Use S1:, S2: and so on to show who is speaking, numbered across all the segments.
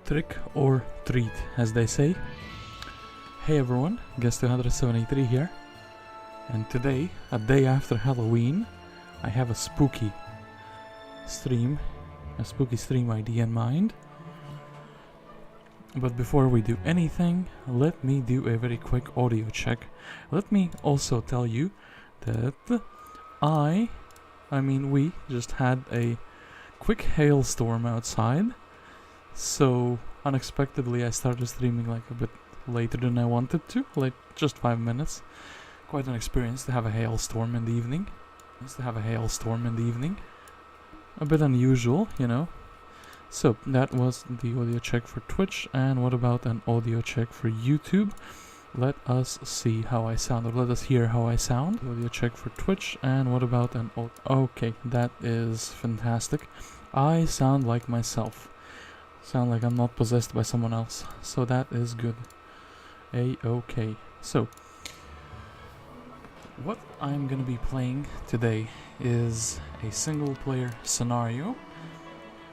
S1: Trick or treat, as they say. Hey everyone, Guest 273 here. And today, a day after Halloween, I have a spooky stream idea in mind. But before we do anything, let me do a very quick audio check. Let me also tell you that we just had a quick hailstorm outside. So unexpectedly I started streaming like a bit later than I wanted to, like just 5 minutes. Quite an experience to have a hailstorm in the evening. A bit unusual, you know. So that was the audio check for Twitch, and what about an audio check for YouTube? Let us see how I sound, or let us hear how I sound. Audio check for Twitch, and what about an okay, that is fantastic. I sound like myself. Sound like I'm not possessed by someone else, so that is good. A-okay. So, what I'm gonna be playing today is a single player scenario,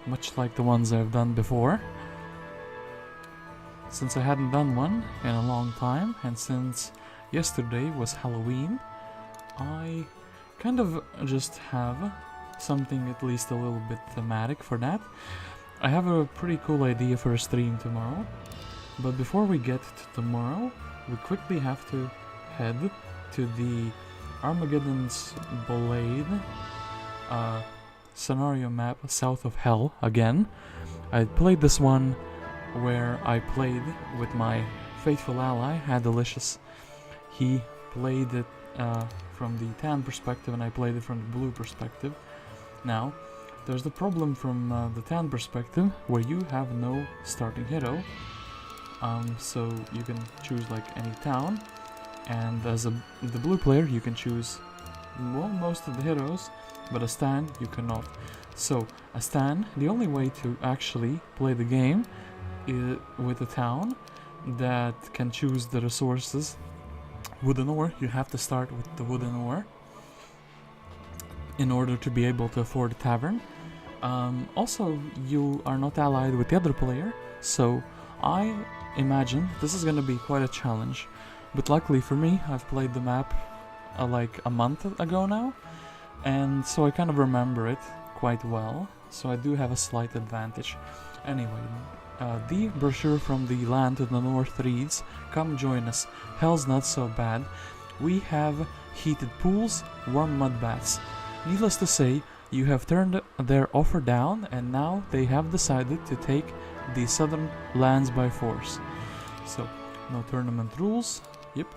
S1: much like the ones I've done before. Since I hadn't done one in a long time, and since yesterday was Halloween, I kind of just have something at least a little bit thematic for that. I have a pretty cool idea for a stream tomorrow, but before we get to tomorrow, we quickly have to head to the Armageddon's Blade scenario map south of Hell again. I played this one where I played with my faithful ally, Delicious. He played it from the tan perspective and I played it from the blue perspective. Now, there's the problem from the tan perspective where you have no starting hero. So you can choose like any town, and as the blue player you can choose most of the heroes, but a Stan you cannot. So a Stan, the only way to actually play the game is with a town that can choose the resources. Wooden ore, you have to start with the wooden ore in order to be able to afford a tavern. Also, you are not allied with the other player, so I imagine this is gonna be quite a challenge. But luckily for me, I've played the map like a month ago now, and so I kind of remember it quite well, so I do have a slight advantage. Anyway, the brochure from the land to the north reads, "Come join us, hell's not so bad. We have heated pools, warm mud baths." Needless to say, you have turned their offer down, and now they have decided to take the southern lands by force. So, no tournament rules, yep,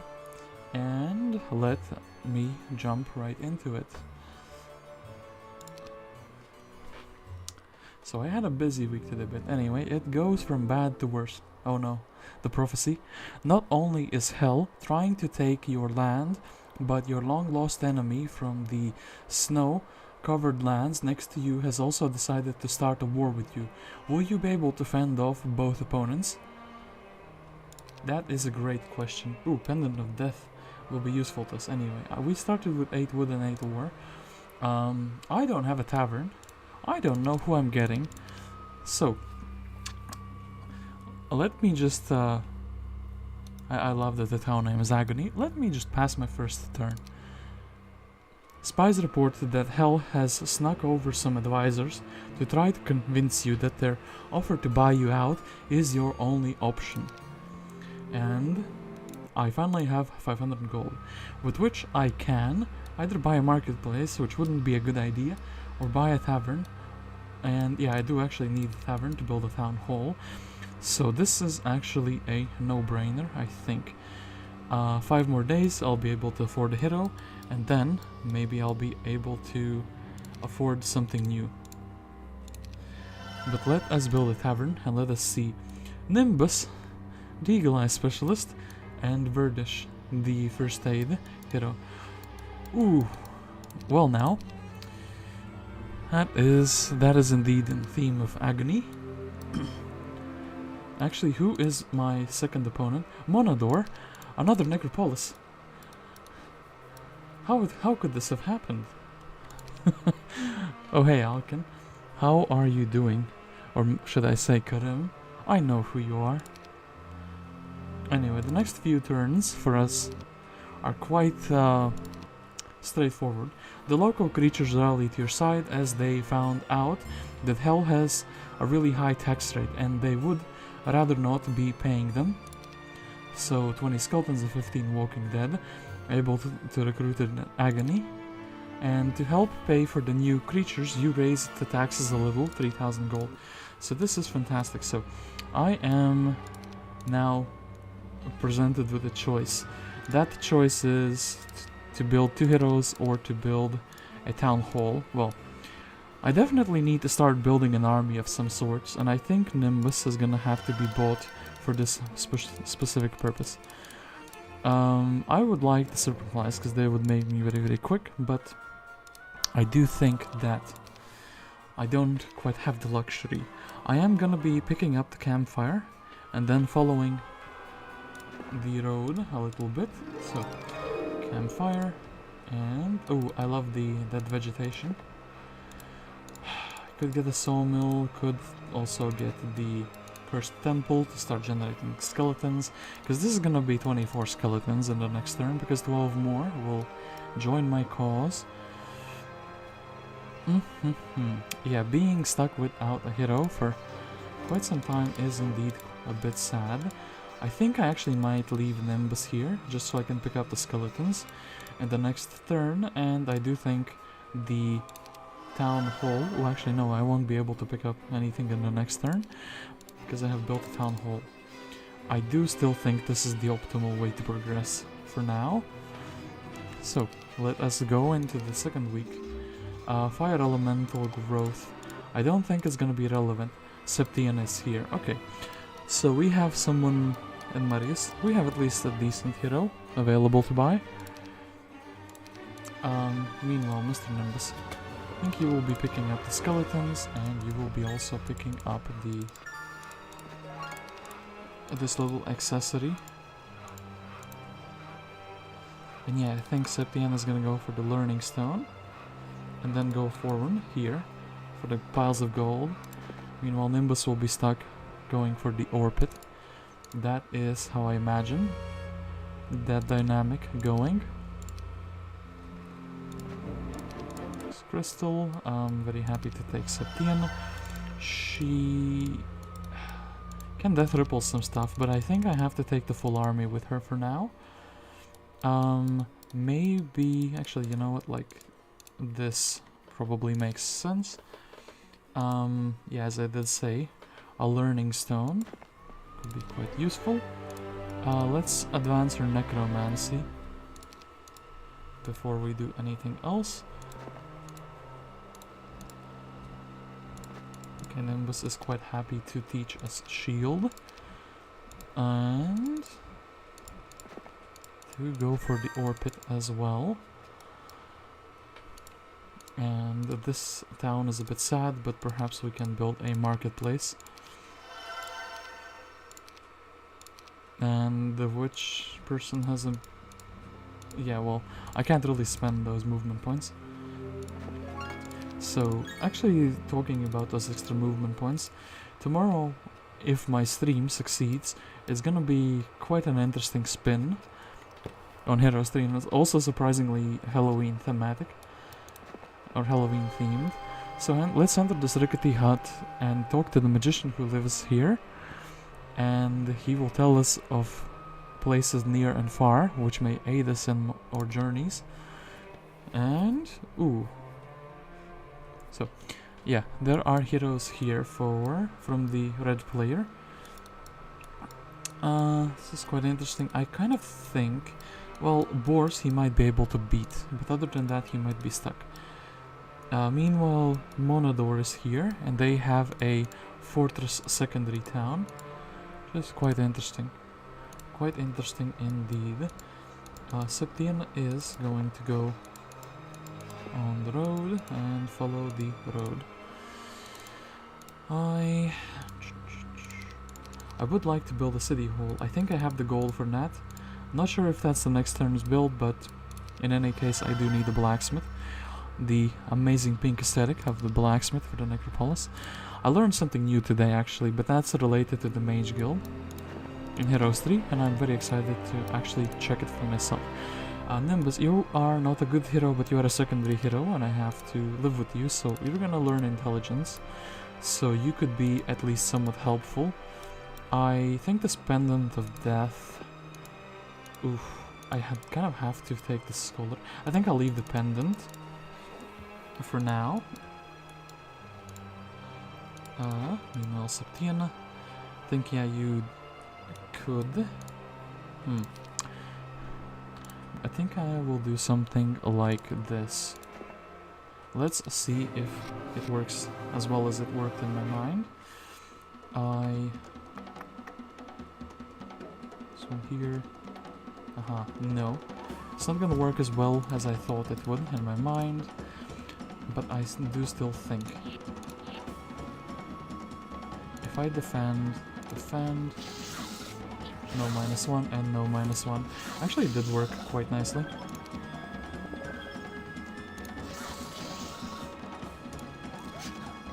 S1: and let me jump right into it. So I had a busy week today, but anyway, it goes from bad to worse. Oh no, the prophecy. Not only is hell trying to take your land, but your long-lost enemy from the snow-covered lands next to you has also decided to start a war with you. Will you be able to fend off both opponents? That is a great question. Ooh, Pendant of Death will be useful to us anyway. We started with 8 wood and 8 ore. I don't have a tavern. I don't know who I'm getting. So, let me just... I love that the town name is Agony. Let me just pass my first turn. Spies reported that Hell has snuck over some advisors to try to convince you that their offer to buy you out is your only option. And I finally have 500 gold, with which I can either buy a marketplace, which wouldn't be a good idea, or buy a tavern. And yeah, I do actually need a tavern to build a town hall. So this is actually a no-brainer, I think. 5 more days, I'll be able to afford a hero, and then maybe I'll be able to afford something new. But let us build a tavern, and let us see. Nimbus, the Eagle Eye Specialist, and Verdish, the First Aid hero. Ooh, well now. That is indeed in the theme of agony. Actually, who is my second opponent? Monador, another Necropolis. How could this have happened? Oh hey Alkin, how are you doing? Or should I say Karim? I know who you are. Anyway, the next few turns for us are quite straightforward. The local creatures rally to your side as they found out that Hell has a really high tax rate and they would rather not be paying them. So 20 skeletons and 15 walking dead, able to recruit an agony. And to help pay for the new creatures, you raise the taxes a little, 3000 gold. So this is fantastic. So I am now presented with a choice. That choice is to build 2 heroes or to build a town hall. Well, I definitely need to start building an army of some sorts, and I think Nimbus is gonna have to be bought for this specific purpose. I would like the serpent flies because they would make me very quick, but I do think that I don't quite have the luxury. I am gonna be picking up the campfire and then following the road a little bit. So campfire, and oh, I love that vegetation. Could get a sawmill, could also get the cursed temple to start generating skeletons, because this is gonna be 24 skeletons in the next turn, because 12 more will join my cause. Yeah, being stuck without a hero for quite some time is indeed a bit sad. I think I actually might leave Nimbus here, just so I can pick up the skeletons in the next turn, and I do think the town hall... well, actually no, I won't be able to pick up anything in the next turn, because I have built a town hall. I do still think this is the optimal way to progress for now. So, let us go into the second week. Fire elemental growth. I don't think it's gonna be relevant. Septienna is here. Okay, so we have someone in Marius. We have at least a decent hero available to buy. Meanwhile, Mr. Nimbus, I think you will be picking up the skeletons, and you will be also picking up this little accessory. And yeah, I think Septienna is gonna go for the learning stone, and then go forward here for the piles of gold. Meanwhile, Nimbus will be stuck going for the ore pit. That is how I imagine that dynamic going. This crystal, I'm very happy to take Septienna. She can death ripple some stuff, but I think I have to take the full army with her for now. Maybe, actually, you know what, like, this probably makes sense. Yeah, as I did say, a learning stone could be quite useful. Let's advance our necromancy before we do anything else. Okay, Nimbus is quite happy to teach us shield. And to go for the ore pit as well. And this town is a bit sad, but perhaps we can build a marketplace. And which person has a... yeah, well, I can't really spend those movement points. So, actually, talking about those extra movement points, tomorrow, if my stream succeeds, it's gonna be quite an interesting spin on Hero Stream. It's also surprisingly Halloween thematic, or Halloween themed. So let's enter this rickety hut and talk to the magician who lives here, and he will tell us of places near and far which may aid us in our journeys. And ooh, so yeah, there are heroes here from the red player. This is quite interesting. I kind of think, well, boars he might be able to beat, but other than that he might be stuck. Meanwhile, Monador is here, and they have a fortress secondary town. Just quite interesting. Quite interesting indeed. Septienna is going to go on the road and follow the road. I would like to build a city hall. I think I have the gold for that. Not sure if that's the next turn's build, but in any case I do need a blacksmith. the amazing pink aesthetic of the blacksmith for the necropolis. I learned something new today actually, but that's related to the Mage Guild in Heroes 3, and I'm very excited to actually check it for myself. Nimbus, you are not a good hero, but you are a secondary hero, and I have to live with you, so you're gonna learn intelligence, so you could be at least somewhat helpful. I think this Pendant of Death... Oof, I kind of have to take the Scholar. I think I'll leave the Pendant for now. Meanwhile, Septienna. I think, yeah, you could. I think I will do something like this. Let's see if it works as well as it worked in my mind. So here... no. It's not gonna work as well as I thought it would in my mind, but I do still think. If I defend, no -1 and no -1. Actually, it did work quite nicely.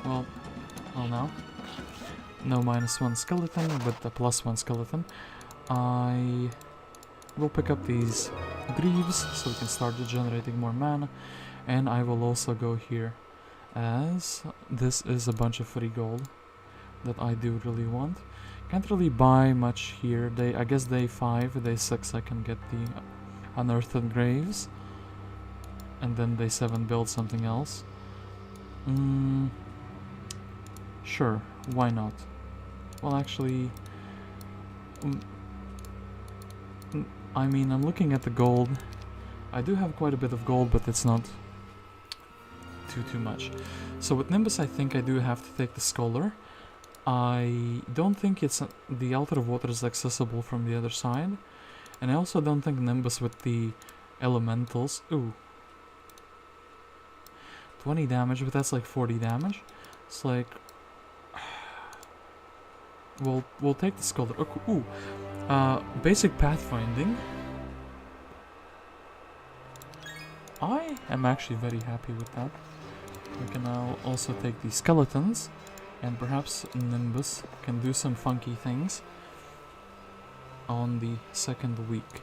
S1: Well now. No -1 skeleton, but a +1 skeleton. I will pick up these greaves so we can start generating more mana, and I will also go here, as this is a bunch of free gold that I do really want. Can't really buy much here. I guess day 5, day 6 I can get the unearthed graves, and then day 7 build something else. Sure, why not? Well, actually, I mean, I'm looking at the gold. I do have quite a bit of gold, but it's not too much. So with Nimbus, I think I do have to take the Scholar. I don't think the Altar of Water is accessible from the other side, and I also don't think Nimbus with the elementals. Ooh, 20 damage, but that's like 40 damage. It's like we'll take the Scholar. Ooh, basic pathfinding. I am actually very happy with that. We can now also take the skeletons, and perhaps Nimbus can do some funky things on the second week.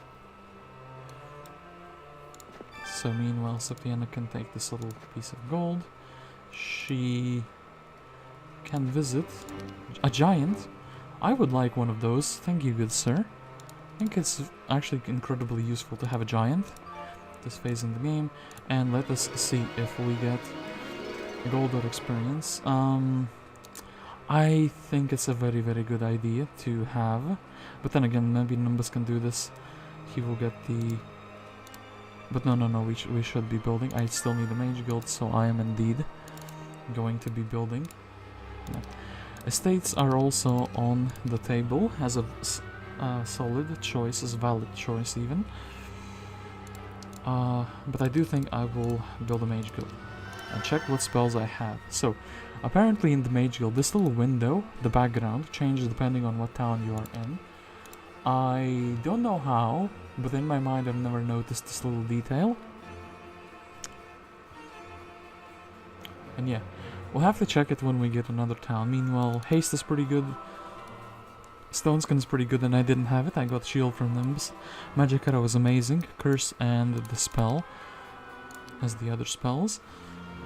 S1: So meanwhile, Septienna can take this little piece of gold. She can visit a giant. I would like one of those. Thank you, good sir. I think it's actually incredibly useful to have a giant this phase in the game. And let us see if we get gold or experience. I think it's a very, very good idea to have. But then again, maybe Nimbus can do this. He will get the... But no, we should be building. I still need a Mage Guild, so I am indeed going to be building. Yeah. Estates are also on the table as a solid choice, as a valid choice even. But I do think I will build a Mage Guild and check what spells I have. So, apparently in the Mage Guild, this little window, the background, changes depending on what town you are in. I don't know how, but in my mind I've never noticed this little detail. And yeah, we'll have to check it when we get another town. Meanwhile, haste is pretty good. Stone Skin is pretty good, and I didn't have it. I got Shield from Nimbus. Magic Arrow is amazing. Curse and the spell as the other spells.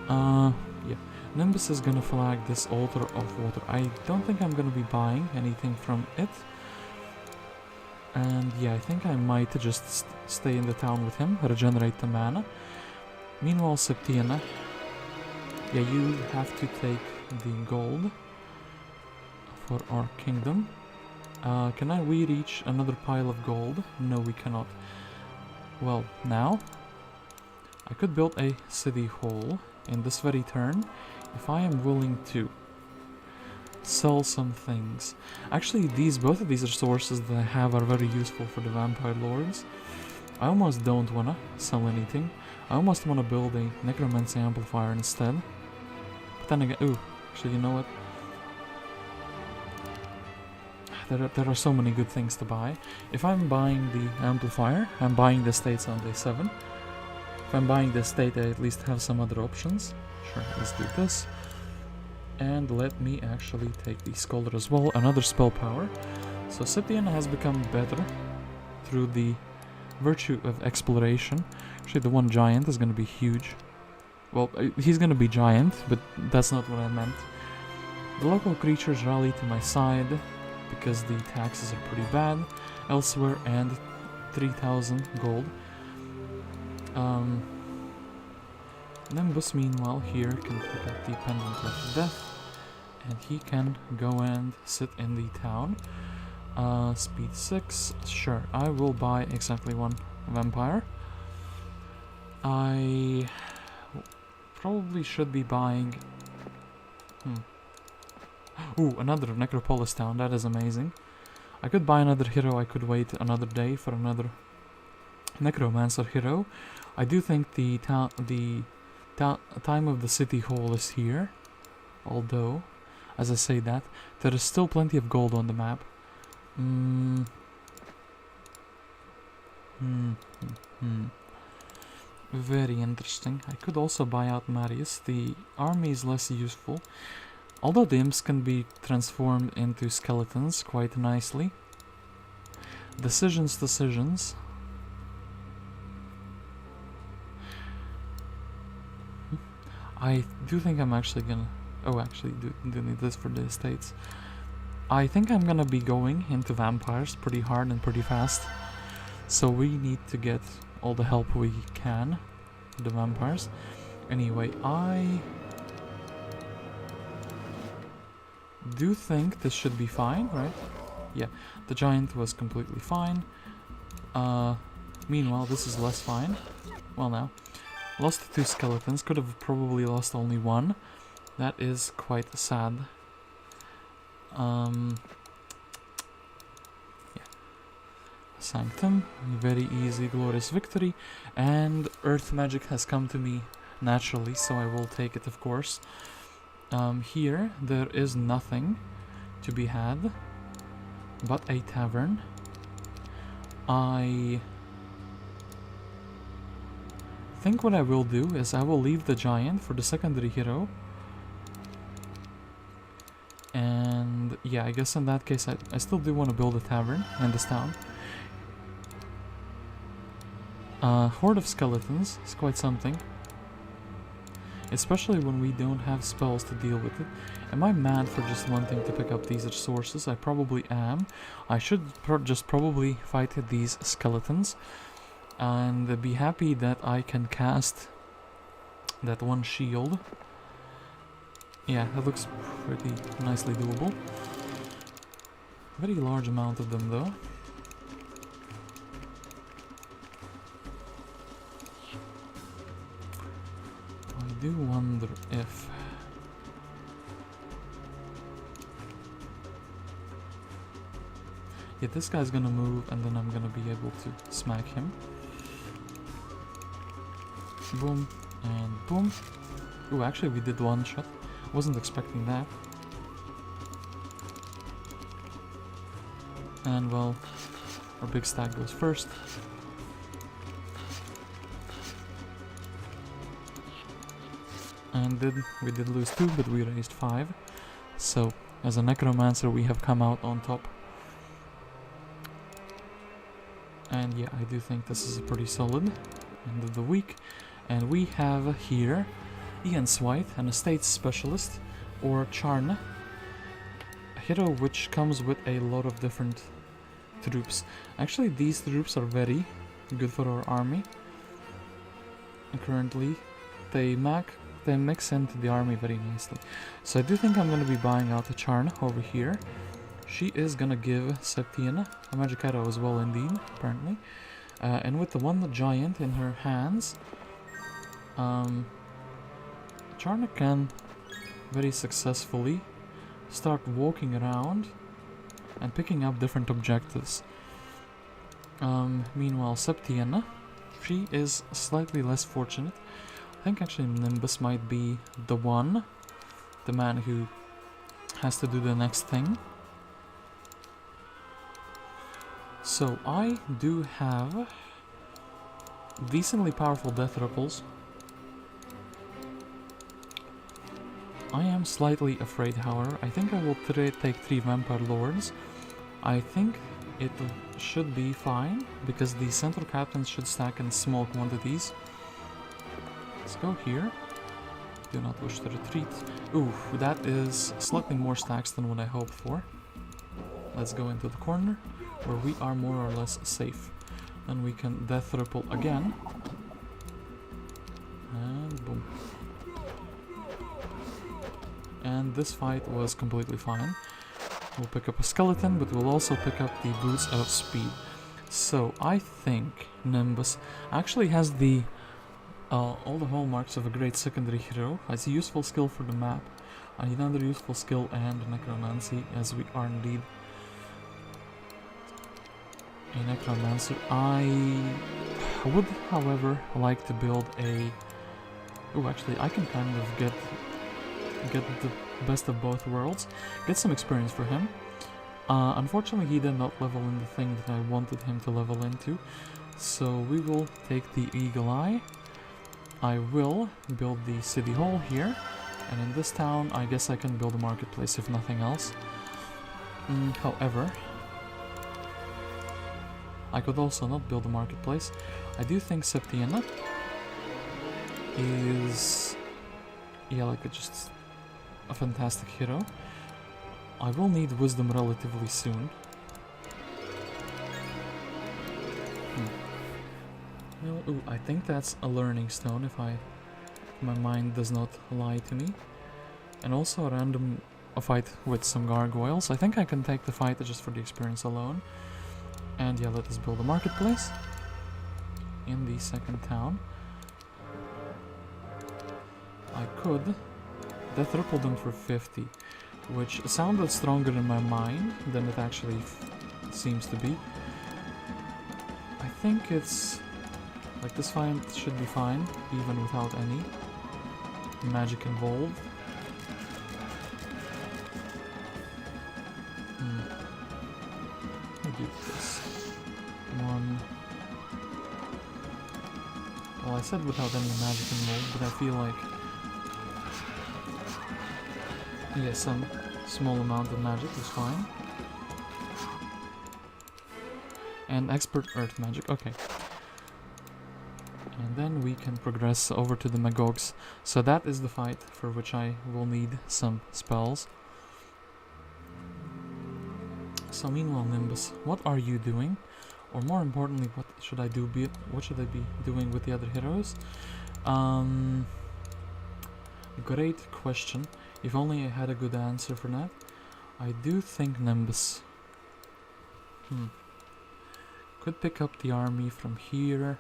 S1: Yeah. Nimbus is gonna flag this Altar of Water. I don't think I'm gonna be buying anything from it. And yeah, I think I might just stay in the town with him, regenerate the mana. Meanwhile, Septienna, yeah, you have to take the gold for our kingdom. Can we reach another pile of gold? No, we cannot. Well, now, I could build a city hall in this very turn if I am willing to sell some things. Actually, both of these resources that I have are very useful for the vampire lords. I almost don't wanna sell anything. I almost wanna build a necromancy amplifier instead. But then again, ooh, actually, you know what? There are so many good things to buy. If I'm buying the amplifier, I'm buying the estates on day 7. if I'm buying this state, I at least have some other options. Sure, let's do this. And let me actually take the Scholar as well, another spell power. So Septienna has become better through the virtue of exploration. Actually, the one giant is going to be huge. Well, he's going to be giant, but that's not what I meant. The local creatures rally to my side because the taxes are pretty bad elsewhere, and 3,000 gold. Nimbus, meanwhile, here can pick up the Pendant of Death, and he can go and sit in the town. Speed 6, sure, I will buy exactly one vampire. I probably should be buying... Ooh, another Necropolis town, that is amazing. I could buy another hero, I could wait another day for another Necromancer hero. I do think the time of the city hall is here, although, as I say that, there is still plenty of gold on the map. Very interesting. I could also buy out Marius. The army is less useful, although the imps can be transformed into skeletons quite nicely. Decisions. I do think I'm actually gonna... Oh, actually, do need this for the estates. I think I'm gonna be going into vampires pretty hard and pretty fast. So we need to get all the help we can with the vampires. Anyway, I do think this should be fine, right? Yeah, the giant was completely fine. Meanwhile, this is less fine. Well, now. Lost 2 skeletons, could have probably lost only 1. That is quite sad. Yeah. Sanctum, very easy, glorious victory. And earth magic has come to me naturally, so I will take it, of course. Here, there is nothing to be had but a tavern. I think what I will do is I will leave the giant for the secondary hero. And yeah, I guess in that case I still do want to build a tavern in this town. Horde of skeletons is quite something. Especially when we don't have spells to deal with it. Am I mad for just wanting to pick up these resources? I probably am. I should just probably fight these skeletons. And be happy that I can cast that one shield. Yeah, that looks pretty nicely doable. Very large amount of them though. I do wonder if... Yeah, this guy's gonna move and then I'm gonna be able to smack him. Boom, and boom. Ooh, actually we did one shot. Wasn't expecting that. And well, our big stack goes first. And we did lose 2, but we raised 5. So, as a necromancer, we have come out on top. And yeah, I do think this is a pretty solid end of the week. And we have here Ian Swite, an estates specialist, or Charn, a hero which comes with a lot of different troops. Actually, these troops are very good for our army. And currently, they mix into the army very nicely. So I do think I'm going to be buying out a Charn over here. She is going to give Septienna a magic arrow as well, indeed, apparently. And with the one giant in her hands, Charna can very successfully start walking around and picking up different objectives. Meanwhile, Septienna, she is slightly less fortunate. I think actually Nimbus might be the man who has to do the next thing. So I do have decently powerful death ripples. I am slightly afraid, however. I think I will take 3 Vampire Lords. I think it should be fine, because the Central Captains should stack in small quantities. Let's go here. Do not wish to retreat. Ooh, that is slightly more stacks than what I hoped for. Let's go into the corner, where we are more or less safe. Then we can Death Ripple again. And boom. And this fight was completely fine. We'll pick up a skeleton, but we'll also pick up the Boots of Speed. So I think Nimbus actually has the all the hallmarks of a great secondary hero. Has a useful skill for the map, another useful skill, and necromancy, as we are indeed a necromancer. I would, however, like to build a... Oh, actually, I can kind of get the best of both worlds, get some experience for him. Unfortunately, he did not level in the thing that I wanted him to level into, so we will take the Eagle Eye. I will build the City Hall here, and in this town I guess I can build a marketplace if nothing else. However, I could also not build a marketplace. I do think Septienna is, yeah, like just a fantastic hero. I will need wisdom relatively soon. Well, ooh, I think that's a learning stone if my mind does not lie to me. And also a fight with some gargoyles. I think I can take the fight just for the experience alone. And yeah, let us build a marketplace in the second town. I could Death Ripple them for 50, which sounded stronger in my mind than it actually seems to be. I think it's... like, this fight should be fine, even without any magic involved. Let me do this. One... well, I said without any magic involved, but I feel like... yeah, some small amount of magic is fine. And expert earth magic, okay. And then we can progress over to the Magogs. So that is the fight for which I will need some spells. So meanwhile, Nimbus, what are you doing? Or more importantly, what should I be doing with the other heroes? Great question. If only I had a good answer for that. I do think Nimbus could pick up the army from here.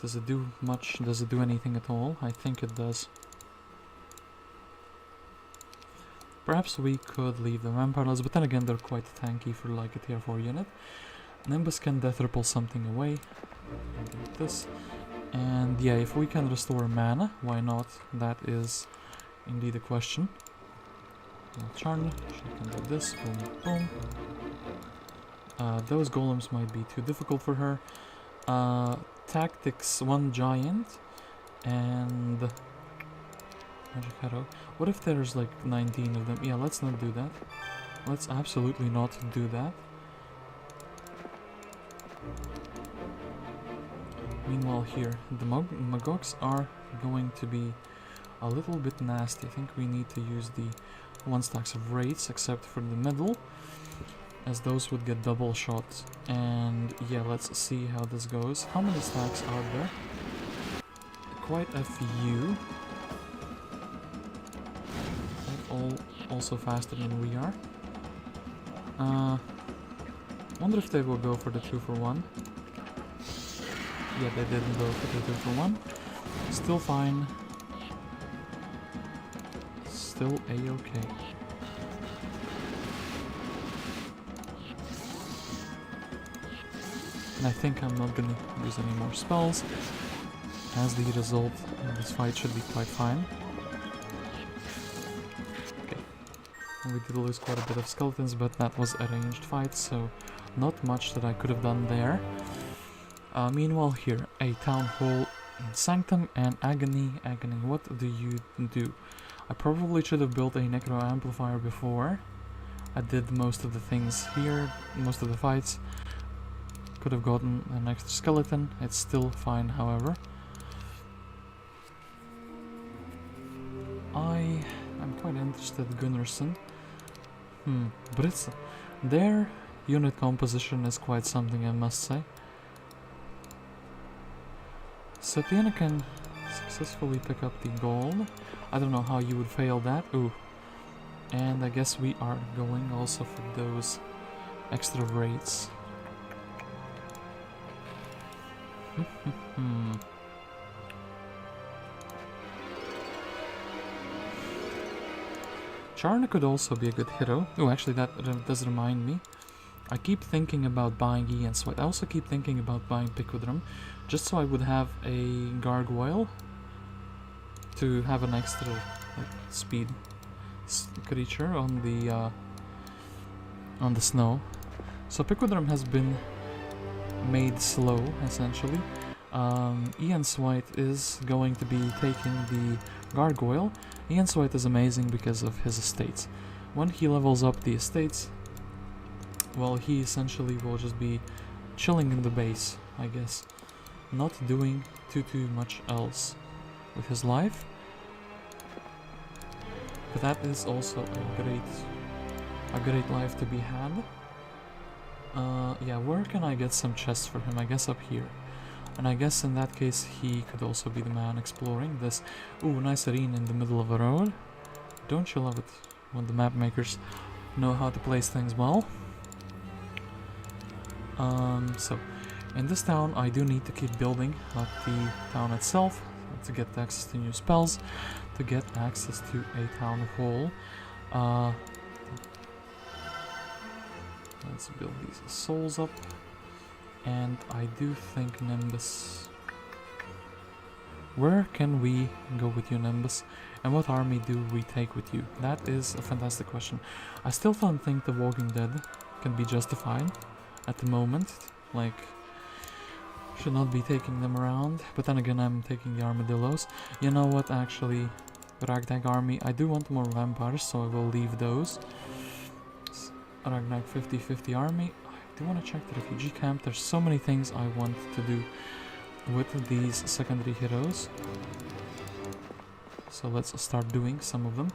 S1: Does it do much? Does it do anything at all? I think it does. Perhaps we could leave the vampires, but then again they're quite tanky for like a tier 4 unit. Nimbus can death ripple something away. Like this. And yeah, if we can restore mana, why not? That is indeed a question. Charn, she can do this, boom, boom. Those golems might be too difficult for her. Tactics, 1 giant, and magic arrow. What if there's like 19 of them? Yeah, let's not do that. Let's absolutely not do that. Meanwhile here, the Magogs are going to be a little bit nasty. I think we need to use the 1 stacks of raids, except for the middle, as those would get double shots. And yeah, let's see how this goes. How many stacks are there? Quite a few. All also faster than we are. Wonder if they will go for the 2-for-1. Yeah, they didn't go for the 2-for-1. Still fine. Still a-okay. And I think I'm not gonna use any more spells. As the result, this fight should be quite fine. Okay. And we did lose quite a bit of skeletons, but that was a ranged fight, so not much that I could have done there. Meanwhile here, a town hall in Sanctum and Agony. Agony, what do you do? I probably should have built a necro amplifier before. I did most of the things here, most of the fights. Could have gotten an extra skeleton. It's still fine, however. I'm quite interested in Gunnarsson. But it's... their unit composition is quite something, I must say. Septienna can successfully pick up the gold. I don't know how you would fail that. Ooh. And I guess we are going also for those extra rates. Charna could also be a good hero. Oh, actually that does remind me. I keep thinking about buying E and Sweat. I also keep thinking about buying Picodrum, just so I would have a gargoyle to have an extra speed creature on the snow. So Picodrum has been made slow, essentially. Ian Swite is going to be taking the gargoyle. Ian Swite is amazing because of his estates. When he levels up the estates, well, he essentially will just be chilling in the base, I guess, not doing too much else with his life. But that is also a great life to be had. Yeah, where can I get some chests for him? I guess up here. And I guess in that case he could also be the man exploring this. Ooh, nice arena in the middle of a road. Don't you love it when the map makers know how to place things well? So in this town I do need to keep building up the town itself to get access to new spells, to get access to a town hall. Let's build these souls up. And I do think Nimbus... Where can we go with you, Nimbus? And what army do we take with you? That is a fantastic question. I still don't think the Walking Dead can be justified at the moment. Like, should not be taking them around. But then again, I'm taking the armadillos. You know what, actually, Ragtag army, I do want more vampires, so I will leave those. Ragtag 50-50 army. I do want to check the refugee camp. There's so many things I want to do with these secondary heroes. So let's start doing some of them.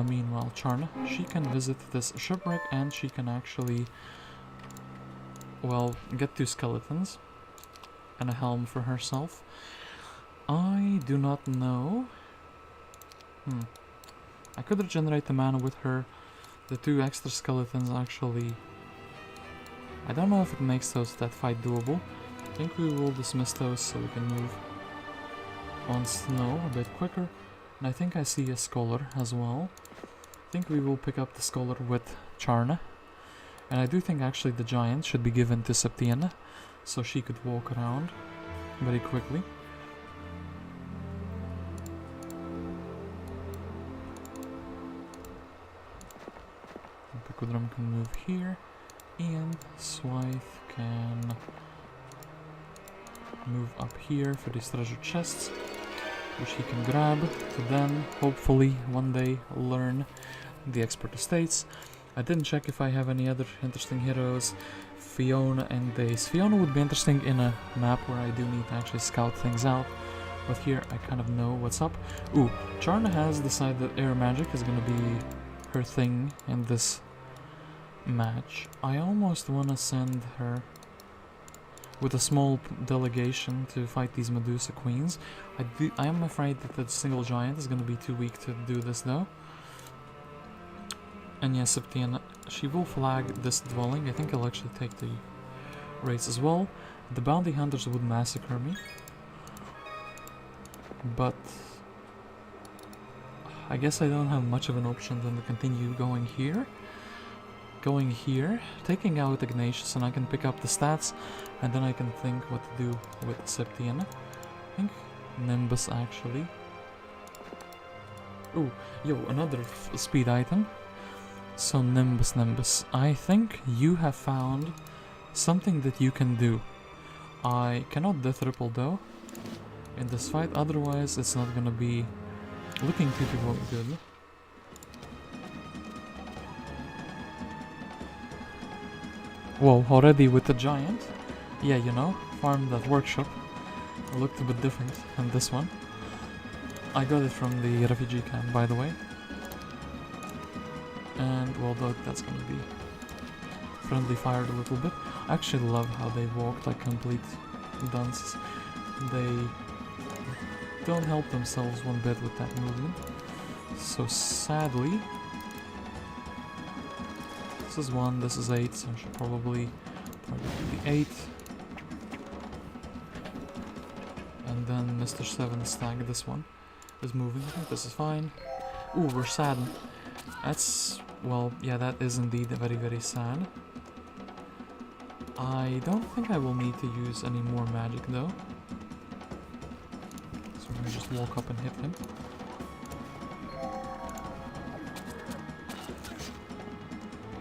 S1: Meanwhile, Charna, she can visit this shipwreck and she can actually, well, get 2 skeletons and a helm for herself. I do not know. I could regenerate the mana with her. The 2 extra skeletons actually... I don't know if it makes that fight doable. I think we will dismiss those so we can move on snow a bit quicker. And I think I see a scholar as well. I think we will pick up the scholar with Charna. And I do think actually the giant should be given to Septienna, so she could walk around very quickly. Picodrum can move here. Ian Swithe can move up here for these treasure chests, which he can grab to then hopefully one day learn the expert estates. I didn't check if I have any other interesting heroes. Fiona and Dace. Fiona would be interesting in a map where I do need to actually scout things out, but here I kind of know what's up. Ooh, Charna has decided that air magic is gonna be her thing in this match. I almost want to send her with a small delegation to fight these Medusa queens. I am afraid that the single giant is going to be too weak to do this though. And yes, Septienna, she will flag this dwelling. I think I'll actually take the raids as well. The bounty hunters would massacre me, but I guess I don't have much of an option than to continue going here. Taking out Ignatius, and I can pick up the stats, and then I can think what to do with Septienna. I think Nimbus actually. Ooh, yo, another speed item. So Nimbus, I think you have found something that you can do I cannot death ripple though in this fight, otherwise it's not gonna be looking too good. Whoa, already with the giant? Yeah, you know, farm that workshop looked a bit different than this one. I got it from the refugee camp, by the way. And, well, that's gonna be friendly fired a little bit. I actually love how they walk like complete dunces. They don't help themselves one bit with that movement. So sadly, this is 1, this is 8, so I should probably be 8. And then Mr. 7 stack this one is moving. This is fine. Ooh, we're sad. That's, well, yeah, that is indeed very, very sad. I don't think I will need to use any more magic though. So I'm gonna just walk up and hit him.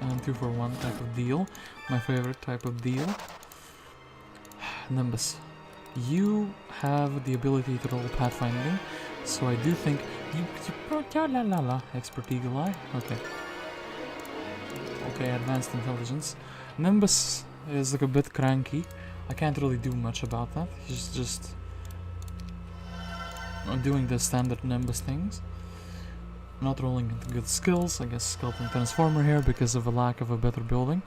S1: And 2 for 1 type of deal. My favorite type of deal. Nimbus. You have the ability to roll pathfinding, so I do think you expert eagle eye. Okay, advanced intelligence. Nimbus is like a bit cranky. I can't really do much about that. He's just doing the standard Nimbus things. Not rolling into good skills. I guess skeleton transformer here because of a lack of a better building.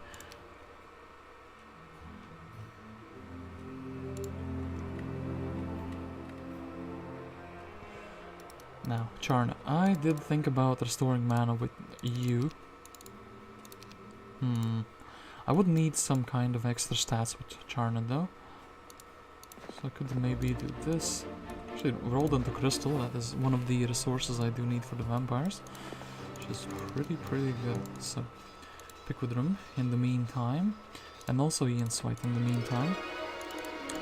S1: Now, Charna, I did think about restoring mana with you. I would need some kind of extra stats with Charna though. So I could maybe do this. Actually, rolled into crystal, that is one of the resources I do need for the vampires. Which is pretty good. So, pick with room in the meantime. And also Ian Swipe in the meantime.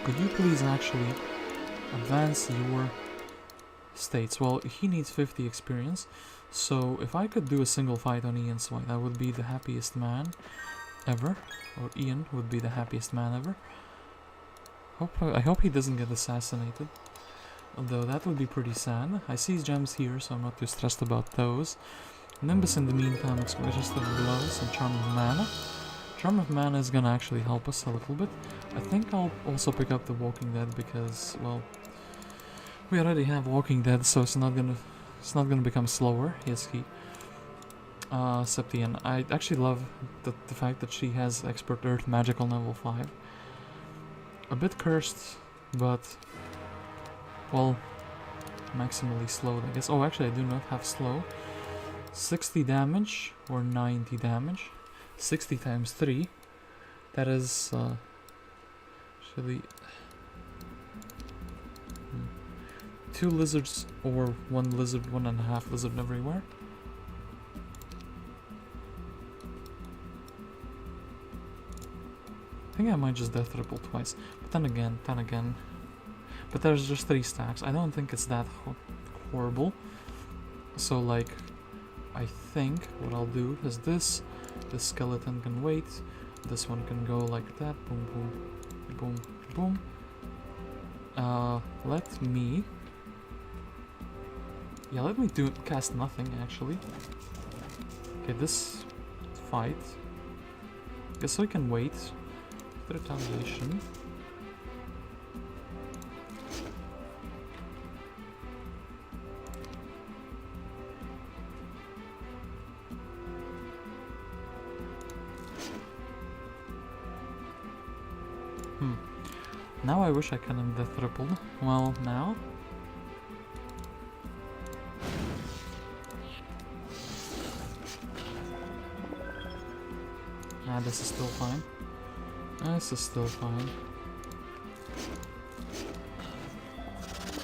S1: Could you please actually advance your states? Well, he needs 50 experience, so if I could do a single fight on Ian Swipe, I would be the happiest man ever, or Ian would be the happiest man ever. I hope he doesn't get assassinated, although that would be pretty sad. I see his gems here, so I'm not too stressed about those. Nimbus in the meantime looks resistant of blows and Charm of Mana. Charm of Mana is gonna actually help us a little bit. I think I'll also pick up the Walking Dead because, well, we already have Walking Dead, so it's not gonna become slower. Yes, he. Septienna. I actually love the fact that she has Expert Earth Magical level 5. A bit cursed, but, well, maximally slowed, I guess. Oh, actually, I do not have slow. 60 damage or 90 damage. 60 times 3. That is actually 2 lizards or 1 lizard, 1.5 lizard everywhere. I think I might just death triple twice, but then again. But there's just 3 stacks. I don't think it's that horrible. So like, I think what I'll do is this skeleton can wait. This one can go like that. Boom, boom, boom, boom. Let me cast nothing actually. Okay, this fight. Guess I can wait. The retaliation. Now I wish I can have death tripled. Well, now. This is still fine. This is still fine.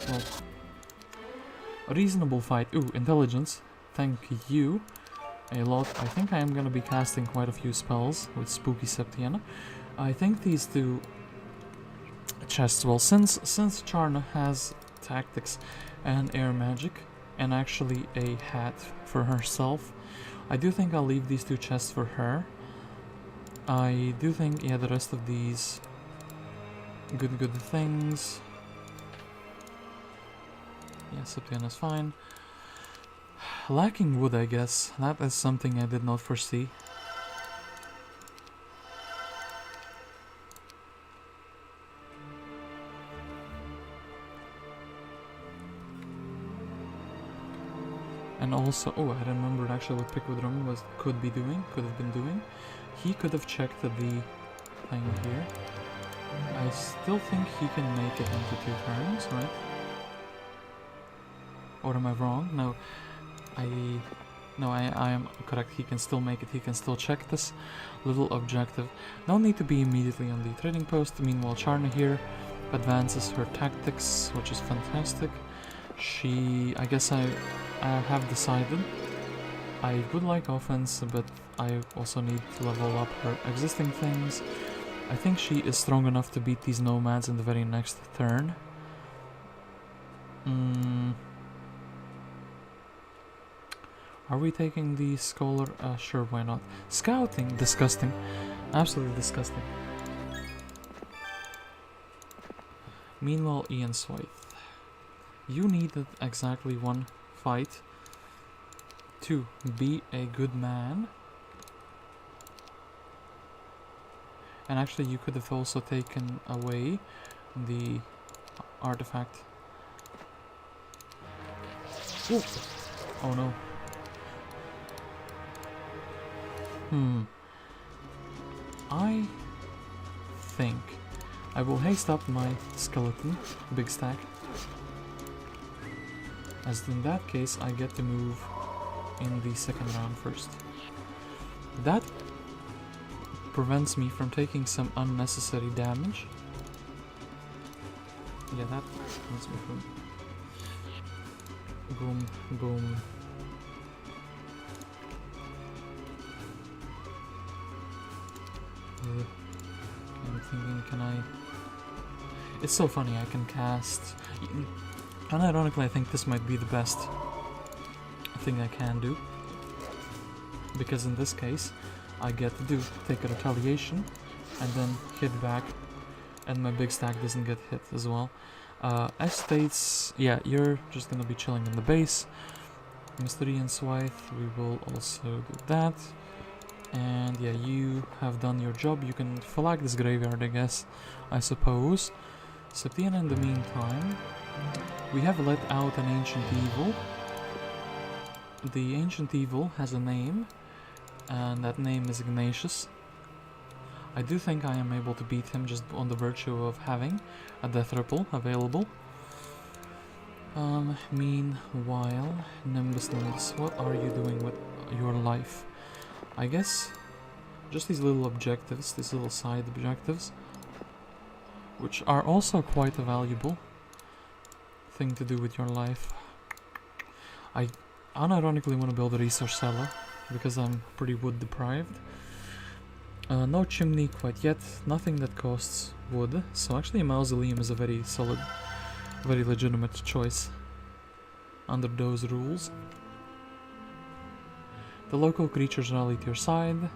S1: Well, a reasonable fight. Ooh, intelligence. Thank you a lot. I think I am gonna be casting quite a few spells with Spooky Septienna. I think these 2 chests, well, since Charna has tactics and air magic, and actually a hat for herself, I do think I'll leave these 2 chests for her. I do think, yeah, the rest of these good things. Yeah, Septienna's fine. Lacking wood, I guess. That is something I did not foresee. And also, oh, I remembered actually what Vidomina could have been doing. He could have checked the thing here. I still think he can make it into 2 turns, right? Or am I wrong? No, I am correct. He can still make it. He can still check this little objective. No need to be immediately on the trading post. Meanwhile, Charna here advances her tactics, which is fantastic. I guess I have decided I would like offense, but I also need to level up her existing things. I think she is strong enough to beat these nomads in the very next turn. Are we taking the scholar? Sure, why not? Scouting? Disgusting. Absolutely disgusting. Meanwhile, Ian Swythe. You needed exactly 1 fight to be a good man. And actually you could have also taken away the artifact. Ooh. Oh no. I think I will haste up my skeleton, big stack. As in that case, I get to move in the second round first. That prevents me from taking some unnecessary damage. Yeah, that prevents me from... Boom, boom. I'm thinking, can I... It's so funny, I can cast... Unironically, I think this might be the best thing I can do. Because in this case, I get to take a retaliation and then hit back, and my big stack doesn't get hit as well. Estates, yeah, you're just gonna be chilling in the base. Mr. Ian Swythe, we will also do that. And yeah, you have done your job. You can flag this graveyard, I guess, I suppose. Septienna, in the meantime, we have let out an ancient evil. The ancient evil has a name, and that name is Ignatius. I do think I am able to beat him just on the virtue of having a death ripple available. Meanwhile, Nimbus, what are you doing with your life? I guess just these little objectives, these little side objectives, which are also quite a valuable thing to do with your life. I unironically want to build a resource cellar because I'm pretty wood deprived. No chimney quite yet, nothing that costs wood, so actually a mausoleum is a very solid, very legitimate choice under those rules. The local creatures rally to your side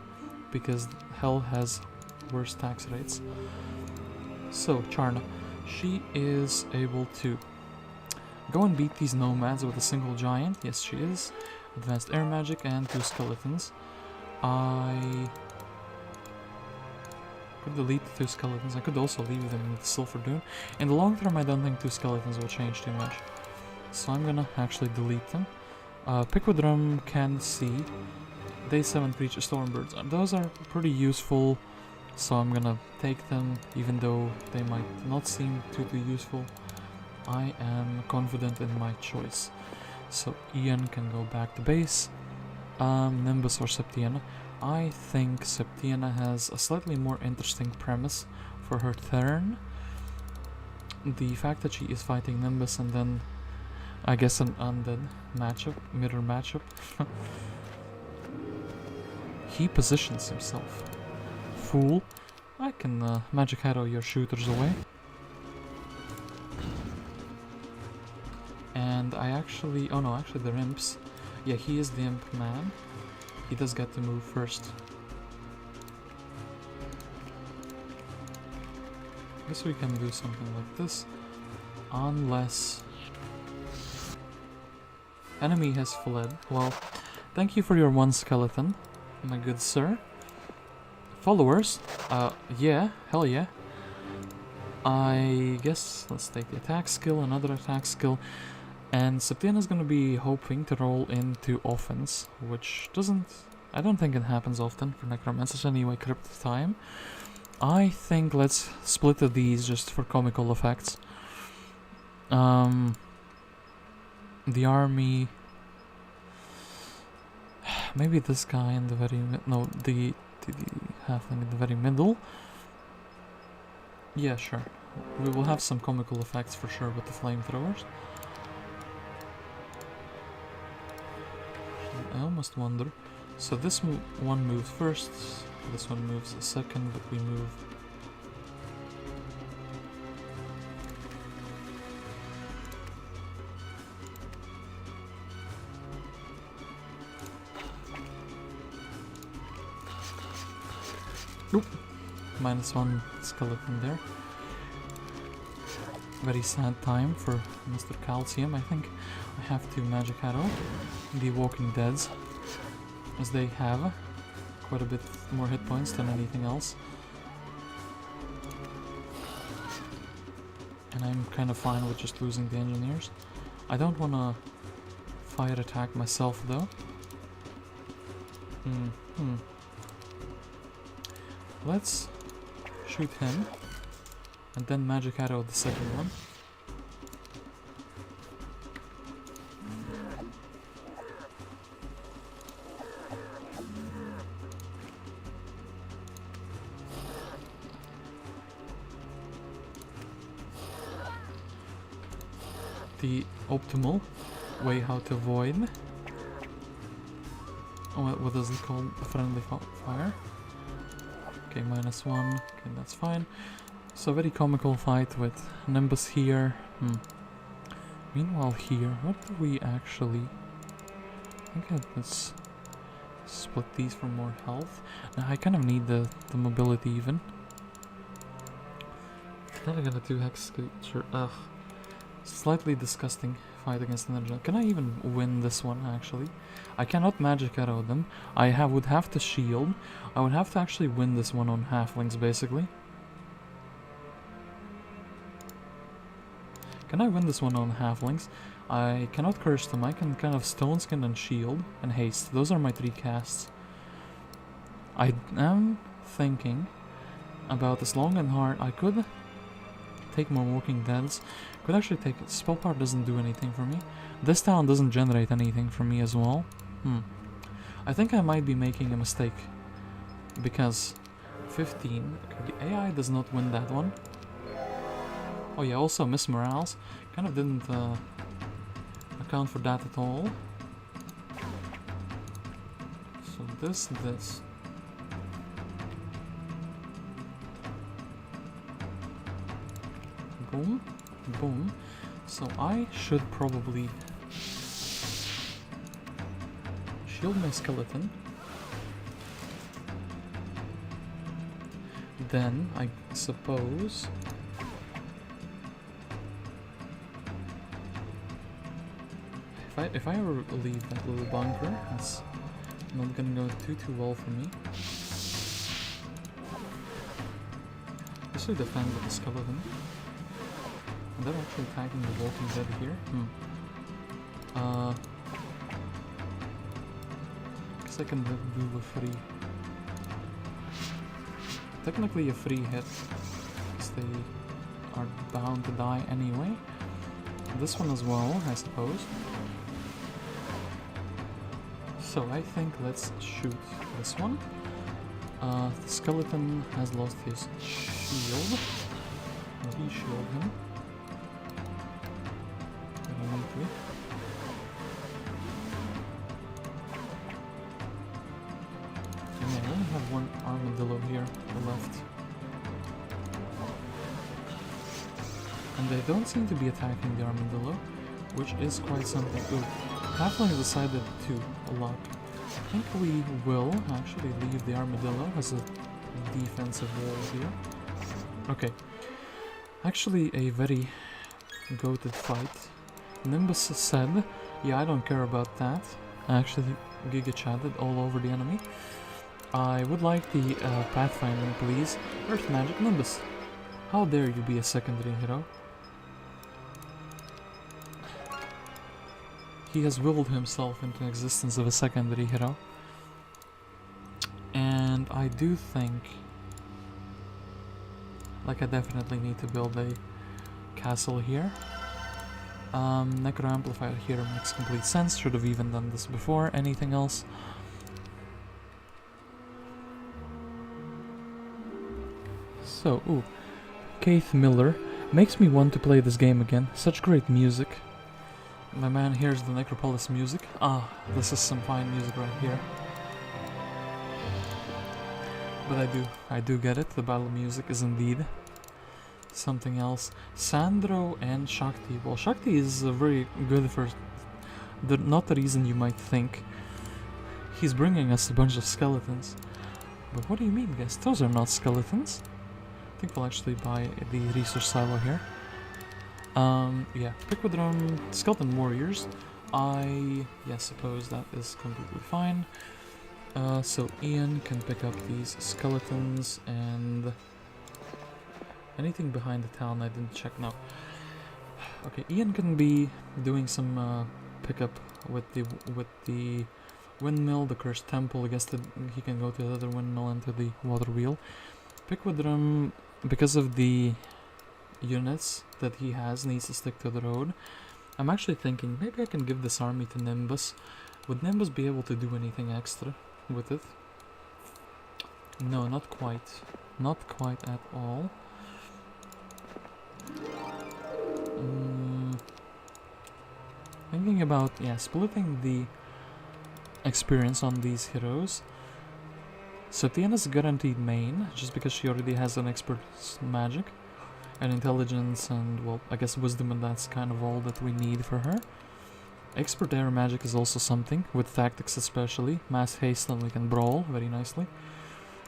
S1: because hell has worse tax rates. So Charna, she is able to go and beat these nomads with a single giant. Yes, she is. Advanced air magic and 2 skeletons. I could delete the 2 skeletons. I could also leave them in the Silver Dune. In the long term, I don't think 2 skeletons will change too much. So I'm gonna actually delete them. Picodrum can see. Day 7 creature Stormbirds. Those are pretty useful. So I'm gonna take them, even though they might not seem too useful. I am confident in my choice. So Ian can go back to base. Nimbus or Septienna. I think Septienna has a slightly more interesting premise for her turn. The fact that she is fighting Nimbus and then, I guess, an undead matchup, mirror matchup. He positions himself. Fool. I can magic arrow your shooters away. And I actually... Oh no, actually the imps. Yeah, he is the imp man. He does get to move first. guess we can do something like this. Unless... enemy has fled. Well, thank you for your 1 skeleton, my good sir. Followers? Yeah, hell yeah. I guess let's take the attack skill, another attack skill. And Septienna is gonna be hoping to roll into offense, which doesn't... I don't think it happens often for necromancers anyway, crypt time. I think let's split these just for comical effects. The army... maybe this guy in the very... no, the halfling in the very middle. Yeah, sure. We will have some comical effects for sure with the flamethrowers. I almost wonder. So this one moves first, this one moves second, but we move... Oop! -1 skeleton there. Very sad time for Mr. Calcium. I think I have to magic arrow the Walking Deads, as they have quite a bit more hit points than anything else. And I'm kind of fine with just losing the engineers. I don't want to fire attack myself though. Let's shoot him and then magic arrow the second one. The optimal way how to avoid... what is it called? A friendly fire. Okay, -1. Okay, that's fine. So very comical fight with Nimbus here. Meanwhile here, what do we actually... I think let's split these for more health. Now, I kind of need the mobility even. Then I'm gonna do Hex Sculpture. Ugh. Slightly disgusting fight against Energy. Can I even win this one actually? I cannot magic arrow them. I would have to shield. I would have to actually win this one on halflings basically. Can I win this one on halflings? I cannot curse them. I can kind of stone skin and shield and haste. Those are my 3 casts. I am thinking about this long and hard. I could take more Walking Deads. Could actually take it. Spell power doesn't do anything for me. This town doesn't generate anything for me as well. I think I might be making a mistake. Because 15. Okay, the AI does not win that one. Oh yeah, also Miss Morales. Kind of didn't account for that at all. So this. Boom. Boom. So I should probably shield my skeleton. Then I suppose if I ever leave that little bunker, it's not gonna go too well for me. Especially defend with the skeleton. And they're actually attacking the Walking Dead here. Guess I can do a free... technically a free hit, because they are bound to die anyway. This one as well, I suppose. So I think let's shoot this one. The skeleton has lost his shield. Re-shield him. And I only have 1 armadillo here left. And they don't seem to be attacking the armadillo, which is quite something. Ooh, halfling decided to lock. I think we will actually leave the armadillo as a defensive wall here. Okay. Actually, a very goated fight. Nimbus said, yeah, I don't care about that. Actually, Giga chatted all over the enemy. I would like the pathfinding, please. Earth Magic Nimbus. How dare you be a secondary hero? He has willed himself into existence of a secondary hero. And I do think... like, I definitely need to build a castle here. Necro Amplifier here makes complete sense. Should have even done this before anything else. So, ooh. Keith Miller makes me want to play this game again. Such great music. My man hears the Necropolis music. Ah, this is some fine music right here. But I do get it. The battle music is indeed something else. Sandro and Shakti. Well, Shakti is very good for not the reason you might think. He's bringing us a bunch of skeletons. But what do you mean, guys? Those are not skeletons. I think we'll actually buy the resource silo here. Yeah, Piquidron, Skeleton Warriors. I suppose that is completely fine. So Ian can pick up these skeletons and anything behind the town I didn't check now. Okay, Ian can be doing some pickup with the windmill, the cursed temple. I guess that he can go to the other windmill and to the water wheel. Piquidron, because of the units that he has, needs to stick to the road. I'm actually thinking maybe I can give this army to Nimbus. Would Nimbus be able to do anything extra with it? No, not quite. Not quite at all. Thinking about, yeah, splitting the experience on these heroes. Septienna's guaranteed main, just because she already has an expert magic. And intelligence and, well, I guess wisdom, and that's kind of all that we need for her. Expert air magic is also something, with tactics especially. Mass haste, and we can brawl very nicely.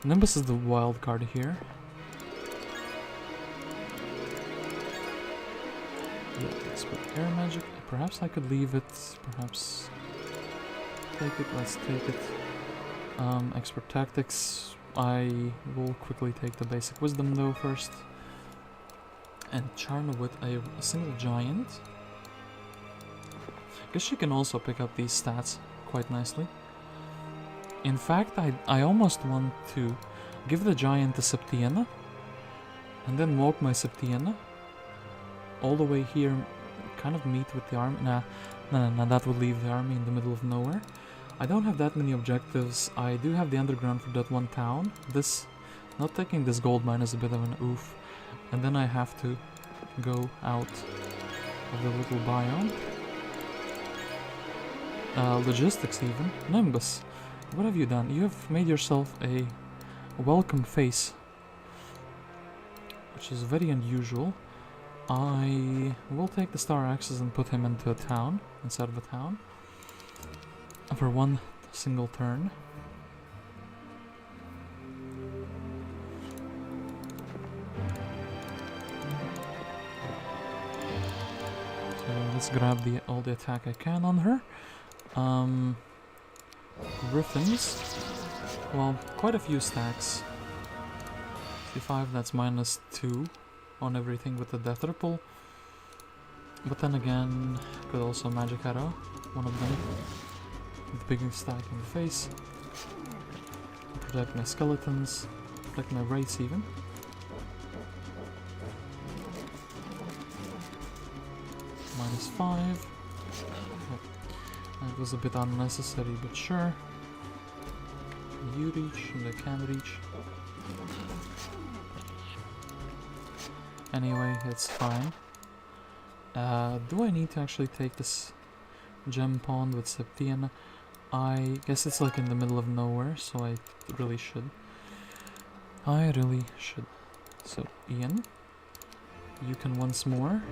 S1: Nimbus is the wild card here. Yeah, expert air magic. Perhaps I could leave it, perhaps take it, let's take it. Expert tactics, I will quickly take the basic wisdom though first. And charm with a single giant. Guess she can also pick up these stats quite nicely. In fact, I almost want to give the giant to Septienna and then walk my Septienna all the way here, kind of meet with the army. Nah, that would leave the army in the middle of nowhere. I don't have that many objectives. I do have the underground for that one town. Not taking this gold mine is a bit of an oof. And then I have to go out of the little biome. Logistics even. Nimbus, what have you done? You have made yourself a welcome face, which is very unusual. I will take the star axes and put him into a town, inside of a town, for one single turn. Let's grab all the attack I can on her. Griffins. Well, quite a few stacks. 65, that's -2 on everything with the death ripple. But then again, could also magic arrow one of them with the big stack in the face. Protect my skeletons, protect my wraiths even. -5. That was a bit unnecessary, but sure. You reach, and I can reach. Anyway, it's fine. Do I need to actually take this gem pond with Septienna? I guess it's like in the middle of nowhere, so I really should. I really should. So, Ian, you can once more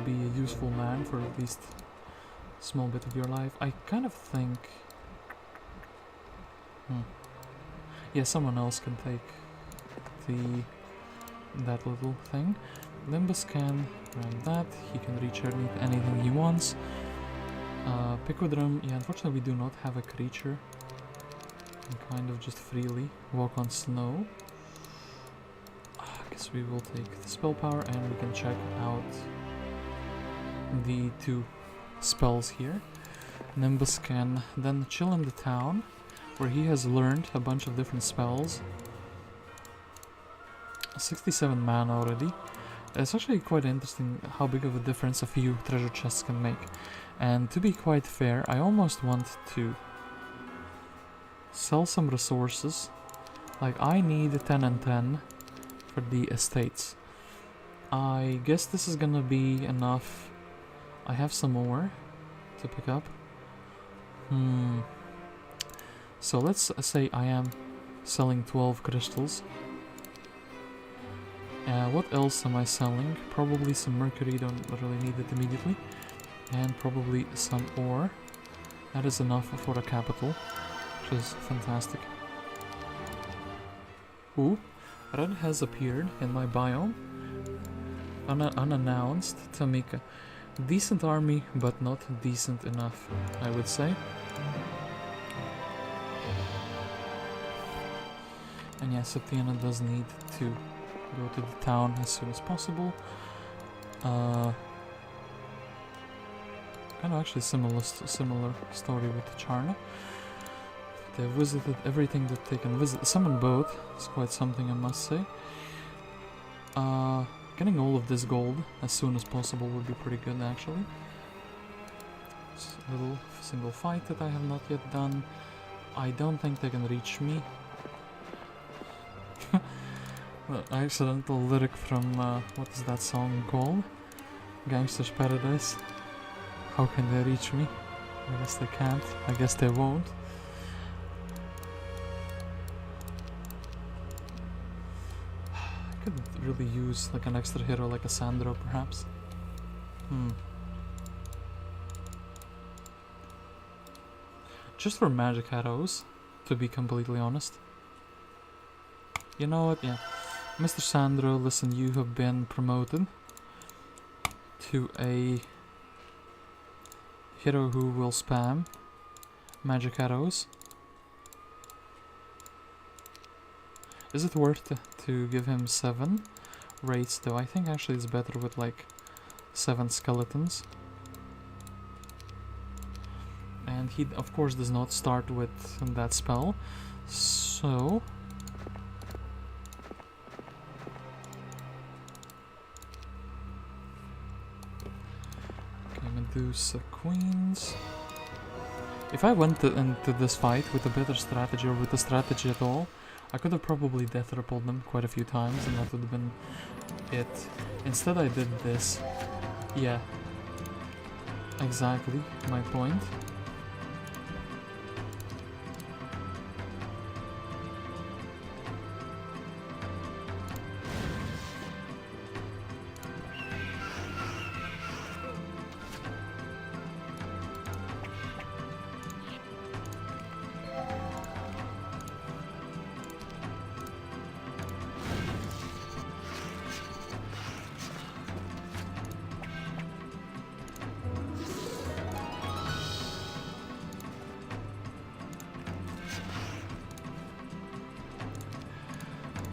S1: be a useful man for at least a small bit of your life. I kind of think... yeah, someone else can take the that little thing. Nimbus can grab that. He can reach anything he wants. Picodrum, yeah, unfortunately we do not have a creature. We can kind of just freely walk on snow. I guess we will take the spell power and we can check out the 2 spells here. Nimbus can then chill in the town, where he has learned a bunch of different spells. 67 mana already. It's actually quite interesting how big of a difference a few treasure chests can make. And to be quite fair, I almost want to sell some resources. Like, I need 10 and 10 for the estates. I guess this is gonna be enough. I have some more to pick up. So let's say I am selling 12 crystals. What else am I selling? Probably some mercury, don't really need it immediately. And probably some ore. That is enough for a capital, which is fantastic. Ooh, red has appeared in my biome. Unannounced, Tamika. Decent army, but not decent enough, I would say. And yeah, Septienna does need to go to the town as soon as possible. Kind of actually similar story with Charna. They've visited everything that they can visit. Summon both is quite something, I must say. Getting all of this gold as soon as possible would be pretty good, actually. Just a little single fight that I have not yet done. I don't think they can reach me. The accidental lyric from, what is that song called? Gangster's Paradise. How can they reach me? I guess they can't. I guess they won't. I could really use like an extra hero like a Sandro, perhaps. Just for magic arrows, to be completely honest. You know what, yeah. Mr. Sandro, listen, you have been promoted to a hero who will spam magic arrows. Is it worth to give him 7 rates though? I think actually it's better with like 7 skeletons. And he of course does not start with that spell, so Medusa Queens. If I went into this fight with a better strategy, or with a strategy at all, I could have probably death repelled them quite a few times and that would have been it. Instead I did this. Yeah. Exactly my point.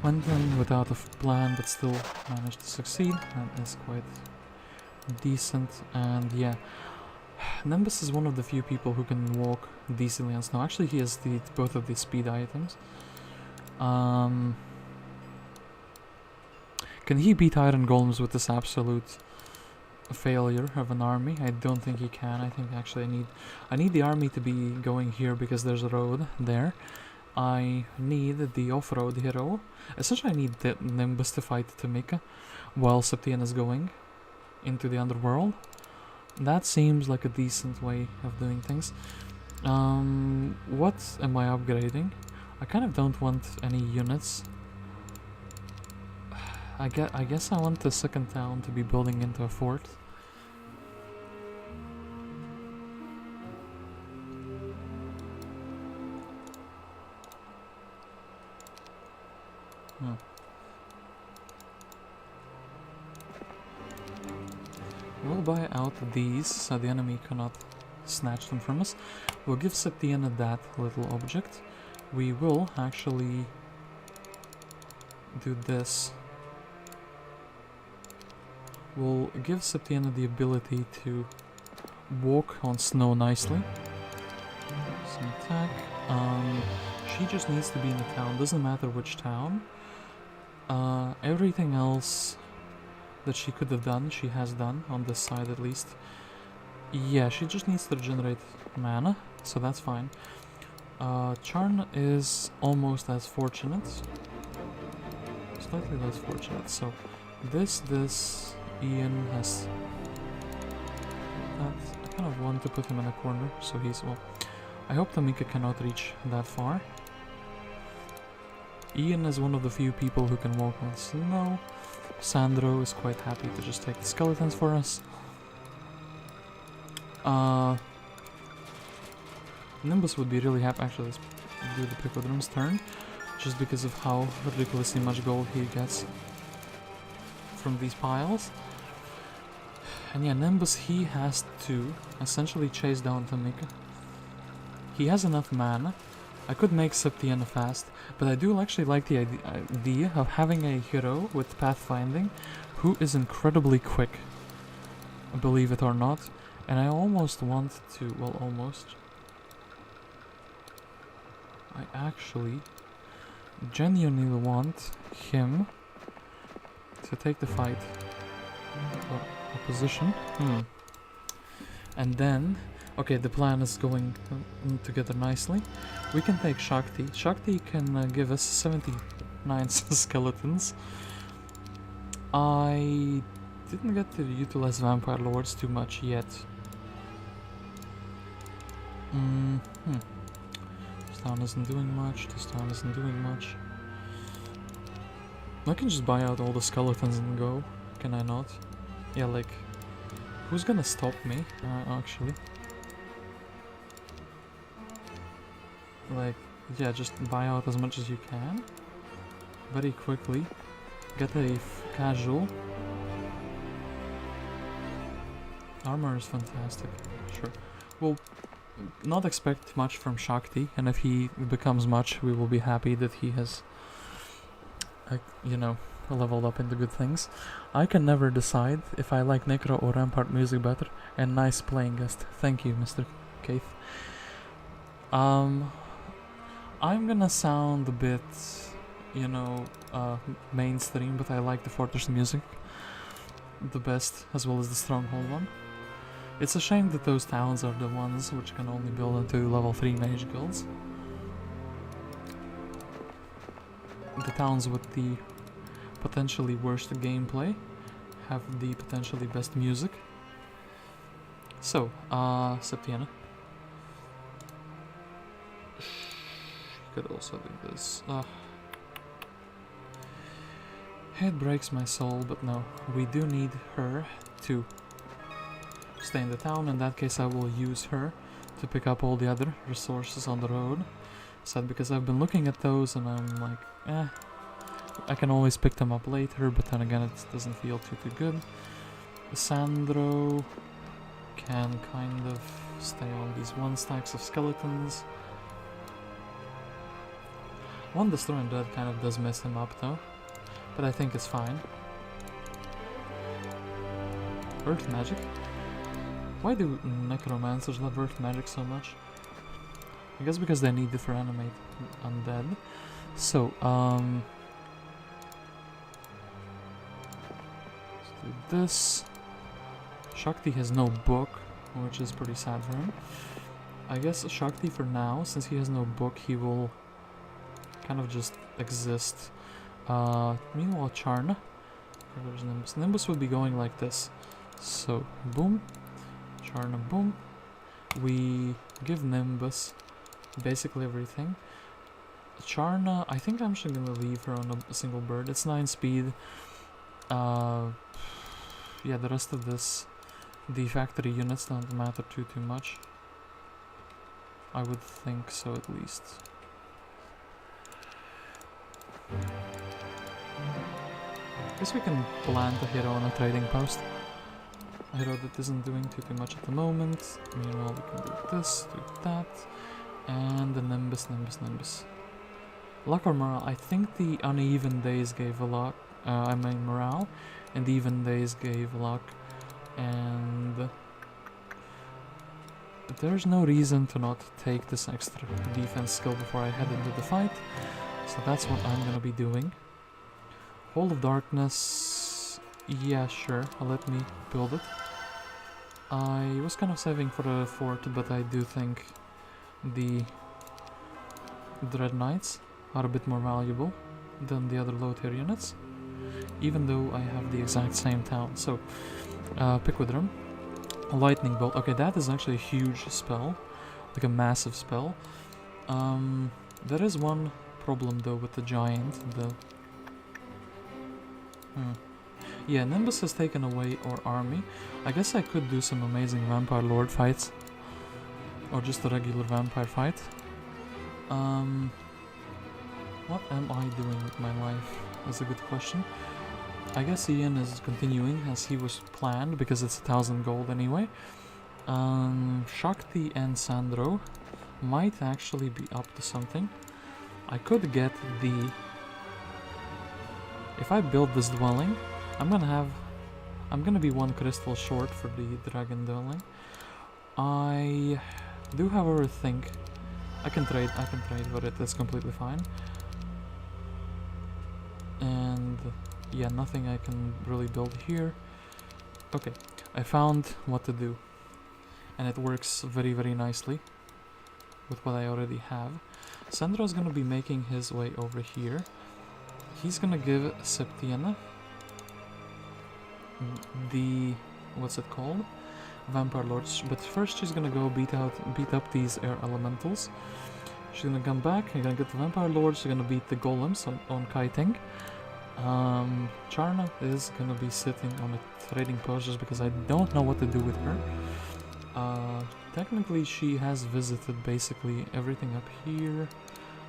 S1: Went in without a plan, but still managed to succeed. That is quite decent. And yeah, Nimbus is one of the few people who can walk decently on snow. Actually, he has both of the speed items. Can he beat iron golems with this absolute failure of an army? I don't think he can. I think actually I need the army to be going here because there's a road there. I need the off-road hero. Essentially I need the Nimbus to fight Tamika while Septienna is going into the underworld. That seems like a decent way of doing things. What am I upgrading? I kind of don't want any units. I guess I want the second town to be building into a fort. We'll buy out these so the enemy cannot snatch them from us. We'll give Septienna that little object. We will actually do this. We'll give Septienna the ability to walk on snow nicely. Some attack. She just needs to be in the town. Doesn't matter which town. Everything else that she could have done, she has done, on this side at least. Yeah, she just needs to regenerate mana, so that's fine. Charn is almost as fortunate. Slightly less fortunate, so this, Ian has... I kind of want to put him in a corner, so he's, well... I hope Tamika cannot reach that far. Ian is one of the few people who can walk on snow. Sandro is quite happy to just take the skeletons for us. Nimbus would be really happy. Actually, let's do the Picodrum's turn, just because of how ridiculously much gold he gets from these piles. And yeah, Nimbus, he has to essentially chase down Tamika. He has enough mana. I could make Septienna fast, but I do actually like the idea of having a hero with pathfinding who is incredibly quick, believe it or not. And I almost want to, well, almost. I actually genuinely want him to take the fight. Opposition. And then, okay, the plan is going together nicely. We can take Shakti. Shakti can give us 79 skeletons. I didn't get to utilize Vampire Lords too much yet. This town isn't doing much, this town isn't doing much. I can just buy out all the skeletons and go, can I not? Yeah, like, who's gonna stop me, actually? Like, yeah, just buy out as much as you can. Very quickly. Get a casual. Armor is fantastic, sure. We'll not expect much from Shakti, and if he becomes much, we will be happy that he has, you know, leveled up into good things. I can never decide if I like Necro or Rampart music better, and nice playing guest. Thank you, Mr. Keith. I'm gonna sound a bit, you know, mainstream, but I like the Fortress music the best, as well as the Stronghold one. It's a shame that those towns are the ones which can only build into level 3 mage guilds. The towns with the potentially worst gameplay have the potentially best music. So, Septienna. You could also do this. It breaks my soul, but no. We do need her to stay in the town. In that case, I will use her to pick up all the other resources on the road. Sad because I've been looking at those and I'm like, I can always pick them up later, but then again, it doesn't feel too good. Sandro can kind of stay on these 1 stacks of skeletons. One Destroy and Dead kind of does mess him up though, but I think it's fine. Earth magic? Why do necromancers love earth magic so much? I guess because they need it for animate undead. So, let's do this. Shakti has no book, which is pretty sad for him. I guess Shakti for now, since he has no book, he will kind of just exist. Meanwhile, Charna. There's Nimbus. Nimbus would be going like this. So, boom. Charna, boom. We give Nimbus basically everything. Charna, I think I'm actually gonna leave her on a single bird. It's 9 speed. Yeah, the rest of this, the factory units don't matter too much. I would think so, at least. Guess we can plant a hero on a trading post. a hero that isn't doing too much at the moment. Meanwhile, we can do this, do that, and the Nimbus. Luck or morale? I think the uneven days gave a luck. I mean morale, and the even days gave luck, and there's no reason to not take this extra defense skill before I head into the fight, so that's what I'm gonna be doing. Hall of Darkness, yeah, sure, let me build it. I was kind of saving for the fort, but I do think the Dread Knights are a bit more valuable than the other low tier units, even though I have the exact same town. So, pick with them. Lightning Bolt. Okay, that is actually a huge spell, like a massive spell. There is one problem though with the giant. Yeah, Nimbus has taken away our army. I guess I could do some amazing Vampire Lord fights, or just a regular vampire fight. What am I doing with my life? That's a good question. I guess Ian is continuing as he was planned, because it's 1000 gold anyway. Shakti and Sandro might actually be up to something. I could get the... If I build this dwelling, I'm gonna be one crystal short for the dragon dwelling. I do however think I can trade for it, that's completely fine. And yeah, nothing I can really build here. Okay, I found what to do, and it works very nicely with what I already have. Sandro's gonna be making his way over here. He's gonna give Septienna the, what's it called? Vampire Lords, but first she's gonna go beat up these air elementals. She's gonna come back, you're gonna get the Vampire Lords, she's gonna beat the golems on kiting. Charna is gonna be sitting on a trading post just because I don't know what to do with her. Technically she has visited basically everything up here.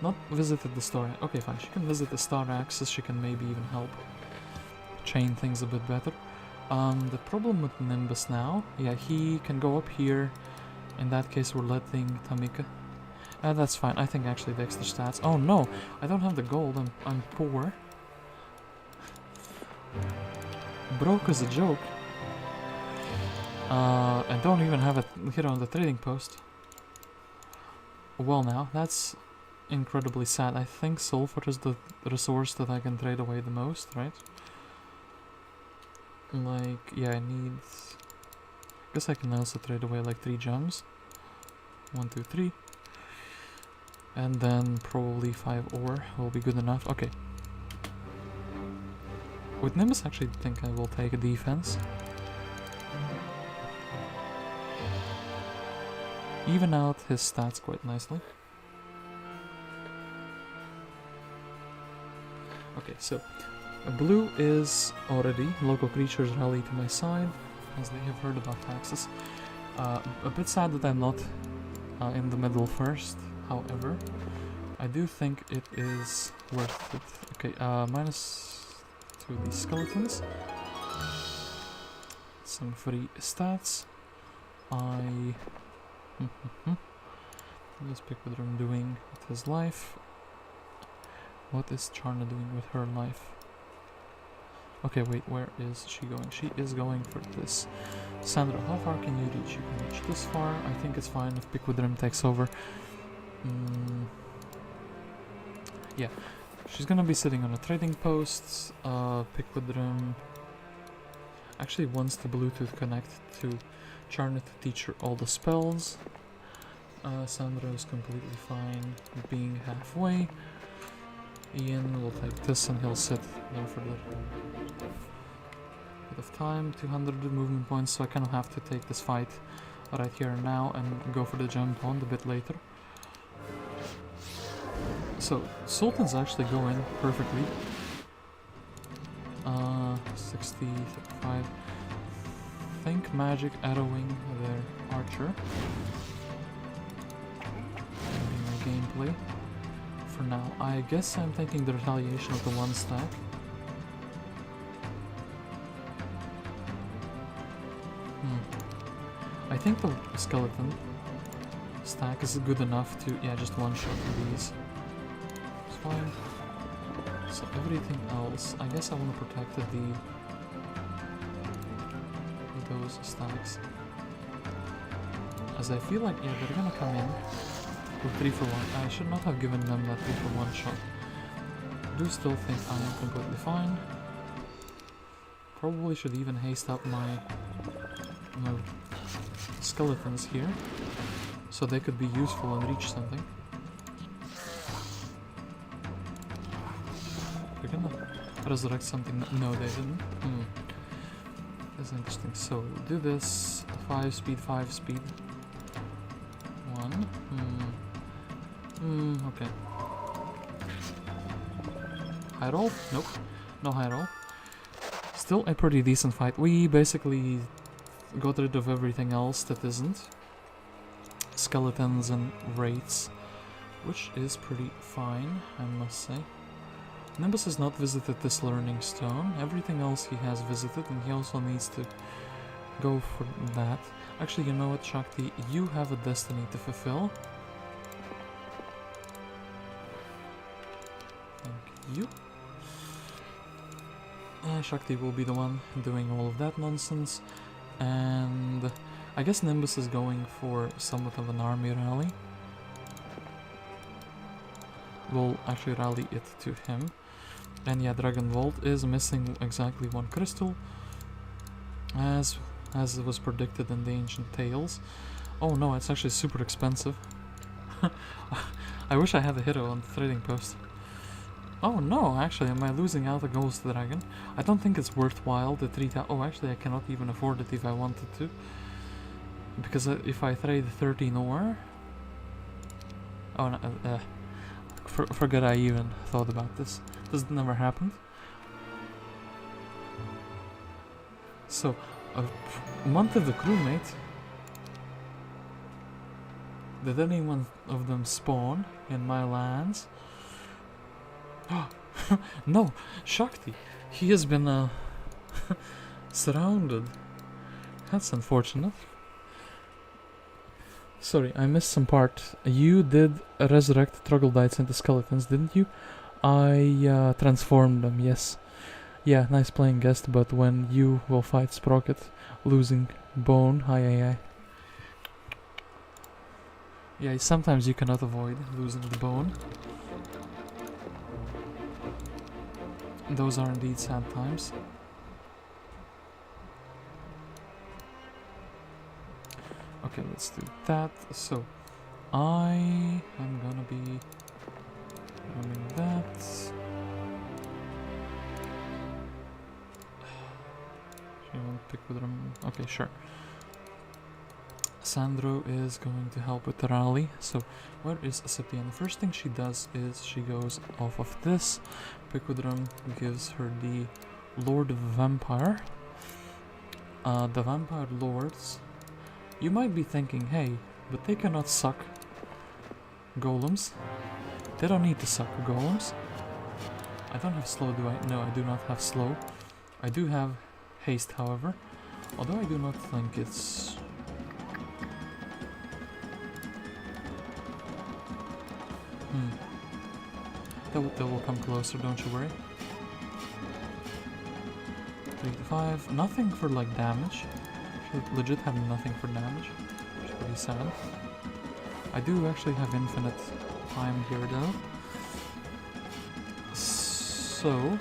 S1: Not visited the star. Okay, fine, she can visit the star axis, she can maybe even help chain things a bit better. The problem with Nimbus now, yeah, he can go up here. In that case, we're letting Tamika. That's fine. I think actually the extra stats. Oh no, I don't have the gold. I'm poor. Broke is a joke. I don't even have it here on the trading post. Well, now that's incredibly sad. I think sulfur is the resource that I can trade away the most, right? Like, yeah, I need... I guess I can also trade away like 3 gems. 1, 2, 3. And then probably 5 ore will be good enough. Okay. With Nimbus, I actually think I will take a defense. Even out his stats quite nicely. Okay, so blue is already local creatures rally to my side, as they have heard about taxes. A bit sad that I'm not in the middle first, however, I do think it is worth it. Okay, minus 2 these skeletons. Some free stats. Let's pick what I'm doing with his life. What is Charna doing with her life? Okay, wait, where is she going? She is going for this. Sandro, how far can you reach? You can reach this far. I think it's fine if Pickwoodrim takes over. Yeah, she's gonna be sitting on a trading post. Pickwoodrim actually wants the Bluetooth connect to Charna to teach her all the spells. Sandro is completely fine being halfway. Ian will take this and he'll sit there for a bit of time. 200 movement points, so I kind of have to take this fight right here and now and go for the gem pond a bit later. So, Sultan's actually going perfectly. 60, 35. Think magic arrowing their archer. That'll be my gameplay. For now, I guess I'm taking the retaliation of the 1 stack. I think the skeleton stack is good enough to, yeah, just one-shot these. It's fine. So everything else, I guess I want to protect those stacks. As I feel like, yeah, they're gonna come in with 3 for 1. I should not have given them that 3 for 1 shot. I do still think I am completely fine. Probably should even haste up my skeletons here, so they could be useful and reach something. They're gonna resurrect something. No, they didn't. That's interesting. So do this. 5 speed, 5 speed. 1. Okay. High roll? Nope. No high roll. Still a pretty decent fight. We basically got rid of everything else that isn't skeletons and wraiths, which is pretty fine, I must say. Nimbus has not visited this learning stone. Everything else he has visited, and he also needs to go for that. Actually, you know what, Shakti? You have a destiny to fulfill. Thank you. Shakti will be the one doing all of that nonsense. And I guess Nimbus is going for somewhat of an army rally. We'll actually rally it to him. And yeah, Dragon Vault is missing exactly 1 crystal, as it was predicted in the ancient tales. Oh no, it's actually super expensive. I wish I had a hero on the trading post. Oh no, actually, am I losing out a ghost dragon? I don't think it's worthwhile to treat out. Oh, actually, I cannot even afford it if I wanted to. Because if I trade 13 ore... Oh, no, forget I even thought about this. This never happened. So, a month of the crewmate. Did any one of them spawn in my lands? No, Shakti. He has been surrounded. That's unfortunate. Sorry, I missed some part. You did resurrect troglodytes into skeletons, didn't you? I transformed them, yes. Yeah, nice playing guest, but when you will fight Sprocket, losing bone, aye. Yeah, sometimes you cannot avoid losing the bone. Those are indeed sad times. Okay, let's do that. So, I am gonna be running that. She won't pick with them. Okay, sure. Sandro is going to help with the rally. So, where is Septienna? The first thing she does is she goes off of this. Pickwoodrum gives her the Lord of Vampire. The Vampire Lords. You might be thinking, hey, but they cannot suck golems. They don't need to suck golems. I don't have slow, do I? No, I do not have slow. I do have haste, however. Although I do not think it's... That will come closer, don't you worry. 3 to 5. Nothing for like damage. Should legit have nothing for damage. Which is pretty sad. I do actually have infinite time here though. So...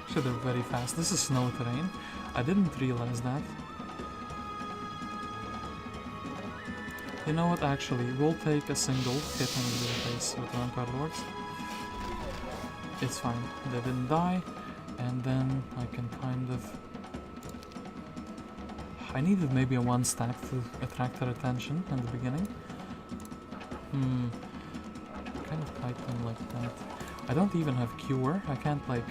S1: Actually they're very fast. This is snow terrain. I didn't realize that. You know what, actually, we'll take a single hit in the face with the Vampire Lords. It's fine, they didn't die, and then I can kind of... I needed maybe a 1 stack to attract their attention in the beginning. Kind of fight them like that. I don't even have cure, I can't like...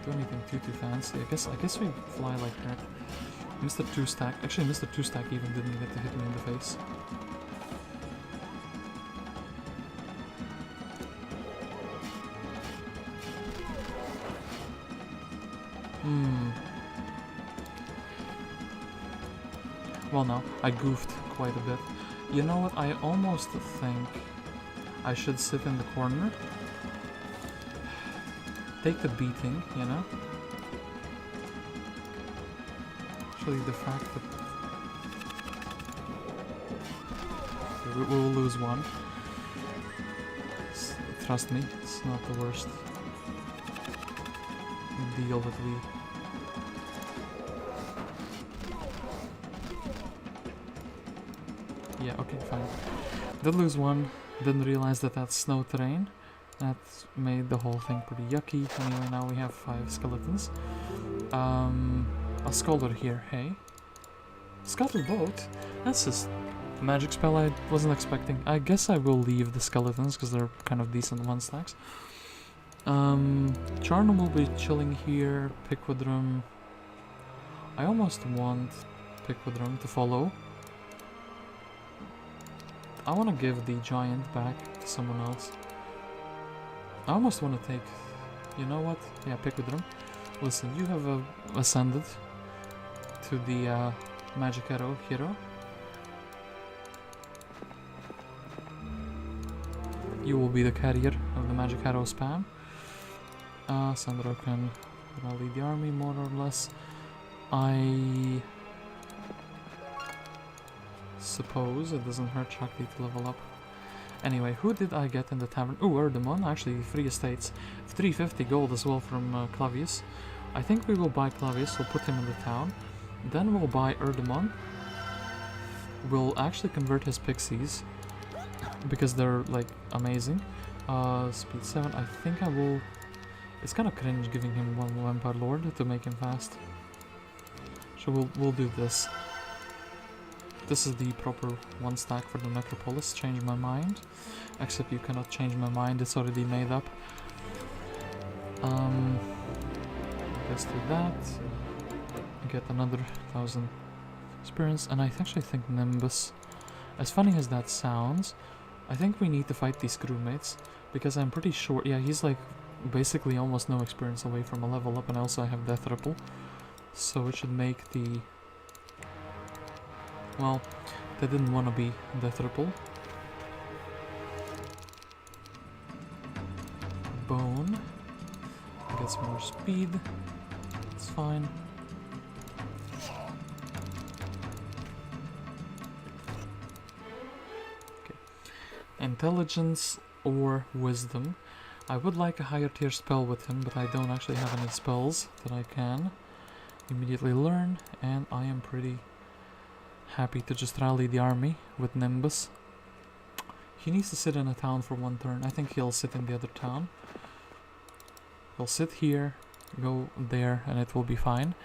S1: do anything too fancy. I guess we fly like that. Mr. 2 stack. Actually, Mr. 2 stack even didn't get to hit me in the face. Well, no, I goofed quite a bit. You know what, I almost think I should sit in the corner. Take the beating, you know? Actually, the fact that... we will lose one. Trust me, it's not the worst deal that we... Yeah, okay, fine. Did lose one, didn't realize that that's snow terrain. That made the whole thing pretty yucky. Anyway, now we have 5 skeletons. A scholar here, hey? Scuttle boat? That's just a magic spell I wasn't expecting. I guess I will leave the skeletons because they're kind of decent 1-stacks. Charnum will be chilling here. Pickwoodrum. I almost want Pickwoodrum to follow. I want to give the giant back to someone else. I almost want to take... You know what? Yeah, Pickwoodrum. Listen, you have ascended to the magic arrow hero. You will be the carrier of the magic arrow spam. Sandro can lead the army more or less. I suppose it doesn't hurt Shakti to level up. Anyway, who did I get in the tavern? Oh, Erdemon, actually 3 estates. 350 gold as well from Clavius. I think we will buy Clavius, we'll put him in the town. Then we'll buy Erdemon. We'll actually convert his pixies, because they're like amazing. Speed 7, I think I will... It's kind of cringe giving him 1 Vampire Lord to make him fast. So we'll do this. This is the proper 1-stack for the Necropolis. Change my mind. Except you cannot change my mind, it's already made up. Let's do that. Get another 1000 experience, and I actually think Nimbus, as funny as that sounds, I think we need to fight these crewmates, because I'm pretty sure, yeah, he's like basically almost no experience away from a level up, and also I have Death Ripple, so it should make the... Well, they didn't want to be Death Ripple. Bone. Gets more speed. It's fine. Okay. Intelligence or Wisdom. I would like a higher tier spell with him, but I don't actually have any spells that I can immediately learn, and I am pretty happy to just rally the army with Nimbus. He needs to sit in a town for 1 turn. I think he'll sit in the other town. He'll sit here, go there, and it will be fine.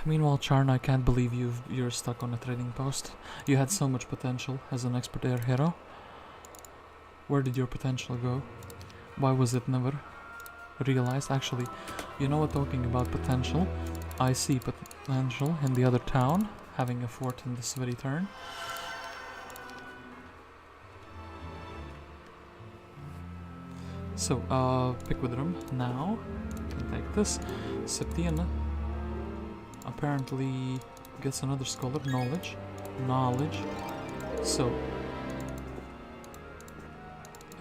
S1: Meanwhile, Charn, I can't believe you're stuck on a trading post. You had so much potential as an expert air hero. Where did your potential go? Why was it never realized? Actually, you know what, talking about potential, I see potential in the other town, having a fort in this very turn. So, Pickwoodrum now. Can take this. Septienna apparently gets another scholar. Knowledge. So,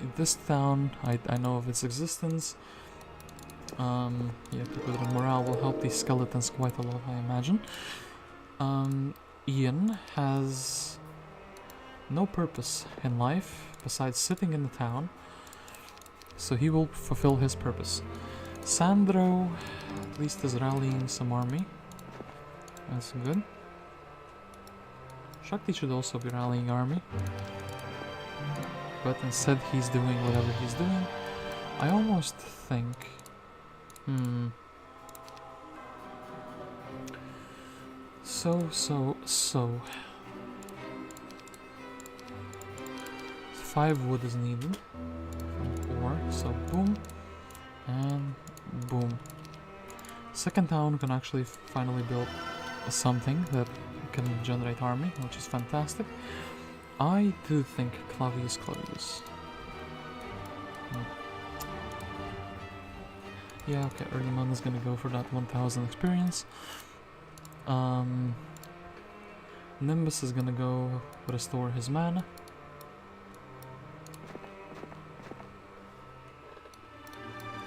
S1: in this town, I know of its existence. Yeah, Pickwoodrum morale will help these skeletons quite a lot, I imagine. Ian has no purpose in life besides sitting in the town, so he will fulfill his purpose. Sandro at least is rallying some army. That's good. Shakti should also be rallying army, but instead he's doing whatever he's doing. I almost think... So... 5 wood is needed from 4, so boom, and boom. Second town can actually finally build something that can generate army, which is fantastic. I do think Clavius. Yeah, okay, Erdeman is gonna go for that 1000 experience. Nimbus is gonna go restore his mana.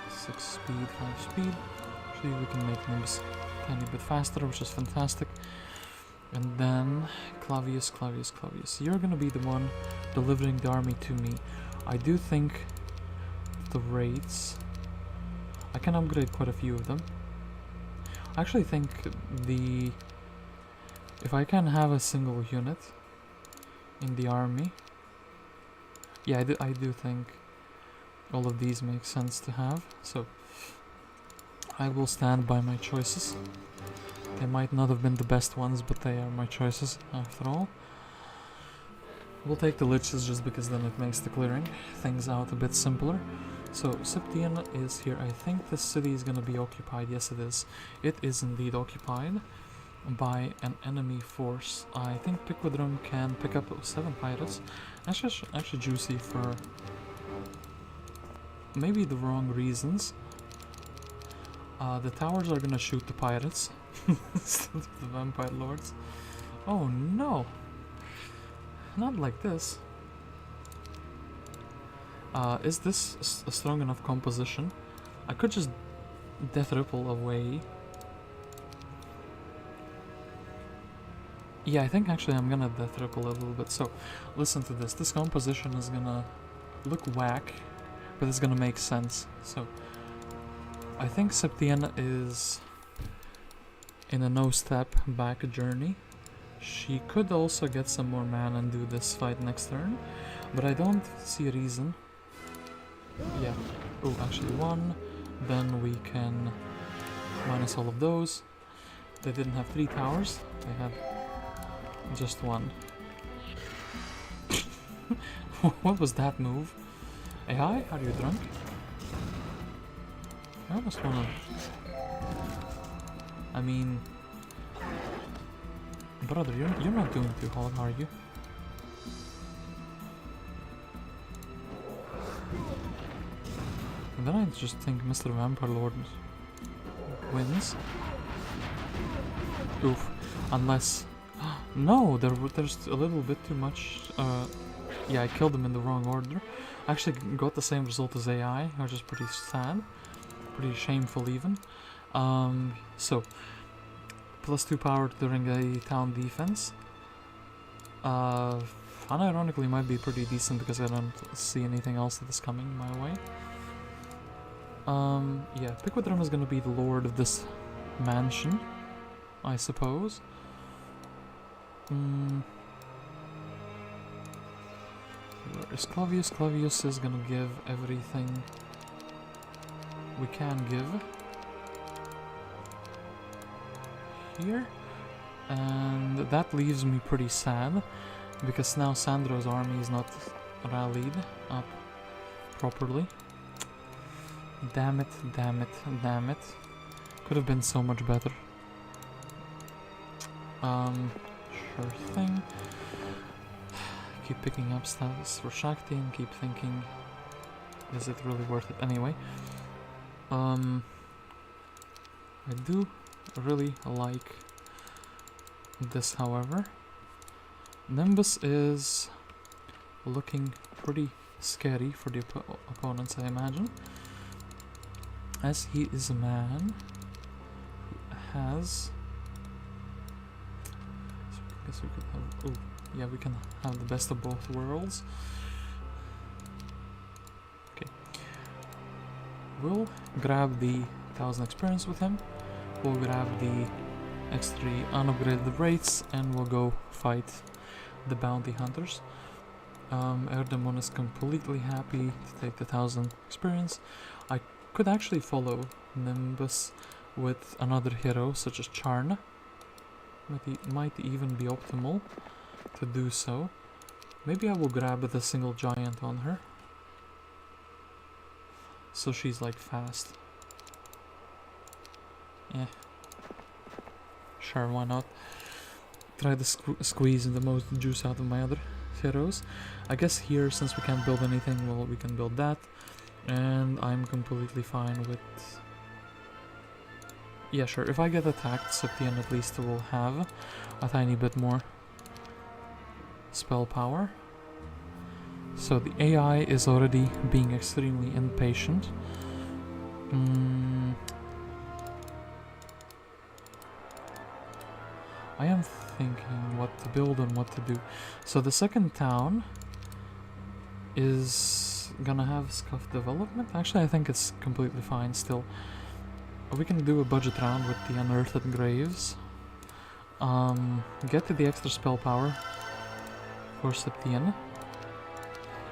S1: Six speed, 5 speed. Actually, we can make Nimbus a tiny bit faster, which is fantastic. And then Clavius. You're gonna be the one delivering the army to me. I do think the raids, I can upgrade quite a few of them. I actually think if I can have a single unit in the army, yeah, I do think all of these make sense to have. So I will stand by my choices. They might not have been the best ones, but they are my choices after all. We'll take the liches just because then it makes the clearing things out a bit simpler. So Septienna is here. I think this city is gonna be occupied. Yes, it is. It is indeed occupied by an enemy force. I think Piquidrum can pick up 7 pirates. Actually juicy for maybe the wrong reasons. The towers are gonna shoot the pirates instead of the vampire lords. Oh no! Not like this. Is this a strong enough composition? I could just death ripple away. Yeah, I think actually I'm gonna death ripple a little bit. So, listen to this. This composition is gonna look whack, but it's gonna make sense. So, I think Septienna is in a no-step back journey. She could also get some more mana and do this fight next turn, but I don't see a reason. Yeah. Oh, actually 1. Then we can minus all of those. They didn't have 3 towers. They had just 1. What was that move? AI, are you drunk? I almost wanna... I mean... Brother, you're not doing too hard, are you? And then I just think Mr. Vampire Lord wins. Oof. Unless... No, there's a little bit too much... yeah, I killed him in the wrong order. I actually got the same result as AI, which is pretty sad. Pretty shameful even. So... +2 power during a town defense. Unironically might be pretty decent because I don't see anything else that is coming my way. Yeah, Piquidrum is gonna be the lord of this mansion, I suppose. Where is Clavius? Clavius is gonna give everything we can give. Here, and that leaves me pretty sad because now Sandro's army is not rallied up properly. Damn it, damn it, damn it. Could have been so much better. Sure thing. Keep picking up status for Shakti and keep thinking, is it really worth it anyway? I do really like this, however. Nimbus is looking pretty scary for the opponents, I imagine, as he is a man who has... So I guess we could have... Oh, yeah, we can have the best of both worlds. Okay. We'll grab the 1000 experience with him. We'll grab the extra unupgraded rates and we'll go fight the bounty hunters. Erdemon is completely happy to take the 1000 experience. I could actually follow Nimbus with another hero such as Charna. Might even be optimal to do so. Maybe I will grab the single giant on her, so she's like fast. Yeah. Sure, why not? Try to squeeze the most juice out of my other heroes. I guess here, since we can't build anything, well, we can build that. And I'm completely fine with Yeah, sure. If I get attacked, Septienna at least will have a tiny bit more spell power. So the AI is already being extremely impatient. I am thinking what to build and what to do. So the second town is gonna have scuffed development. Actually, I think it's completely fine still. We can do a budget round with the unearthed graves. Get to the extra spell power for Septienna.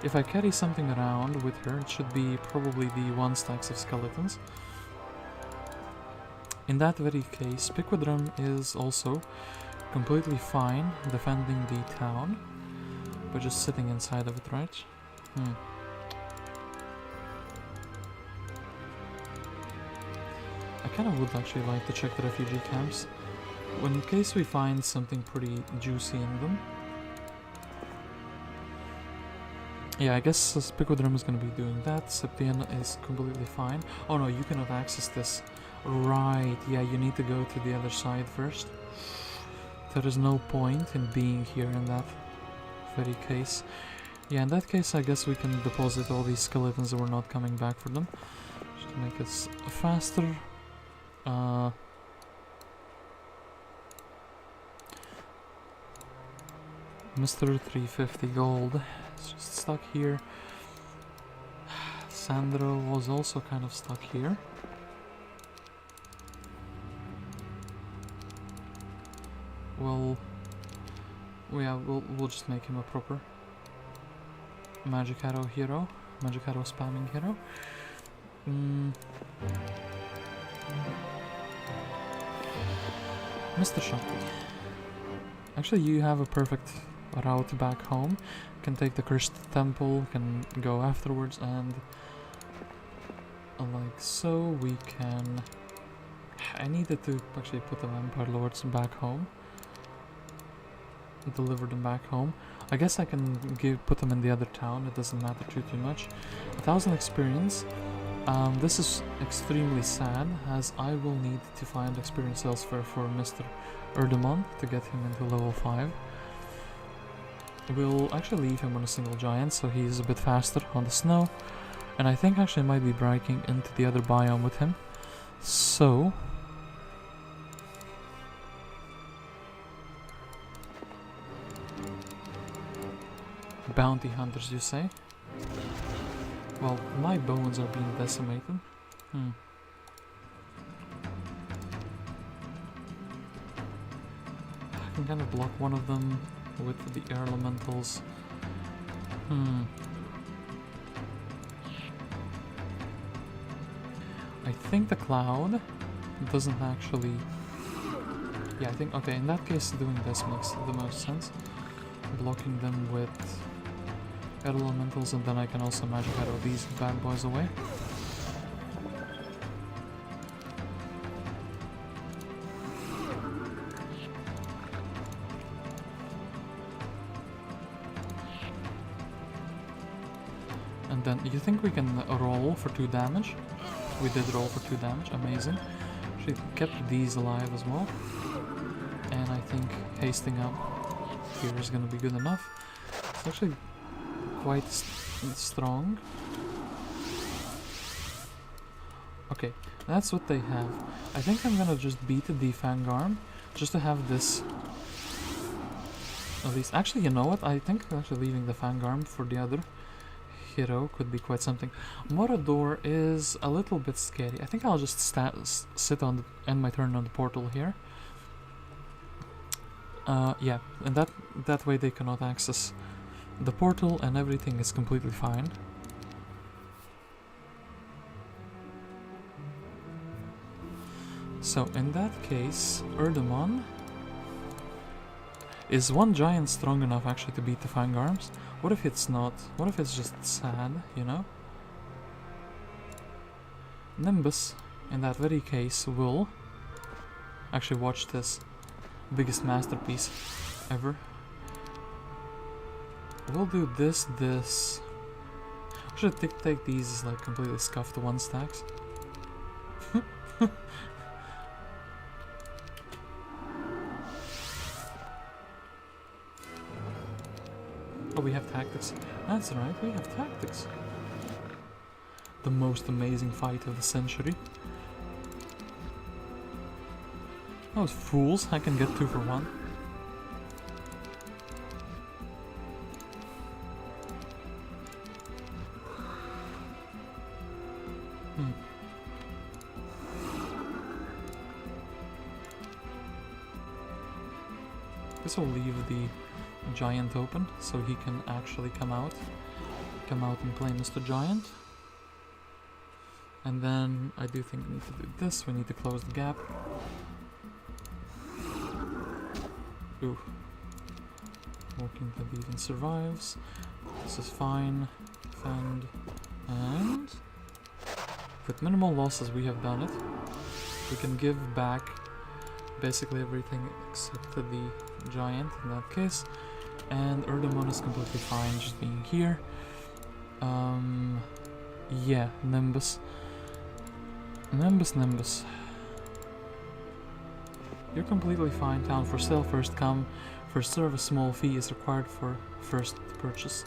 S1: If I carry something around with her, it should be probably the 1 stacks of skeletons. In that very case, Piquidrum is also completely fine defending the town, but just sitting inside of it, right? I kind of would actually like to check the refugee camps, in case we find something pretty juicy in them. Yeah, I guess Piquidrum is going to be doing that. Septienna is completely fine. Oh no, you cannot access this. Right, yeah, you need to go to the other side first. There is no point in being here in that very case. Yeah, in that case, I guess we can deposit all these skeletons that we're not coming back for them. Just to make this faster. Mr. 350 gold is just stuck here. Sandro was also kind of stuck here. Well, yeah, we'll just make him a proper Magic Arrow hero, Magic Arrow spamming hero. Mr. Shakti. Actually, you have a perfect route back home. Can take the Cursed Temple, can go afterwards, and like so we can... I needed to actually put the Vampire Lords back home. Deliver them back home. I guess I can put them in the other town, it doesn't matter too much. 1000 experience. This is extremely sad, as I will need to find experience elsewhere for Mr. Erdemon to get him into level 5. We'll actually leave him on a single giant, so he's a bit faster on the snow. And I think actually I might be breaking into the other biome with him. So... bounty hunters, you say? Well, my bones are being decimated. I can kind of block one of them with the air elementals. I think the cloud doesn't actually... Yeah, I think... Okay, in that case doing this makes the most sense. Blocking them with air elementals, and then I can also magic arrow these bad boys away. And then, you think we can roll for 2 damage? We did roll for 2 damage, amazing. She kept these alive as well. And I think hasting up here is gonna be good enough. It's actually quite strong. Okay, that's what they have. I think I'm gonna just beat the Fangarm, just to have this at least. Actually, you know what? I think actually leaving the Fangarm for the other hero could be quite something. Morador is a little bit scary. I think I'll just sit on end my turn on the portal here. Yeah, and that way they cannot access the portal and everything is completely fine. So in that case, Erdemon is 1 giant strong enough actually to beat the Fangarms? What if it's not? What if it's just sad, you know? Nimbus, in that very case, will... Actually, watch this. Biggest masterpiece ever. We'll do this. I should take these as like completely scuffed 1 stacks. Oh, we have tactics. That's right, we have tactics. The most amazing fight of the century. Those fools, I can get 2 for 1. This will leave the giant open, so he can actually come out and play Mr. Giant. And then I do think we need to do this. We need to close the gap. Ooh. Walking that even survives. This is fine. Defend. And with minimal losses we have done it. We can give back basically everything except the giant in that case. And Erdemon is completely fine just being here. Yeah, Nimbus. Nimbus. You're completely fine. Town for sale, first come, first serve. A small fee is required for first purchase.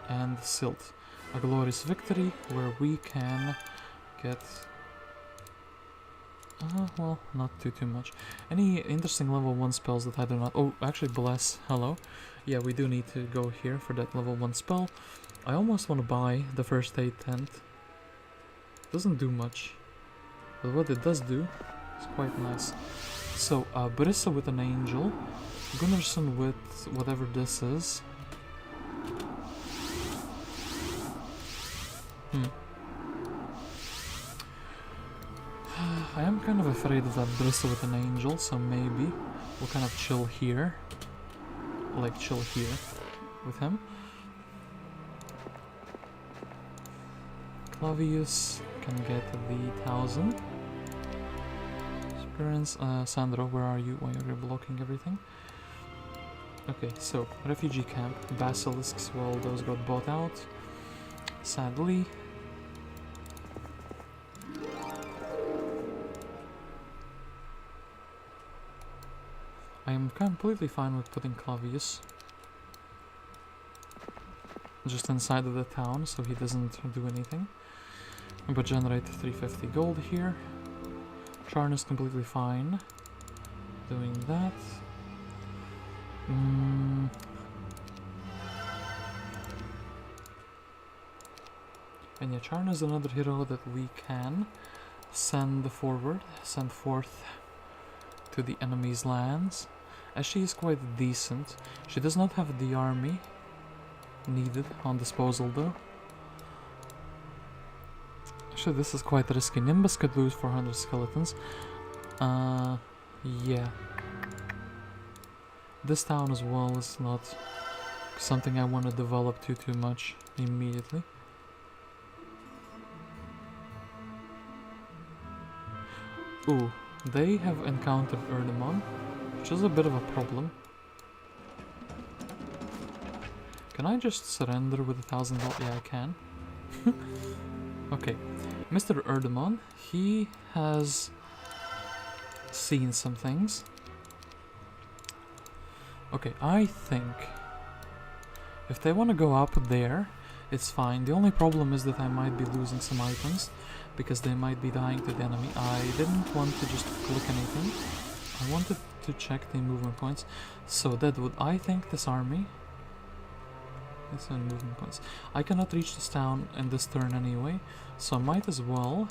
S1: And Silt. A glorious victory where we can get... well, not too much. Any interesting level 1 spells that I do not... Oh, actually, Bless. Hello. Yeah, we do need to go here for that level 1 spell. I almost want to buy the first aid tent. Doesn't do much. But what it does do is quite nice. So, Brissa with an angel. Gunnarsson with whatever this is. I am kind of afraid of that Brissa with an angel, so maybe we'll kind of chill here. Like, chill here with him. Clavius can get the 1000 experience. Sandro, where are you? Why are you blocking everything? Okay, so refugee camp, basilisks. Well, those got bought out, sadly. I am completely fine with putting Clavius just inside of the town, so he doesn't do anything. But generate 350 gold here. Charn is completely fine doing that. And yeah, Charn is another hero that we can send forth to the enemy's lands, as she is quite decent. She does not have the army needed on disposal though. Actually, this is quite risky. Nimbus could lose 400 skeletons. Yeah. This town as well is not something I want to develop too much immediately. Ooh, they have encountered Erdemon, which is a bit of a problem. Can I just surrender with 1,000 gold? Yeah, I can. Okay, Mr. Erdemon, he has seen some things. Okay, I think if they want to go up there, it's fine. The only problem is that I might be losing some items because they might be dying to the enemy. I didn't want to just click anything. I wanted to check the movement points. So that would, I think, this army. It's on movement points. I cannot reach this town in this turn anyway, so I might as well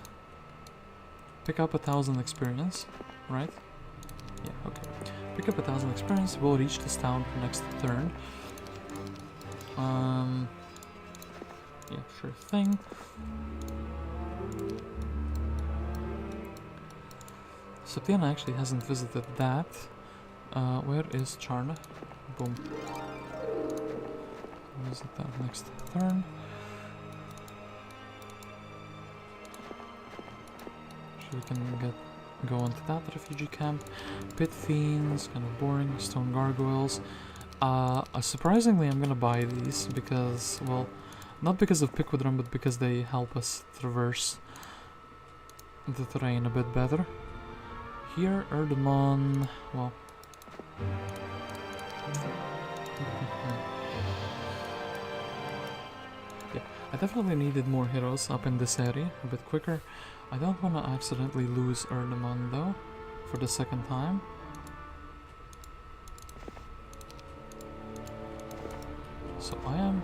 S1: pick up 1,000 experience, right? Yeah, okay. Pick up 1,000 experience. We'll reach this town next turn. Yeah, sure thing. Septienna actually hasn't visited that. Where is Charna? Boom. Visit that next turn. So we can go onto that refugee camp. Pit fiends, kind of boring. Stone gargoyles. Surprisingly, I'm gonna buy these because, well, not because of Piquidrum, but because they help us traverse the terrain a bit better. Here, Erdemon, well... I definitely needed more heroes up in this area, a bit quicker. I don't want to accidentally lose Erdemon though, for the second time. So I am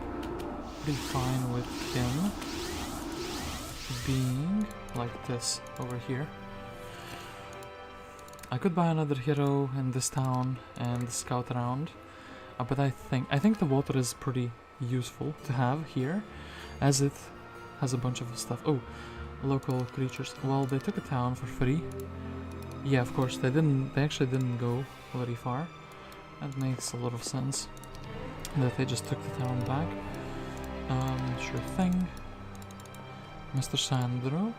S1: pretty fine with him being like this over here. I could buy another hero in this town and scout around, but I think the water is pretty useful to have here, as it has a bunch of stuff. Oh, local creatures. Well, they took a town for free. Yeah, of course they didn't. They actually didn't go very far. That makes a lot of sense. That they just took the town back. Sure thing. Mr. Sandro.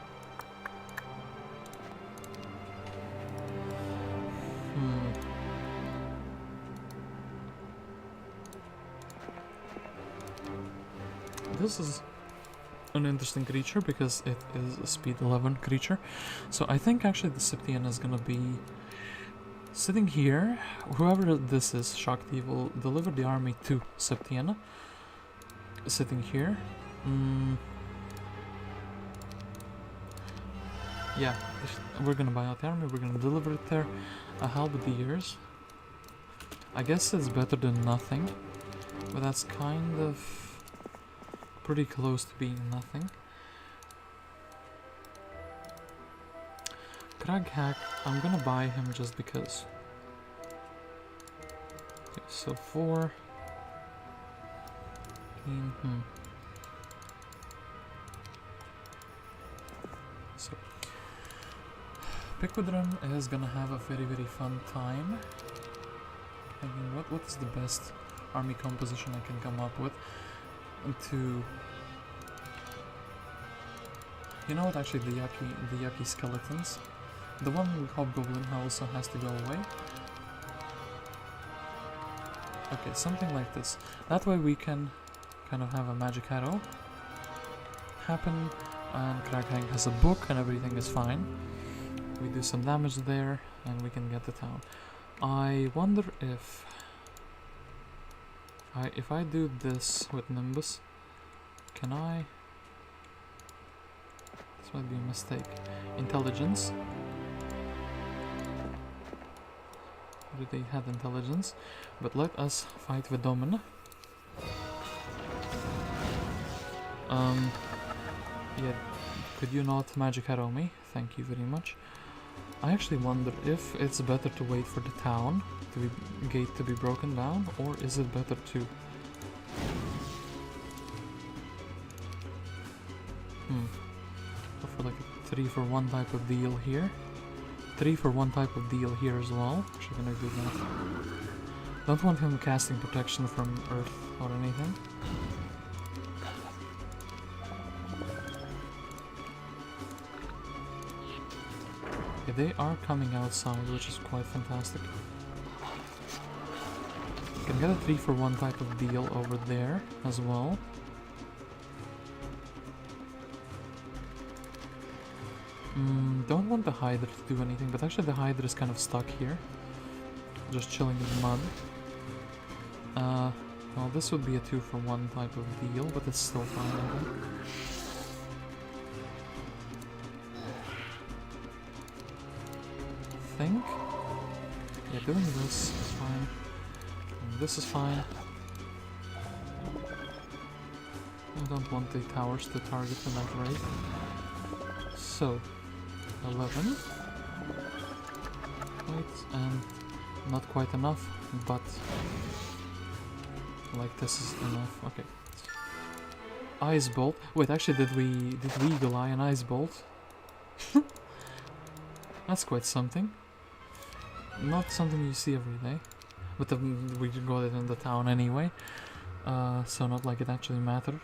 S1: This is an interesting creature because it is a speed 11 creature. So I think actually the Septienna is gonna be sitting here. Whoever this is, Shakti, will deliver the army to Septienna. Sitting here. Yeah, we're gonna buy out the army, we're gonna deliver it there. A halberdiers. I guess it's better than nothing, but that's kind of pretty close to being nothing. Crag Hack, I'm gonna buy him just because. Okay, so 4. So Picodron is gonna have a very fun time. Thinking what is the best army composition I can come up with to, you know what, actually the yucky skeletons, the one with Hobgoblin also has to go away. Okay, something like this. That way we can kind of have a magic arrow happen, and Crag Hack has a book and everything is fine. We do some damage there and we can get the town. I wonder if I do this with Nimbus, can I? This might be a mistake. Intelligence. They had intelligence, but let us fight Vidomina. Yeah, could you not magic arrow me? Thank you very much. I actually wonder if it's better to wait for the town gate to be broken down, or is it better to go for like a 3-for-1 type of deal here. 3-for-1 type of deal here as well. Actually gonna do that. Don't want him casting protection from Earth or anything. Okay, they are coming outside, which is quite fantastic. Can get a 3-for-1 type of deal over there as well. Don't want the Hydra to do anything, but actually the Hydra is kind of stuck here. Just chilling in the mud. Well, this would be a 2-for-1 type of deal, but it's still fine, I think. Yeah, doing this is fine. And this is fine. I don't want the towers to target in that rate. So, 11. Wait, and not quite enough, but like this is enough. Okay. Ice bolt. Wait, actually, did we eagle eye an ice bolt? That's quite something. Not something you see every day, but we got it in the town anyway, so not like it actually mattered.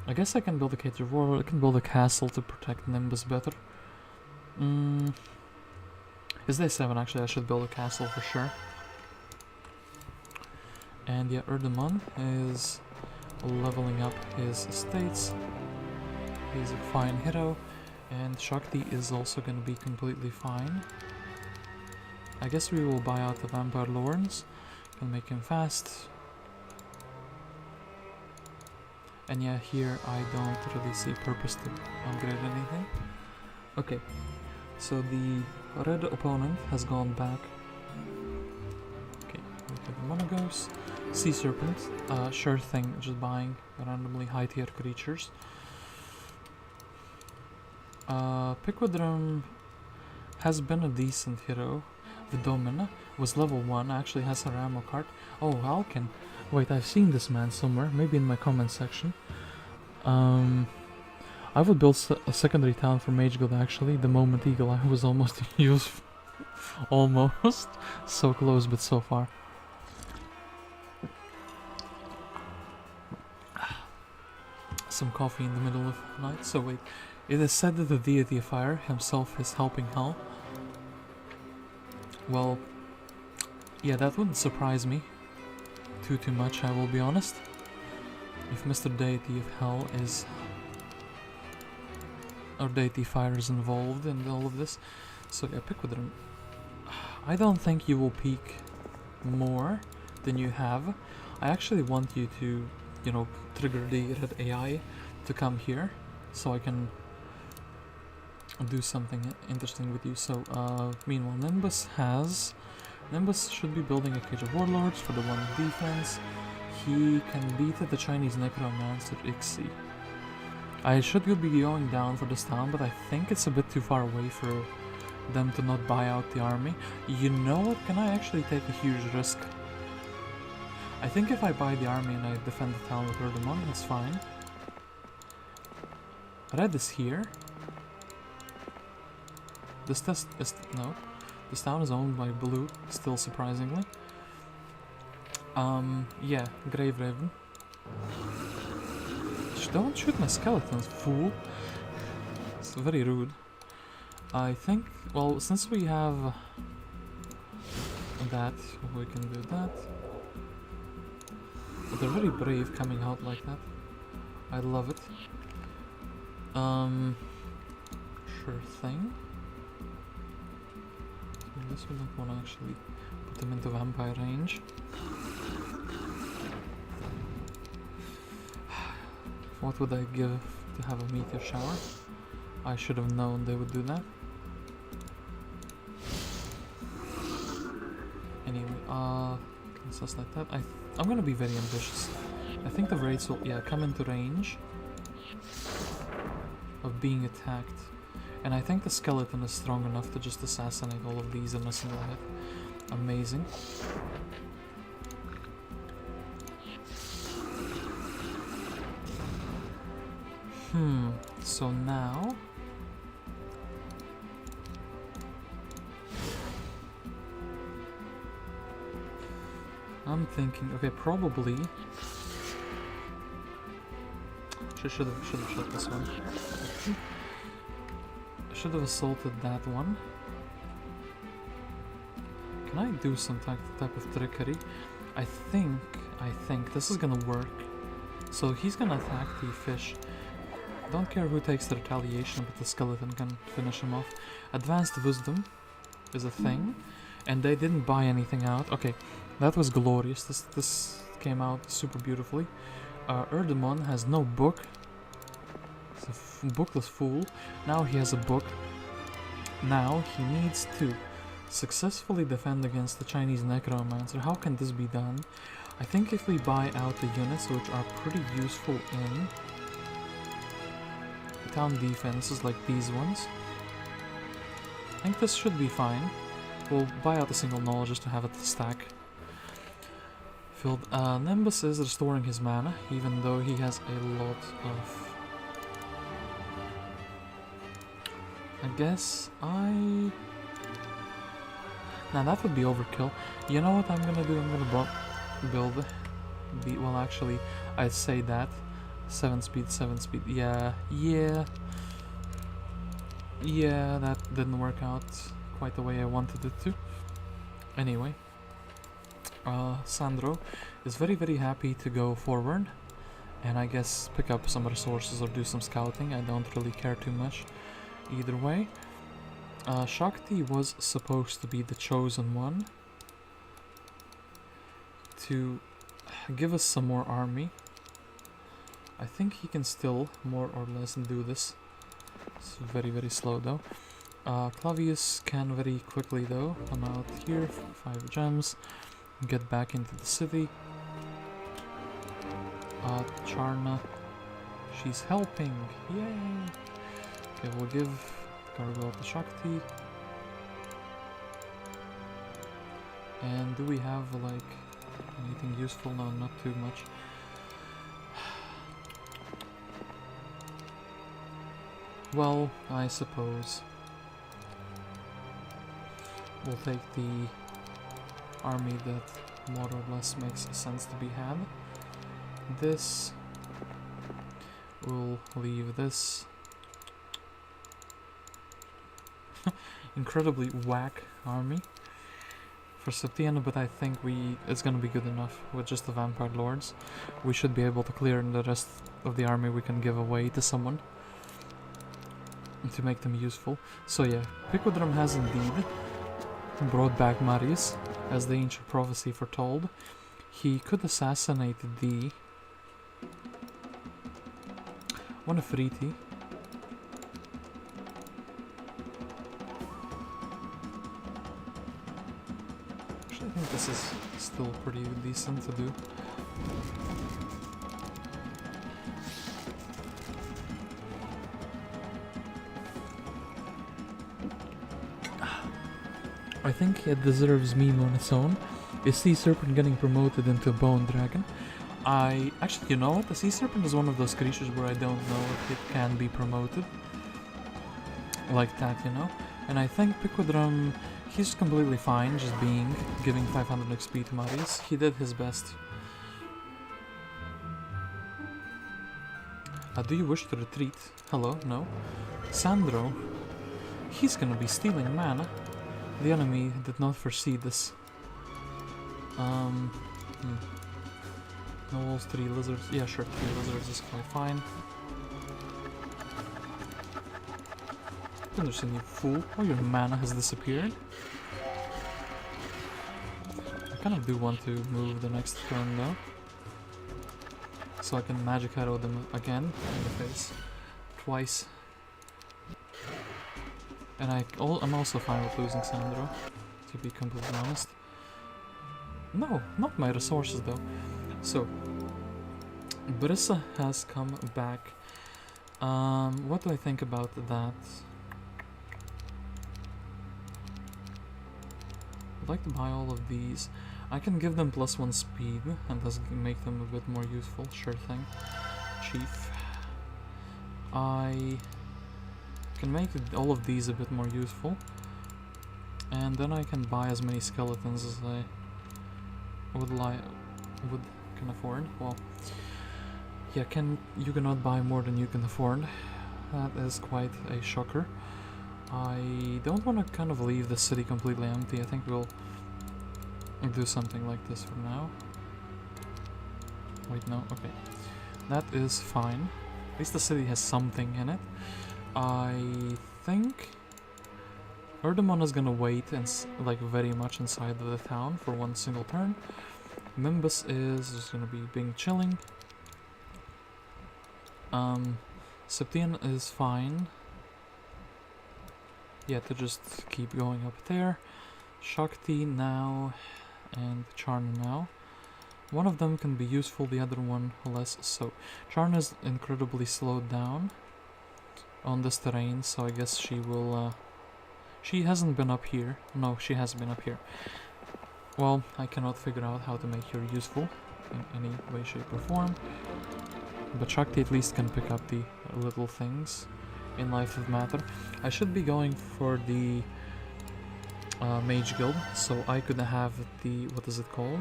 S1: I guess I can build a cage of war. I can build a castle to protect Nimbus better. It's day 7 actually. I should build a castle for sure. And yeah, Erdemon is leveling up his estates. He's a fine hero, and Shakti is also going to be completely fine. I guess we will buy out the Vampire Lords. Can make him fast. And yeah, here I don't really see purpose to upgrade anything. Okay, so the red opponent has gone back. Okay, look at the Monogos. Sea Serpent, sure thing, just buying randomly high tier creatures. Piquidrum has been a decent hero. Vidomina was level 1, actually has her ammo card. Oh, Alkin. Wait, I've seen this man somewhere, maybe in my comment section. I would build a secondary town for Mage Guild actually, the moment Eagle Eye was almost used. Almost. So close, but so far. Some coffee in the middle of the night. So wait, it is said that the deity of fire himself is helping hell. Well, yeah, that wouldn't surprise me too much, I will be honest. If Mr. Deity of Hell is, or Deity Fire is involved in all of this. So yeah, Piquidrum. I don't think you will peak more than you have. I actually want you to, you know, trigger the red AI to come here, so I can do something interesting with you. So, meanwhile, Nimbus should be building a Cage of Warlords for the 1 defense. He can beat the Chinese Necromancer Eks Dee. I should be going down for this town, but I think it's a bit too far away for them to not buy out the army. You know what? Can I actually take a huge risk? I think if I buy the army and I defend the town with Erdemon, that's fine. Red is here. This test is... no. This town is owned by blue, still surprisingly. Yeah, Grave Raven. Don't shoot my skeletons, fool. It's very rude. I think, well, since we have that, we can do that. But they're very brave coming out like that. I love it. Sure thing. I guess we don't want to actually put them into vampire range. What would I give to have a meteor shower? I should have known they would do that. Anyway, just like that. I'm gonna be very ambitious. I think the raids will, yeah, come into range of being attacked. And I think the skeleton is strong enough to just assassinate all of these in a single hit. Amazing. So now... I'm thinking, okay, probably... Should have shot this one. Should have assaulted that one. Can I do some type of trickery? I think this is gonna work. So he's gonna attack the fish. Don't care who takes the retaliation, but the skeleton can finish him off. Advanced Wisdom is a thing, and they didn't buy anything out. Okay, that was glorious. This came out super beautifully. Erdemon has no book. He's a bookless fool. Now he has a book. Now he needs to successfully defend against the Chinese Necromancer. How can this be done? I think if we buy out the units, which are pretty useful in town defenses like these ones, I think this should be fine. We'll buy out a single knowledge just to have it stack filled. Nimbus is restoring his mana, even though he has a lot of... I guess now that would be overkill. You know what I'm gonna do? I'm gonna build the... well, actually, I'd say that 7 speed. Yeah, that didn't work out quite the way I wanted it to. Anyway, Sandro is very happy to go forward and I guess pick up some resources or do some scouting. I don't really care too much either way. Shakti was supposed to be the chosen one to give us some more army. I think he can still more or less do this. It's very, very slow though. Clavius can very quickly though come out here, 5 gems, get back into the city. Charna, she's helping, yay! Okay, we'll give Gargoyle the Shakti. And do we have like anything useful? No, not too much. Well, I suppose we'll take the army that more or less makes sense to be had. This, we'll leave this. Incredibly whack army for Septienna, but I think it's gonna be good enough with just the Vampire Lords. We should be able to clear, and the rest of the army we can give away to someone to make them useful. So yeah, Picodrum has indeed brought back Marius, as the ancient prophecy foretold. He could assassinate the one of Riti. Actually, I think this is still pretty decent to do. I think it deserves meme on its own. Is Sea Serpent getting promoted into Bone Dragon? Actually, you know what? The Sea Serpent is one of those creatures where I don't know if it can be promoted. Like that, you know? And I think Picodrum, he's completely fine just giving 500 XP to Marius. He did his best. Do you wish to retreat? Hello? No? Sandro, he's gonna be stealing mana. The enemy did not foresee this. No walls, 3 lizards. Yeah, sure, 3 lizards is quite fine. Anderson, you fool. Oh, your mana has disappeared. I kind of do want to move the next turn though. So I can magic arrow them again in the face. Twice. And I'm also fine with losing Sandro, to be completely honest. No, not my resources though. So, Brissa has come back. What do I think about that? I'd like to buy all of these. I can give them +1 speed and thus make them a bit more useful. Sure thing. Chief. I can make all of these a bit more useful, and then I can buy as many skeletons as I can afford. Well, yeah, you cannot buy more than you can afford. That is quite a shocker. I don't want to kind of leave the city completely empty. I think we'll do something like this for now. Wait, no, okay. That is fine. At least the city has something in it. I think Erdemon is gonna wait and like very much inside of the town for one single turn. Nimbus is just gonna be chilling. Septienna is fine. Yeah, to just keep going up there. Shakti now and Charna now. One of them can be useful, the other one less so. Charna is incredibly slowed down on this terrain, so I guess she will, she hasn't been up here. No, she has been up here. Well, I cannot figure out how to make her useful in any way, shape or form. But Shakti at least can pick up the little things in life of matter. I should be going for the Mage Guild, so I could have the, what is it called?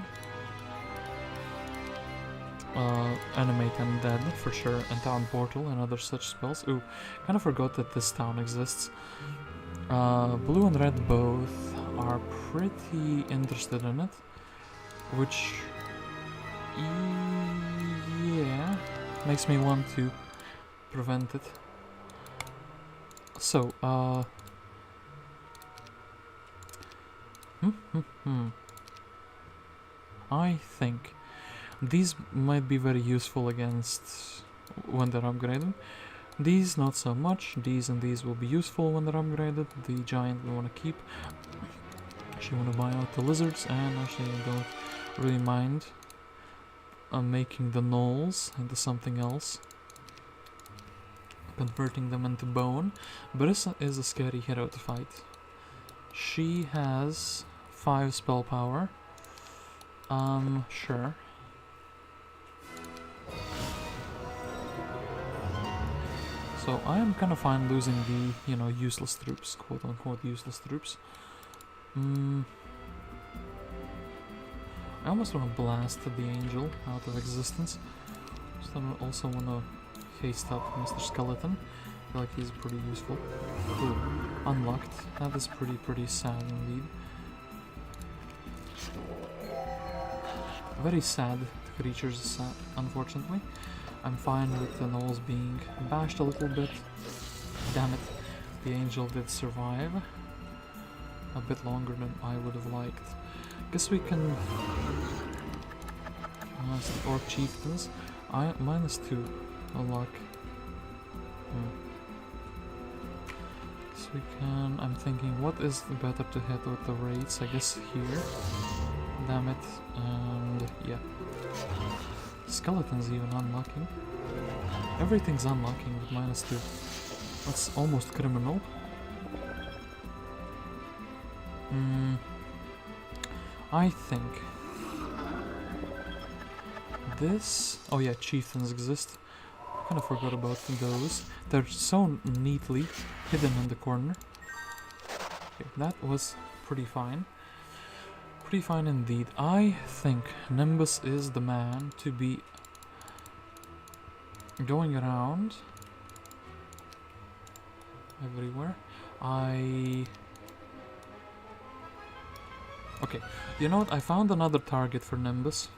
S1: Animate Undead for sure, and Town Portal and other such spells. Ooh, kind of forgot that this town exists. Blue and red both are pretty interested in it, which, yeah, makes me want to prevent it. So, I think these might be very useful against when they're upgraded. These not so much. These and these will be useful when they're upgraded. The giant we want to keep. Actually want to buy out the lizards, and actually I don't really mind making the gnolls into something else. Converting them into bone. Barissa is a scary hero to fight. She has 5 spell power. Sure. So I am kind of fine losing the, you know, useless troops, quote unquote useless troops. I almost want to blast the angel out of existence. So I also want to haste up Mr. Skeleton. I feel like he's pretty useful. Ooh, unlocked. That is pretty sad indeed. Very sad creatures, unfortunately. I'm fine with the gnolls being bashed a little bit. Damn it, the angel did survive. A bit longer than I would have liked. Guess we can... Orc chieftains. -2 luck. So we can... I'm thinking, what is better to hit with the raids? I guess here. Damn it, and yeah. Skeletons even unlocking. Everything's unlocking with -2. That's almost criminal. I think this... Oh yeah, chieftains exist. Kind of forgot about those. They're so neatly hidden in the corner. Okay, that was pretty fine. Pretty fine indeed. I think Nimbus is the man to be going around everywhere. Okay, you know what? I found another target for Nimbus.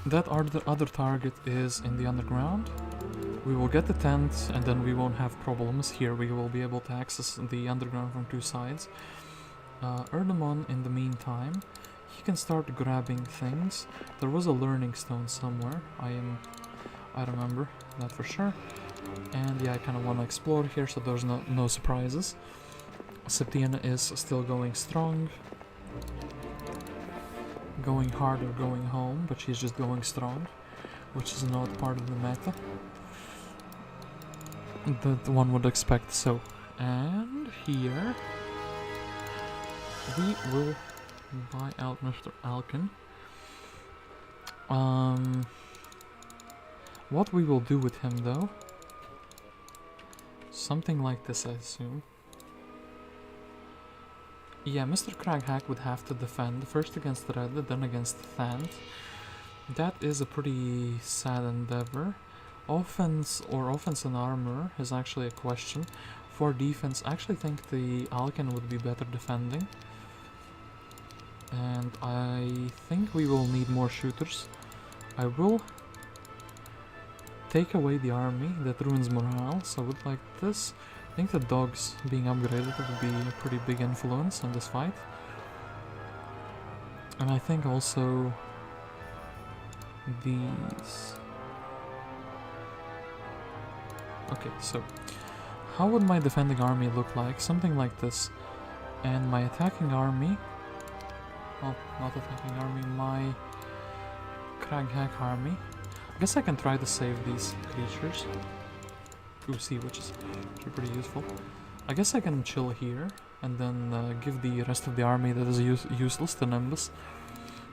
S1: That other target is in the underground. We will get the tent and then we won't have problems. Here we will be able to access the underground from 2 sides. Erdemon, in the meantime, he can start grabbing things. There was a learning stone somewhere. I remember that for sure. And yeah, I kind of want to explore here, so there's no surprises. Septienna is still going strong. Going hard or going home, but she's just going strong, which is not part of the meta that one would expect. So, and here we will buy out Mr. Alkin. What we will do with him though, something like this I assume. Yeah, Mr. Crag Hack would have to defend, first against Red, then against Thant. That is a pretty sad endeavor. Offense and armor is actually a question. For defense, I actually think the Alkin would be better defending. And I think we will need more shooters. I will take away the army, that ruins morale, so I would like this. I think the dogs being upgraded would be a pretty big influence in this fight. And I think also these... Okay, so how would my defending army look like? Something like this. And my attacking army... Well, not attacking army, my Crag Hack army. I guess I can try to save these creatures. Ooh, sea witches, which are pretty useful. I guess I can chill here and then give the rest of the army that is useless to Nimbus.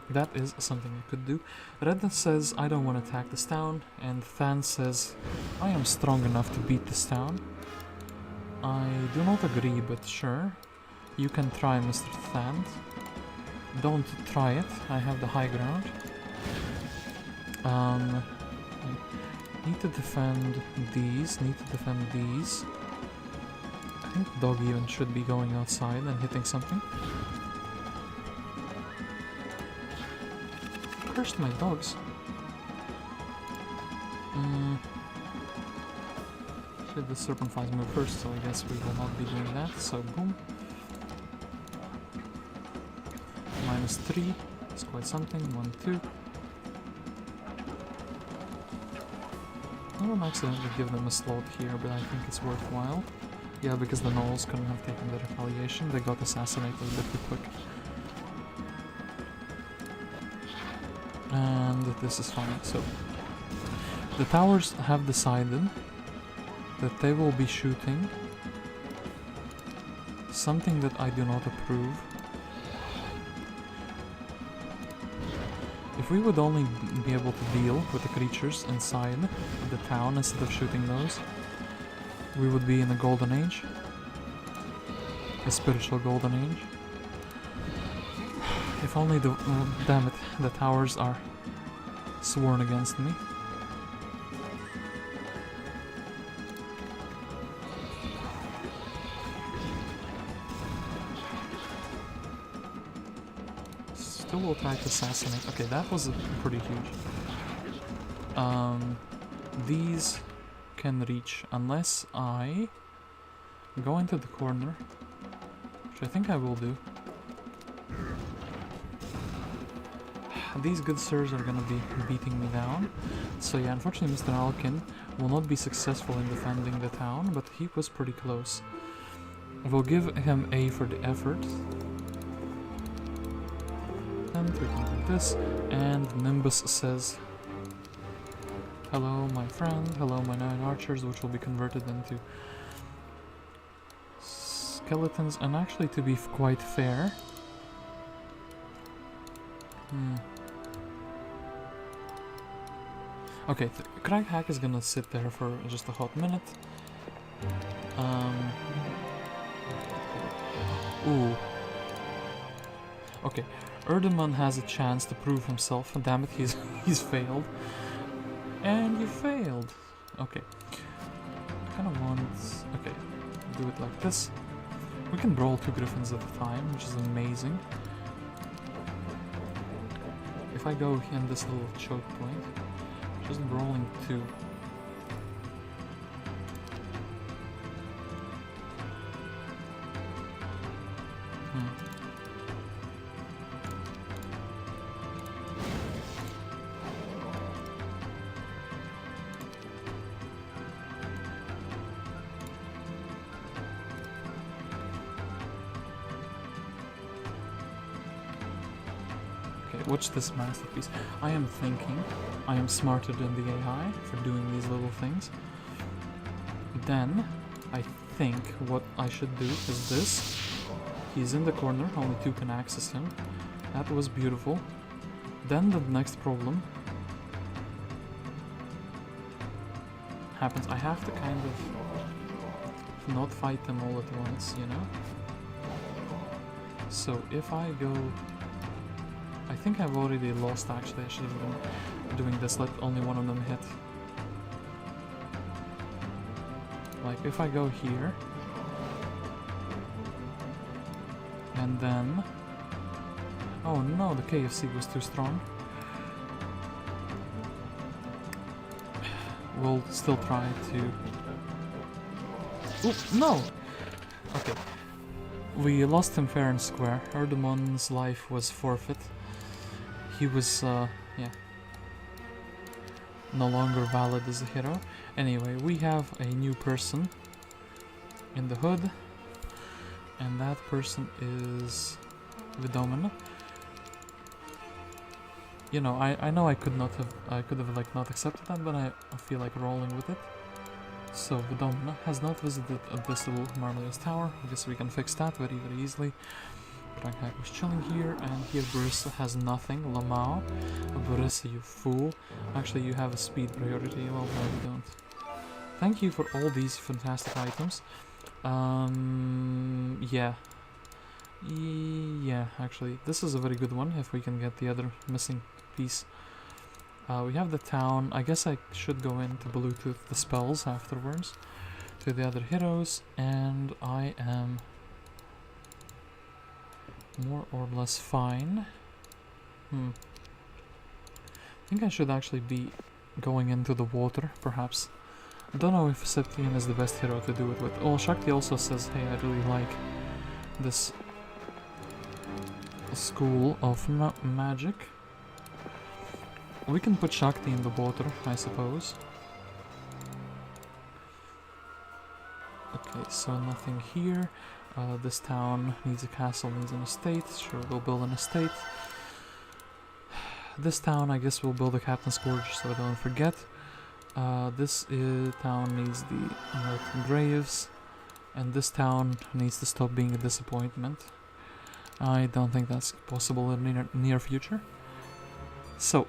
S1: That is something I could do. Red says I don't want to attack this town, and Thant says I am strong enough to beat this town. I do not agree, but sure. You can try, Mr. Thant. Don't try it, I have the high ground. Need to defend these, need to defend these. I think the dog even should be going outside and hitting something. Cursed my dogs. Shit, the serpent flies move first, so I guess we will not be doing that, so boom. -3, it's quite something, 1, 2. I won't accidentally give them a slot here, but I think it's worthwhile. Yeah, because the gnolls couldn't have taken the retaliation, they got assassinated a bit too quick. And this is fine, so... The towers have decided that they will be shooting something that I do not approve. If we would only be able to deal with the creatures inside the town instead of shooting those, we would be in a golden age. A spiritual golden age. If only the... damn it, the towers are sworn against me. Still will try to assassinate. Okay, that was pretty huge. These can reach unless I go into the corner, which I think I will do. These good sirs are gonna be beating me down. So yeah, unfortunately Mr. Alkin will not be successful in defending the town, but he was pretty close. We'll give him A for the effort. And we can do this, and Nimbus says, hello my friend, hello my 9 archers, which will be converted into skeletons. And actually, to be quite fair, okay, Crag Hack is gonna sit there for just a hot minute. Ooh. Okay, Erdemon has a chance to prove himself. Damn it, he's failed. And you failed. Okay. Kinda want... okay, do it like this. We can brawl 2 griffins at a time, which is amazing. If I go in this little choke point, just brawling 2. Watch this masterpiece. I am thinking I am smarter than the AI for doing these little things. Then I think what I should do is this. He's in the corner, only 2 can access him. That was beautiful. Then the next problem happens. I have to kind of not fight them all at once, you know? So if I go... I think I've already lost, actually. I should have been doing this, let only one of them hit. Like, if I go here... and then... oh no, the KFC was too strong. We'll still try to... oop, no! Okay. We lost him fair and square. Erdemon's life was forfeit. He was, yeah, no longer valid as a hero. Anyway, we have a new person in the hood, and that person is Vidomina. You know, I know I could have like not accepted that, but I feel like rolling with it. So Vidomina has not visited this little Marius tower. I guess we can fix that very easily. Crag Hack was chilling here, and here Barissa has nothing. Lamau. Barissa, you fool. Actually, you have a speed priority. Well, no, you don't. Thank you for all these fantastic items. Yeah. Yeah, actually, this is a very good one, if we can get the other missing piece. We have the town. I guess I should go into Bluetooth the spells afterwards to the other heroes, and I am... more or less fine. I think I should actually be going into the water, perhaps. I don't know if Septienna is the best hero to do it with. Oh, Shakti also says, hey, I really like this school of magic. We can put Shakti in the water, I suppose. Okay, so nothing here. This town needs a castle, needs an estate. Sure, we'll build an estate. This town, I guess we'll build a captain's forge so I don't forget. This town needs the unearthed graves. And this town needs to stop being a disappointment. I don't think that's possible in the near future. So,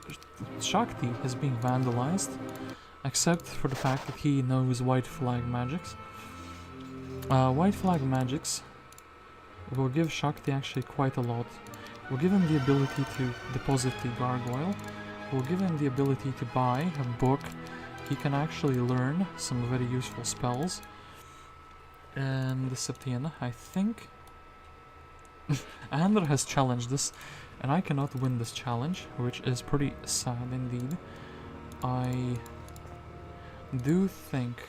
S1: Shakti is being vandalized, except for the fact that he knows white flag magics. White flag magics will give Shakti actually quite a lot. We'll give him the ability to deposit the gargoyle. We'll give him the ability to buy a book. He can actually learn some very useful spells. And the Septienna, I think... Andra has challenged this, and I cannot win this challenge, which is pretty sad indeed. I do think...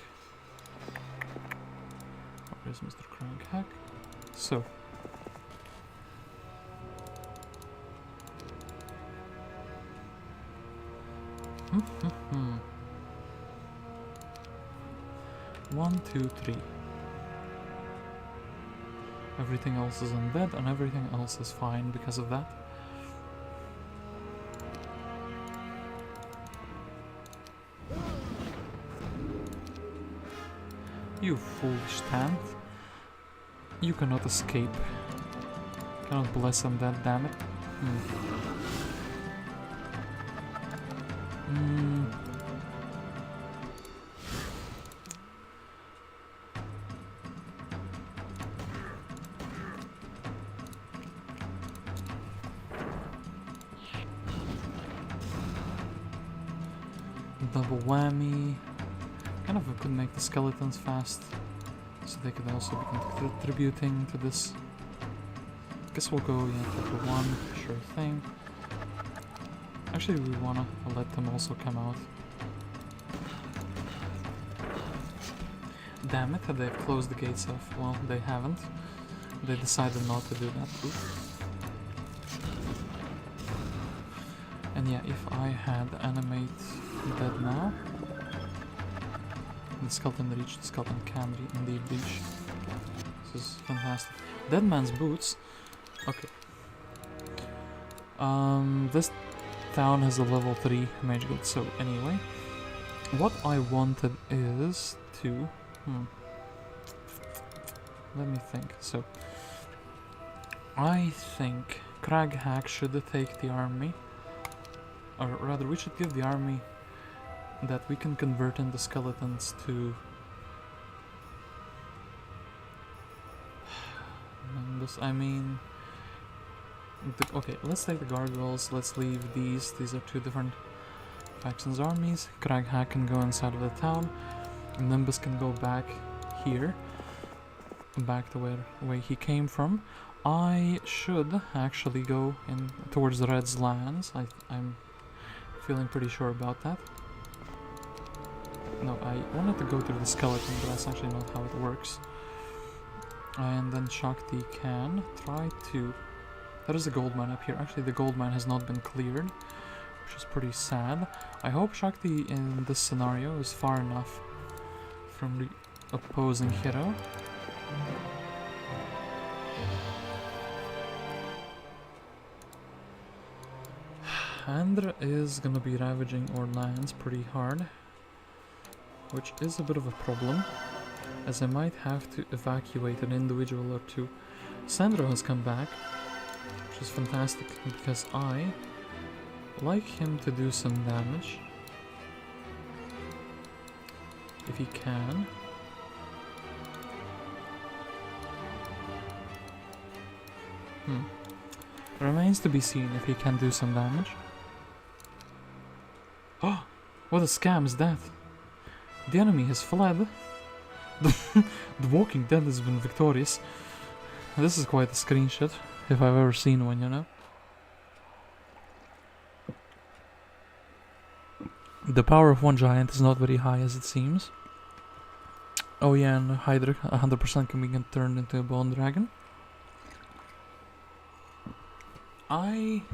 S1: Where's Mr. Crag Hack? So... One, two, three. Everything else is undead, and everything else is fine because of that. You foolish Thant. You cannot escape. Cannot bless undead, damn it. Double whammy. Kind of could make the skeletons fast, so they could also be contributing to this. Guess we'll go triple one, sure thing. Actually, we wanna let them also come out. Damn it, they've closed the gates off. Well, they haven't. They decided not to do that. Oof. And yeah, if I had animate dead now, the skeleton reached, the skeleton can indeed reach. This is fantastic. Dead man's boots. Okay. This town has a level 3 mage guild, so anyway. What I wanted is to... Let me think. So, I think Crag Hacks should take the army. Or rather, we should give the army that we can convert into skeletons to... Nimbus, I mean... okay, let's take the gargoyles, let's leave these. These are two different factions' armies. Crag Hack can go inside of the town. Nimbus can go back here. Back to where he came from. I should actually go in towards the Red's lands. I'm feeling pretty sure about that. No, I wanted to go through the skeleton, but that's actually not how it works. And then Shakti can try to... There is a gold mine up here. Actually, the gold mine has not been cleared, which is pretty sad. I hope Shakti in this scenario is far enough from the opposing hero. Andra is gonna be ravaging our lands pretty hard, which is a bit of a problem, as I might have to evacuate an individual or two. Sandro has come back, which is fantastic, because I like him to do some damage, if he can. Remains to be seen if he can do some damage. Oh, what a scam is that? The enemy has fled. The Walking Dead has been victorious. This is quite a screenshot, if I've ever seen one, you know. The power of one giant is not very high as it seems. Oh yeah, and Hydra 100% can be turned into a bone dragon.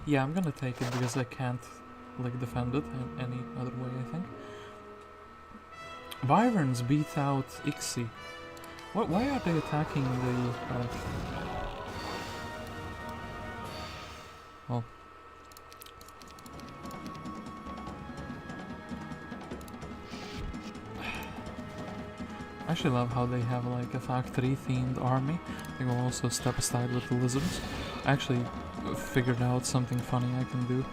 S1: Yeah, I'm gonna take it because I can't like defend it in any other way, I think. Wyverns beat out Eks Dee. What? Why are they attacking the? Well. I actually love how they have like a factory themed army. They will also step aside with the lizards. I actually figured out something funny I can do.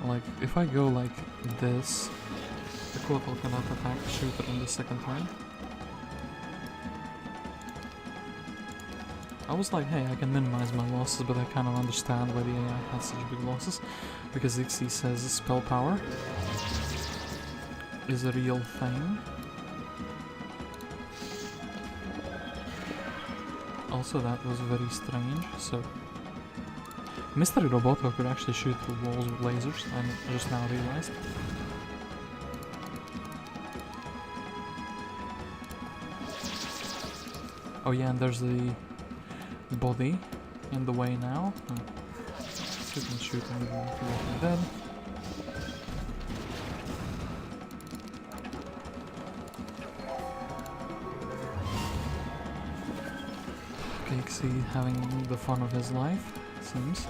S1: Like if I go like this, the Quotal cannot attack the shooter in the second turn. I was like, hey, I can minimize my losses, but I kind of understand why the AI has such big losses. Because Eks Dee says spell power is a real thing. Also, that was very strange, so... Mystery Roboto could actually shoot through walls with lasers, I just now realized. Oh yeah, and there's the body in the way now. You can shoot him with Walking Dead. Eks Dee having the fun of his life, seems.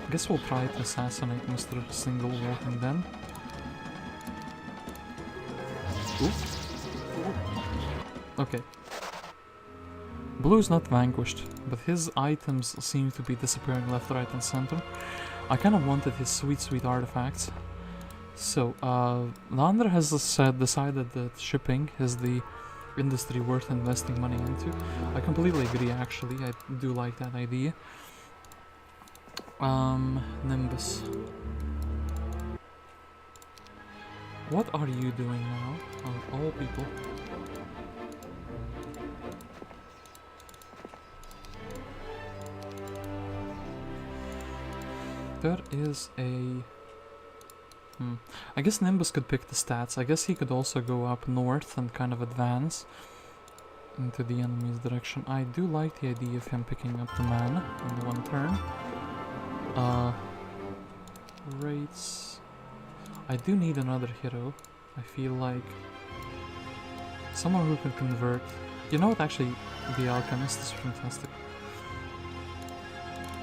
S1: I guess we'll try to assassinate Mr. Single Walking Dead. Okay. Blue's not vanquished, but his items seem to be disappearing left, right, and center. I kind of wanted his sweet artifacts. So, Lander has decided that shipping is the industry worth investing money into. I completely agree, actually. I do like that idea. Nimbus. What are you doing now, of all people? There is a... I guess Nimbus could pick the stats. I guess he could also go up north and kind of advance into the enemy's direction. I do like the idea of him picking up the mana in one turn. Rates... I do need another hero. I feel like... someone who can convert... You know what, actually, the Alchemist is fantastic.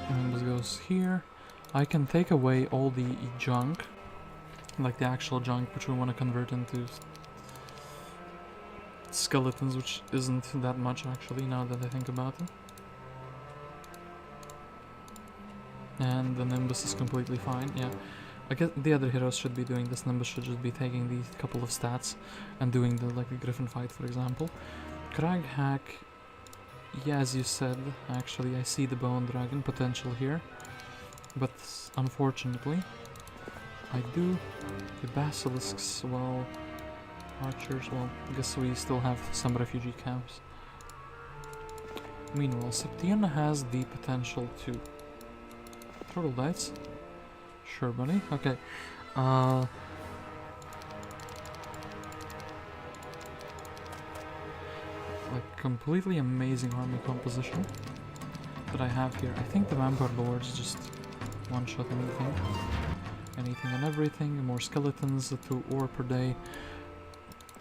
S1: Nimbus goes here. I can take away all the junk, like the actual junk which we want to convert into skeletons, which isn't that much actually now that I think about it. And the Nimbus is completely fine, yeah. I guess the other heroes should be doing this. Nimbus should just be taking these couple of stats and doing the like the Griffin fight, for example. Crag Hack, yeah, as you said, actually I see the Bone Dragon potential here. But unfortunately, I do the basilisks, well, archers, well, I guess we still have some refugee camps. Meanwhile, Septienna has the potential to... Turtle Dice? Sure, buddy. Okay. Like, completely amazing army composition that I have here. I think the Vampire Lords just one-shot anything and everything. More skeletons, 2 ore per day.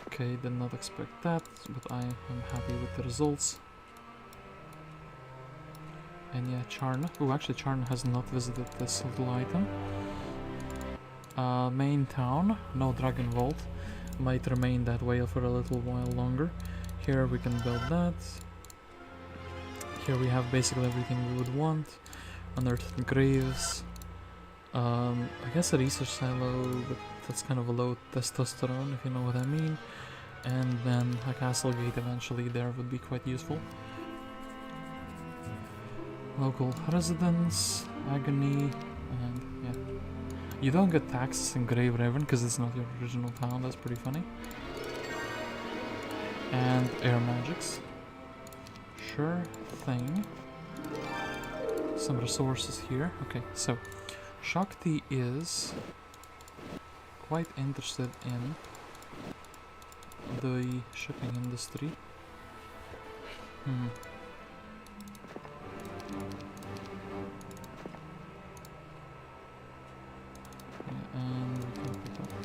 S1: Okay, did not expect that, but I am happy with the results. And yeah, Charna. Oh, actually Charna has not visited this little item. Main town, no Dragon Vault. Might remain that way for a little while longer. Here we can build that. Here we have basically everything we would want. Unearthed graves. I guess a research silo, but that's kind of a low testosterone, if you know what I mean. And then a castle gate eventually there would be quite useful. Local residence, agony, and yeah. You don't get taxes in Grave Raven because it's not your original town, that's pretty funny. And air magics. Sure thing. Some resources here. Okay, so Shakti is quite interested in the shipping industry.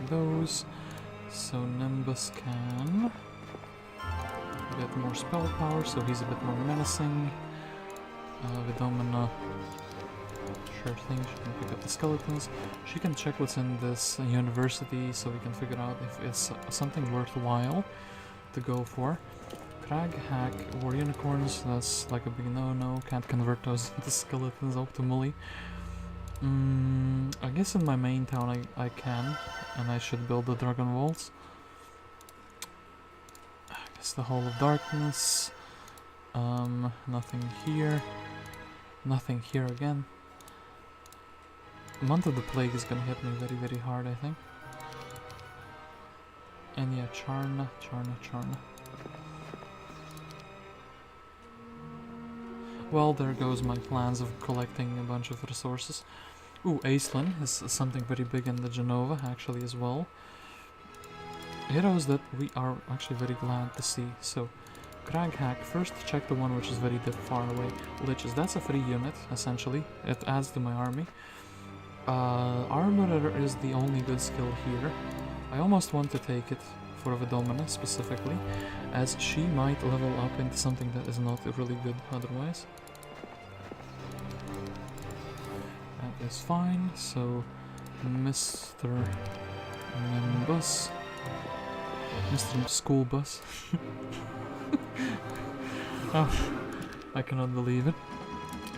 S1: those. So Nimbus can get more spell power, so he's a bit more menacing. Vidomina, sure thing, she can pick up the skeletons. She can check what's in this university so we can figure out if it's something worthwhile to go for. Crag Hack or unicorns, that's like a big no-no, can't convert those into skeletons optimally. I guess in my main town I can, and I should build the dragon walls. I guess the Hall of Darkness. Nothing here. Nothing here again. Month of the Plague is gonna hit me very, very hard, I think. And yeah, Charna. Well, there goes my plans of collecting a bunch of resources. Ooh, Aislinn is something very big in the Genova, actually, as well. Heroes that we are actually very glad to see. So, Crag Hack, first check the one which is very far away. Liches, that's a free unit, essentially. It adds to my army. Armorer is the only good skill here. I almost want to take it for Vidomina specifically, as she might level up into something that is not really good otherwise. That is fine, so Mr. Nimbus, Mr. School Bus. Oh, I cannot believe it.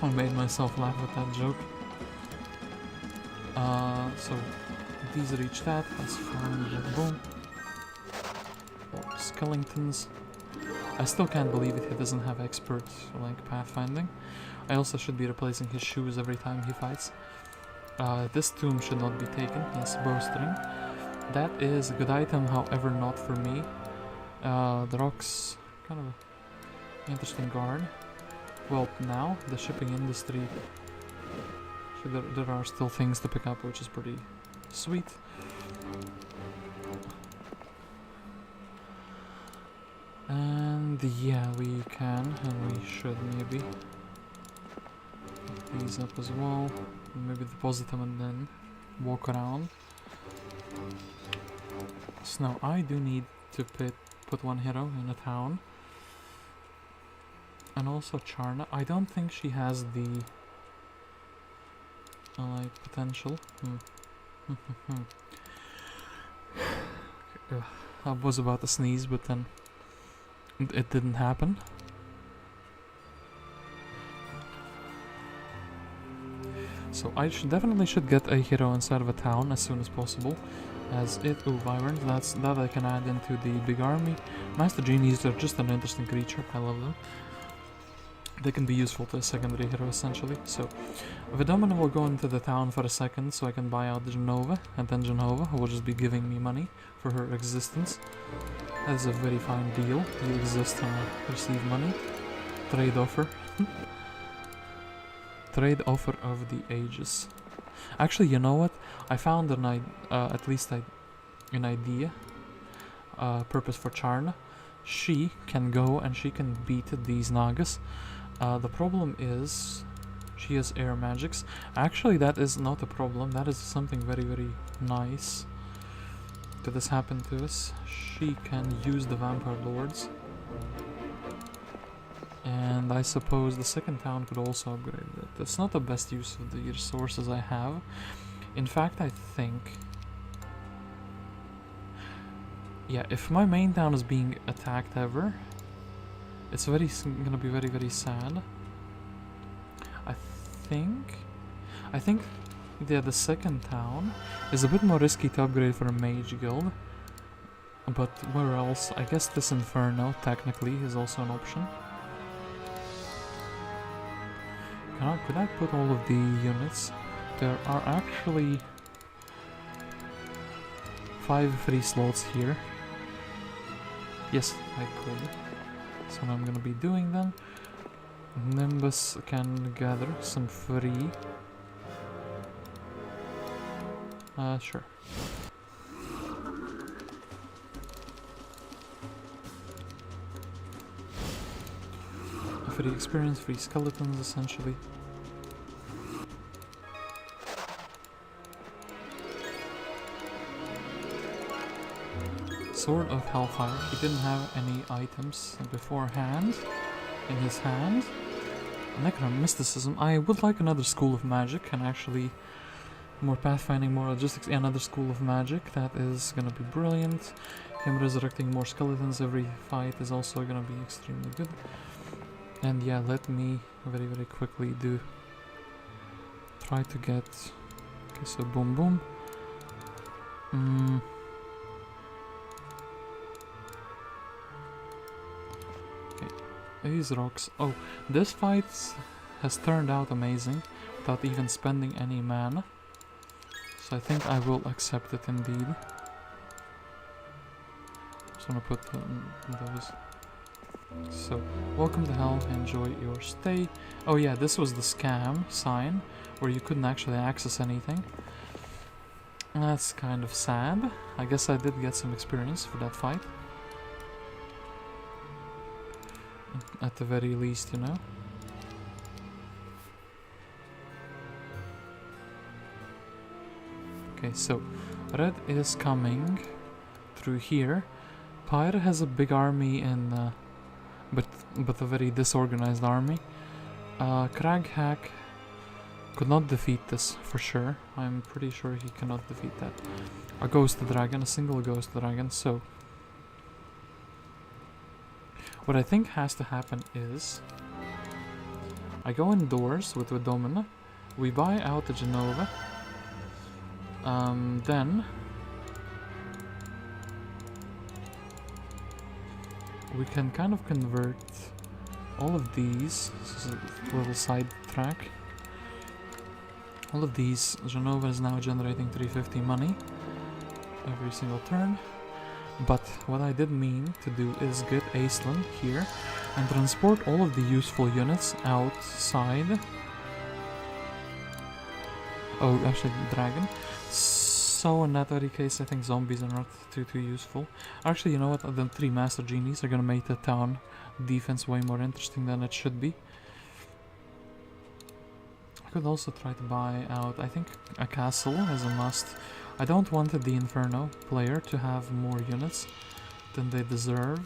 S1: I made myself laugh at that joke. So these reach that, that's fine, boom. Or skeletons. I still can't believe it, he doesn't have expert like pathfinding. I also should be replacing his shoes every time he fights. This tomb should not be taken, yes, bowstring. That is a good item, however not for me. The rocks, kind of an interesting guard. Well, now, the shipping industry, there are still things to pick up, which is pretty sweet. And yeah, we can, and we should maybe pick these up as well. Maybe deposit them and then walk around. So now I do need to put one hero in a town. And also Charna. I don't think she has the like potential. I was about to sneeze, but then it didn't happen. So I definitely should get a hero inside of a town as soon as possible. Wyverns, that I can add into the big army. Master Genies are just an interesting creature, I love them. They can be useful to a secondary hero essentially. So Vidomina will go into the town for a second so I can buy out Genova, and then Genova will just be giving me money for her existence. That is a very fine deal. You exist and receive money. Trade offer. Trade offer of the ages. Actually, you know what? I found an idea. Purpose for Charna. She can go and she can beat these Nagas. The problem is she has air magics. Actually, that is not a problem. That is something very, very nice. Could this happen to us? She can use the Vampire Lords. And I suppose the second town could also upgrade that. That's not the best use of the resources I have. In fact, I think... yeah, if my main town is being attacked ever, it's gonna be very, very sad. I think yeah, the second town is a bit more risky to upgrade for a mage guild. But where else? I guess this Inferno technically is also an option. Could I put all of the units? There are actually 5 free slots here. Yes, I could. So what I'm gonna be doing then. Nimbus can gather some free. Sure. Free experience, free skeletons essentially. Sword of Hellfire. He didn't have any items beforehand in his hand. Necromysticism. I would like another school of magic, and actually more pathfinding, more logistics, another school of magic. That is gonna be brilliant. Him resurrecting more skeletons every fight is also gonna be extremely good. And yeah, let me very, very quickly try to get... Okay, so boom boom. Okay, these rocks. Oh, this fight has turned out amazing without even spending any mana. So I think I will accept it indeed. Just wanna put those. So, welcome to hell, enjoy your stay. Oh yeah, this was the scam sign, where you couldn't actually access anything. That's kind of sad. I guess I did get some experience for that fight. At the very least, you know. Okay, so red is coming through here. Pyre has a big army in, but a very disorganized army. Crag Hack could not defeat this for sure. I'm pretty sure he cannot defeat that. A ghost dragon, a single ghost dragon. So what I think has to happen is I go indoors with Vidomina. We buy out the Genova. Then we can kind of convert all of these. This is a little side track. All of these, Genova is now generating 350 money every single turn. But what I did mean to do is get Aislinn here and transport all of the useful units outside. Oh, actually, dragon. So in that very case, I think zombies are not too useful. Actually, you know what? The 3 Master Genies are gonna make the town defense way more interesting than it should be. I could also try to buy out, I think, a castle as a must. I don't want the Inferno player to have more units than they deserve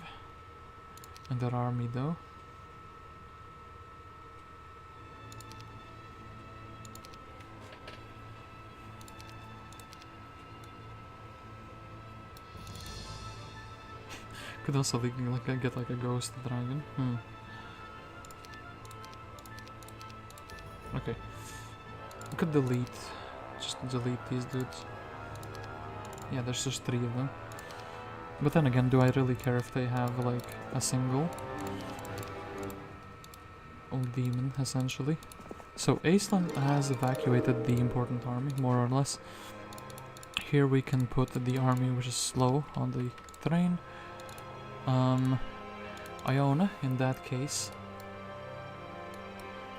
S1: in their army, though. Could also get like a ghost dragon. Okay. I could just delete these dudes. Yeah, there's just 3 of them. But then again, do I really care if they have like a single old demon, essentially? So Aislinn has evacuated the important army, more or less. Here we can put the army which is slow on the terrain. Iona, in that case,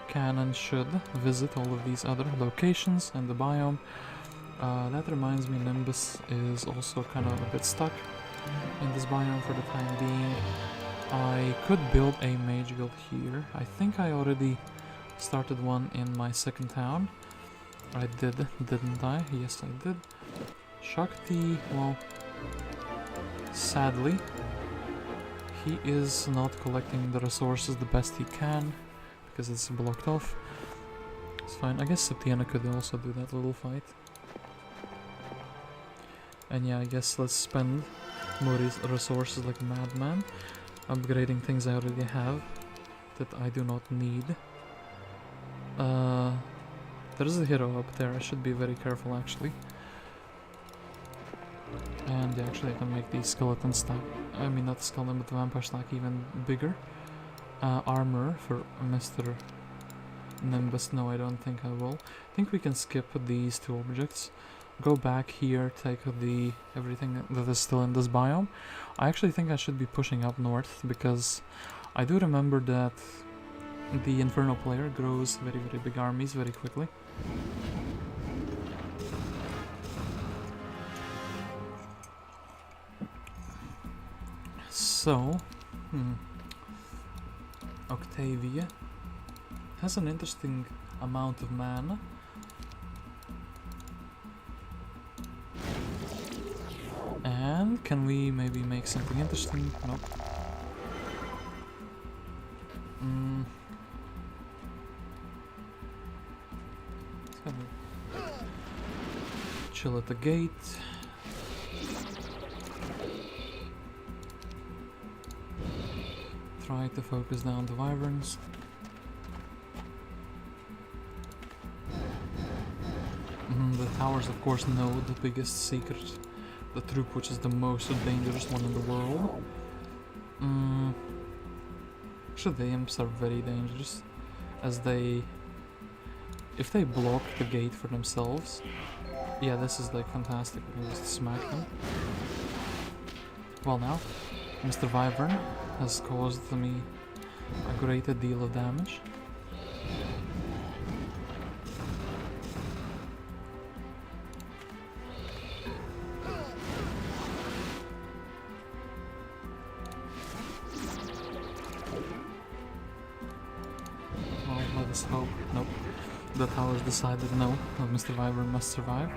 S1: can and should visit all of these other locations in the biome. That reminds me, Nimbus is also kind of a bit stuck in this biome for the time being. I could build a mage guild here. I think I already started one in my second town. I did, didn't I? Yes, I did. Shakti, well, sadly, he is not collecting the resources the best he can because it's blocked off. It's fine. I guess Septienna could also do that little fight. And yeah, I guess let's spend more resources like a madman, upgrading things I already have that I do not need. There is a hero up there. I should be very careful, actually. And yeah, actually I can make these skeleton stack, I mean not skeleton but the vampire stack even bigger. Armor for Mr. Nimbus, no I don't think I will. I think we can skip these 2 objects. Go back here, take the everything that is still in this biome. I actually think I should be pushing up north because I do remember that the Inferno player grows very big armies very quickly. So, Octavia has an interesting amount of mana. And And can we maybe make something interesting? Nope. Chill at the gate. Try to focus down the wyverns. The towers of course know the biggest secret. The troop which is the most dangerous one in the world. Actually the imps are very dangerous. As if they block the gate for themselves. Yeah, this is like fantastic. We can just smack them. Well now, Mr. Wyvern has caused me a great deal of damage. Well, let us hope. Nope. The towers decided no, that Mr. Wyvern must survive.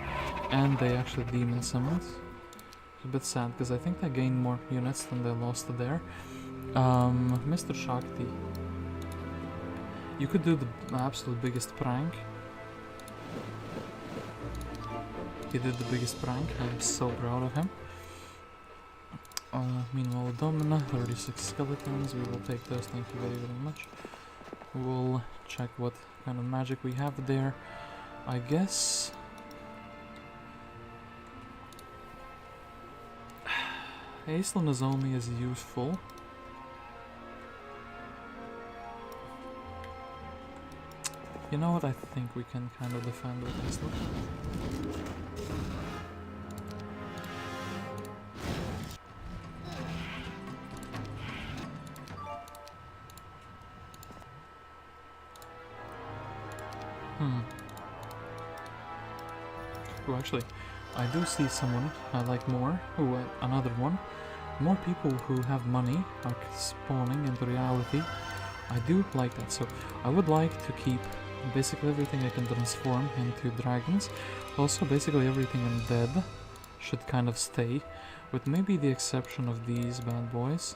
S1: And they actually demon summoned. It's a bit sad because I think they gained more units than they lost there. Mr. Shakti. You could do the absolute biggest prank. He did the biggest prank. I'm so proud of him. Meanwhile, Vidomina, 36 skeletons. We will take those. Thank you very, very much. We'll check what kind of magic we have there. I guess. Aislinn is only as useful. You know what, I think we can kind of defend with Aislinn. Oh, actually, I do see someone I like more. Oh, another one. More people who have money are spawning into reality. I do like that, so I would like to keep basically everything I can transform into dragons. Also, basically everything undead should kind of stay, with maybe the exception of these bad boys.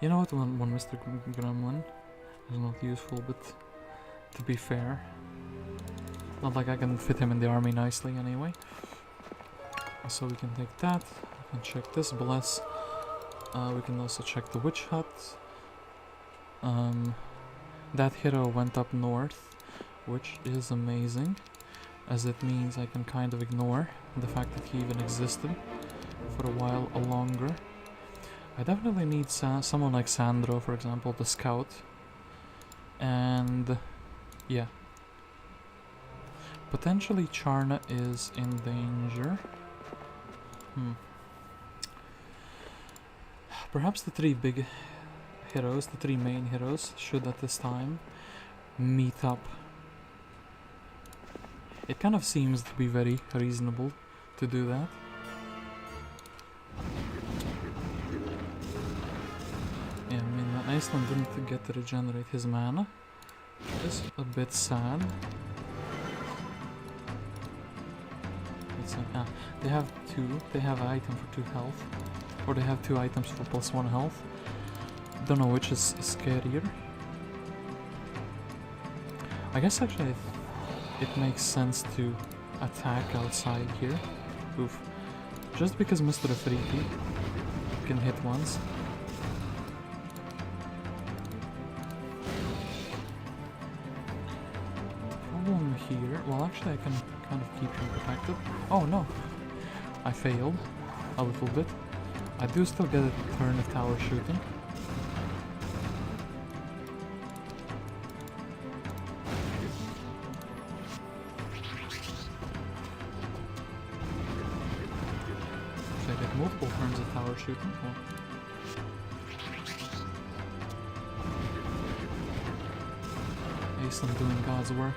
S1: You know what, one Mr. Gremlin is not useful, but to be fair, not like I can fit him in the army nicely anyway. So we can take that, we can check this bless. We can also check the witch hut. That hero went up north, which is amazing, as it means I can kind of ignore the fact that he even existed for a while longer. I definitely need someone like Sandro, for example, to scout. And yeah. Potentially Charna is in danger. Perhaps the three big heroes, the three main heroes, should at this time meet up. It kind of seems to be very reasonable to do that. Yeah, I mean, Aislinn didn't get to regenerate his mana, which is a bit sad. It's like, they have an item for 2 health. Or they have 2 items for +1 health. Don't know which is scarier. I guess actually it makes sense to attack outside here. Oof. Just because Mr. Afriki can hit once. Problem here, well actually I can kind of keep him protected. Oh no, I failed a little bit. I do still get a turn of tower shooting. So I get multiple turns of tower shooting. Oh. Aislinn doing God's work.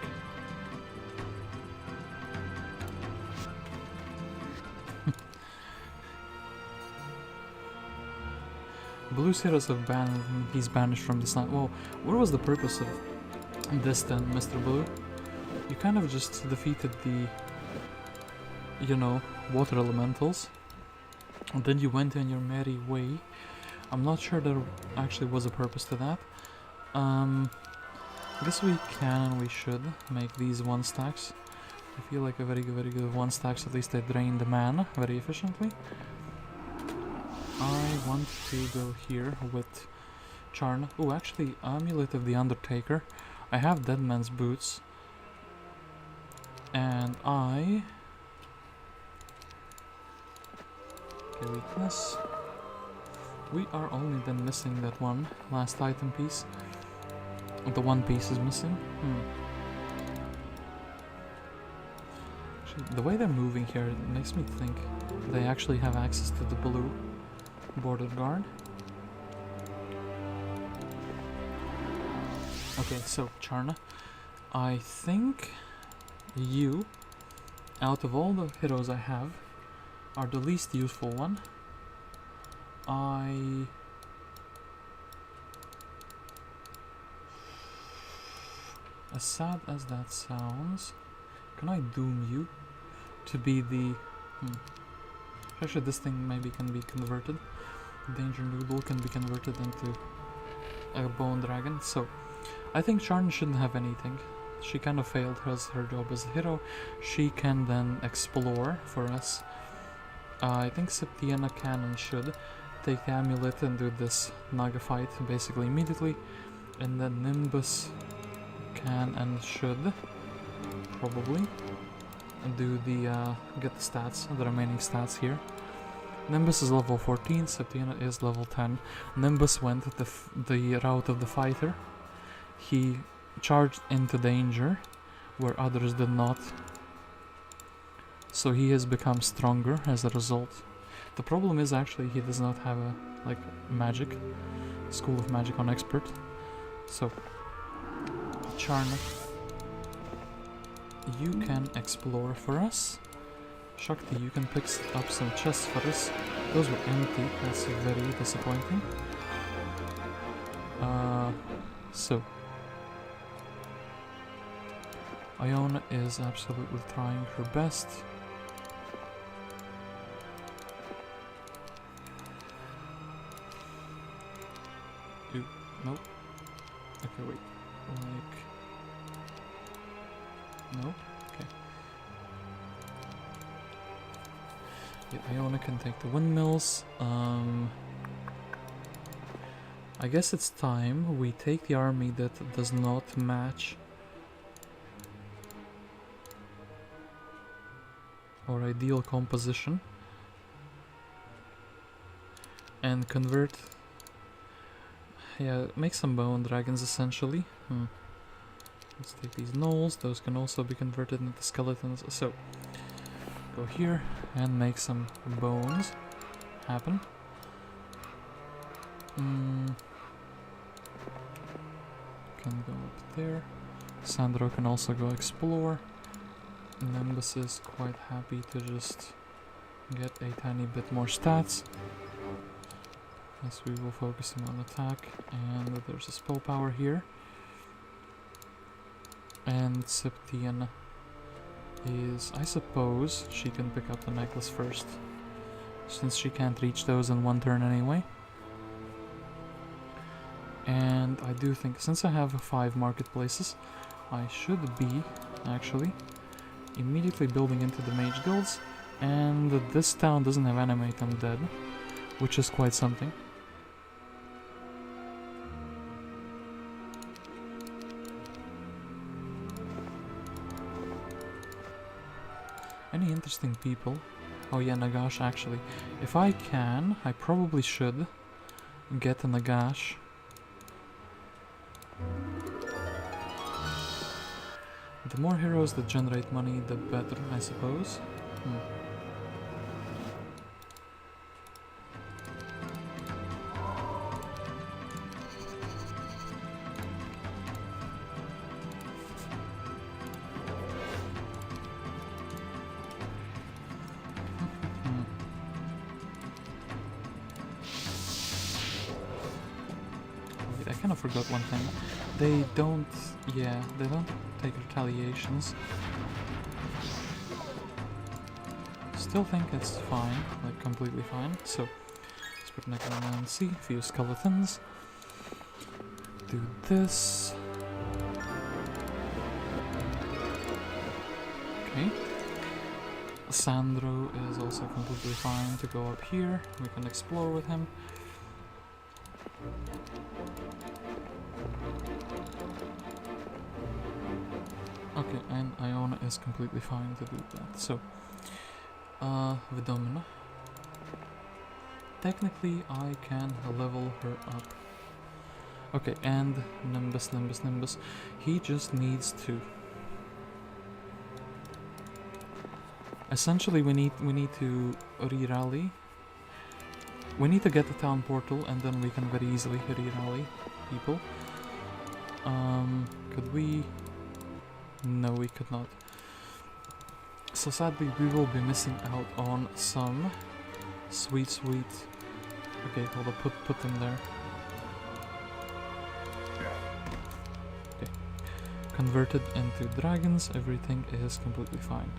S1: Blue's heroes have banned him. He's banished from this land. Well, what was the purpose of this then, Mr. Blue? You kind of just defeated you know, water elementals. And then you went on your merry way. I'm not sure there actually was a purpose to that. I guess we should make these 1 stacks. I feel like a very good 1 stacks, at least they drain the mana very efficiently. I want to go here with Charn. Oh, actually, Amulet of the Undertaker. I have Dead Man's Boots. And I... Okay, weakness. We are only then missing that one last item piece. The one piece is missing. Actually, the way they're moving here, it makes me think they actually have access to the blue border guard. Okay, so Charna, I think you, out of all the heroes I have, are the least useful one. As sad as that sounds, can I doom you to be the... Actually, this thing maybe can be converted. Danger Noodle can be converted into a Bone Dragon, so I think Charn shouldn't have anything. She kind of failed her job as a hero. She can then explore for us. I think Septienna can and should take the amulet and do this Naga fight basically immediately, and then Nimbus can and should probably do the get the stats, the remaining stats here. Nimbus is level 14, Septienna is level 10. Nimbus went the route of the fighter. He charged into danger where others did not, so he has become stronger as a result. The problem is actually he does not have a magic, School of Magic on expert. So Charna, you can explore for us. Shakti, you can pick up some chests for us. Those were empty, that's very disappointing. So Iona is absolutely trying her best. Ooh, nope. Okay, wait. No? Okay. Yeah, Iona can take the windmills. I guess it's time we take the army that does not match our ideal composition and convert, make some bone dragons essentially. Let's take these gnolls, those can also be converted into skeletons, so go here and make some bones happen. Can go up there. Sandro can also go explore. Nimbus is quite happy to just get a tiny bit more stats. Yes, we will focus him on attack, and there's a spell power here. And Septienna is, I suppose, she can pick up the necklace first, since she can't reach those in one turn anyway. And I do think, since I have 5 marketplaces, I should be, actually, immediately building into the mage guilds, and this town doesn't have animate undead, which is quite something. Any interesting people? Oh yeah, Nagash actually. If I can, I probably should get a Nagash. The more heroes that generate money, the better, I suppose. Wait, I kind of forgot one thing. They don't take retaliations. still think it's fine, like completely fine. So let's put necromancy, a few skeletons. Do this. Okay. Sandro is also completely fine to go up here. We can explore with him. Okay, and Iona is completely fine to do that. So, Vidomina. Technically, I can level her up. Okay, and Nimbus. He just needs to. Essentially, we need to re-rally. We need to get the town portal, and then we can very easily re-rally people. Could we? No, we could not. So sadly, we will be missing out on some sweet. Okay, hold on, put them there. Okay, converted into dragons. Everything is completely fine.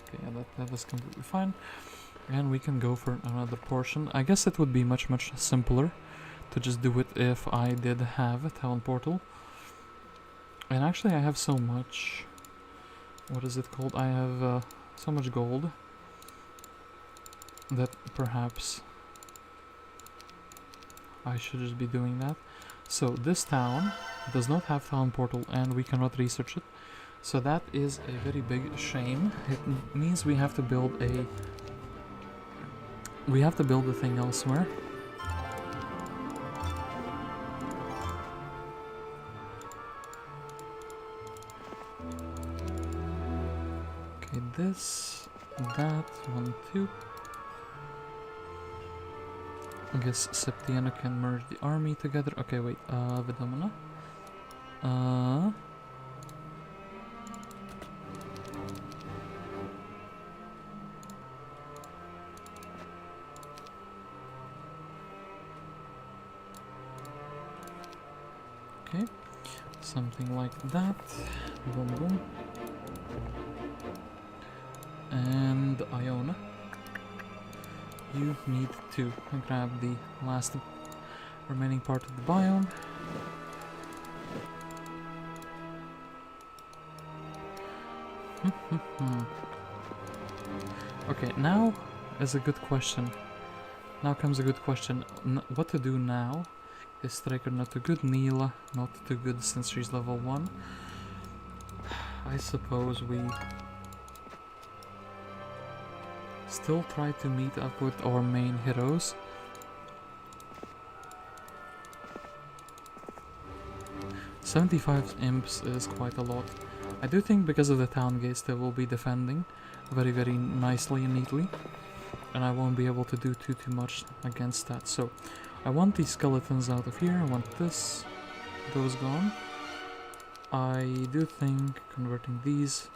S1: Okay, yeah, that is completely fine. And we can go for another portion. I guess it would be much simpler to just do it if I did have a town portal. And actually I have so much... What is it called? I have so much gold that perhaps I should just be doing that. So this town does not have town portal and we cannot research it. So that is a very big shame. It means we have to build a... We have to build the thing elsewhere. Okay, this, that, 1, 2. I guess Septienna can merge the army together. Okay, wait, Vidomina. Okay, something like that. Boom, boom. And Iona, you need to grab the last remaining part of the biome. Okay, now is a good question. Now comes a good question. What to do now? Is Striker not too good? Neela not too good since she's level 1. I suppose we still try to meet up with our main heroes. $75 imps is quite a lot. I do think because of the town gates they will be defending very nicely and neatly, and I won't be able to do too much against that. So I want these skeletons out of here. I want those gone. I do think converting these.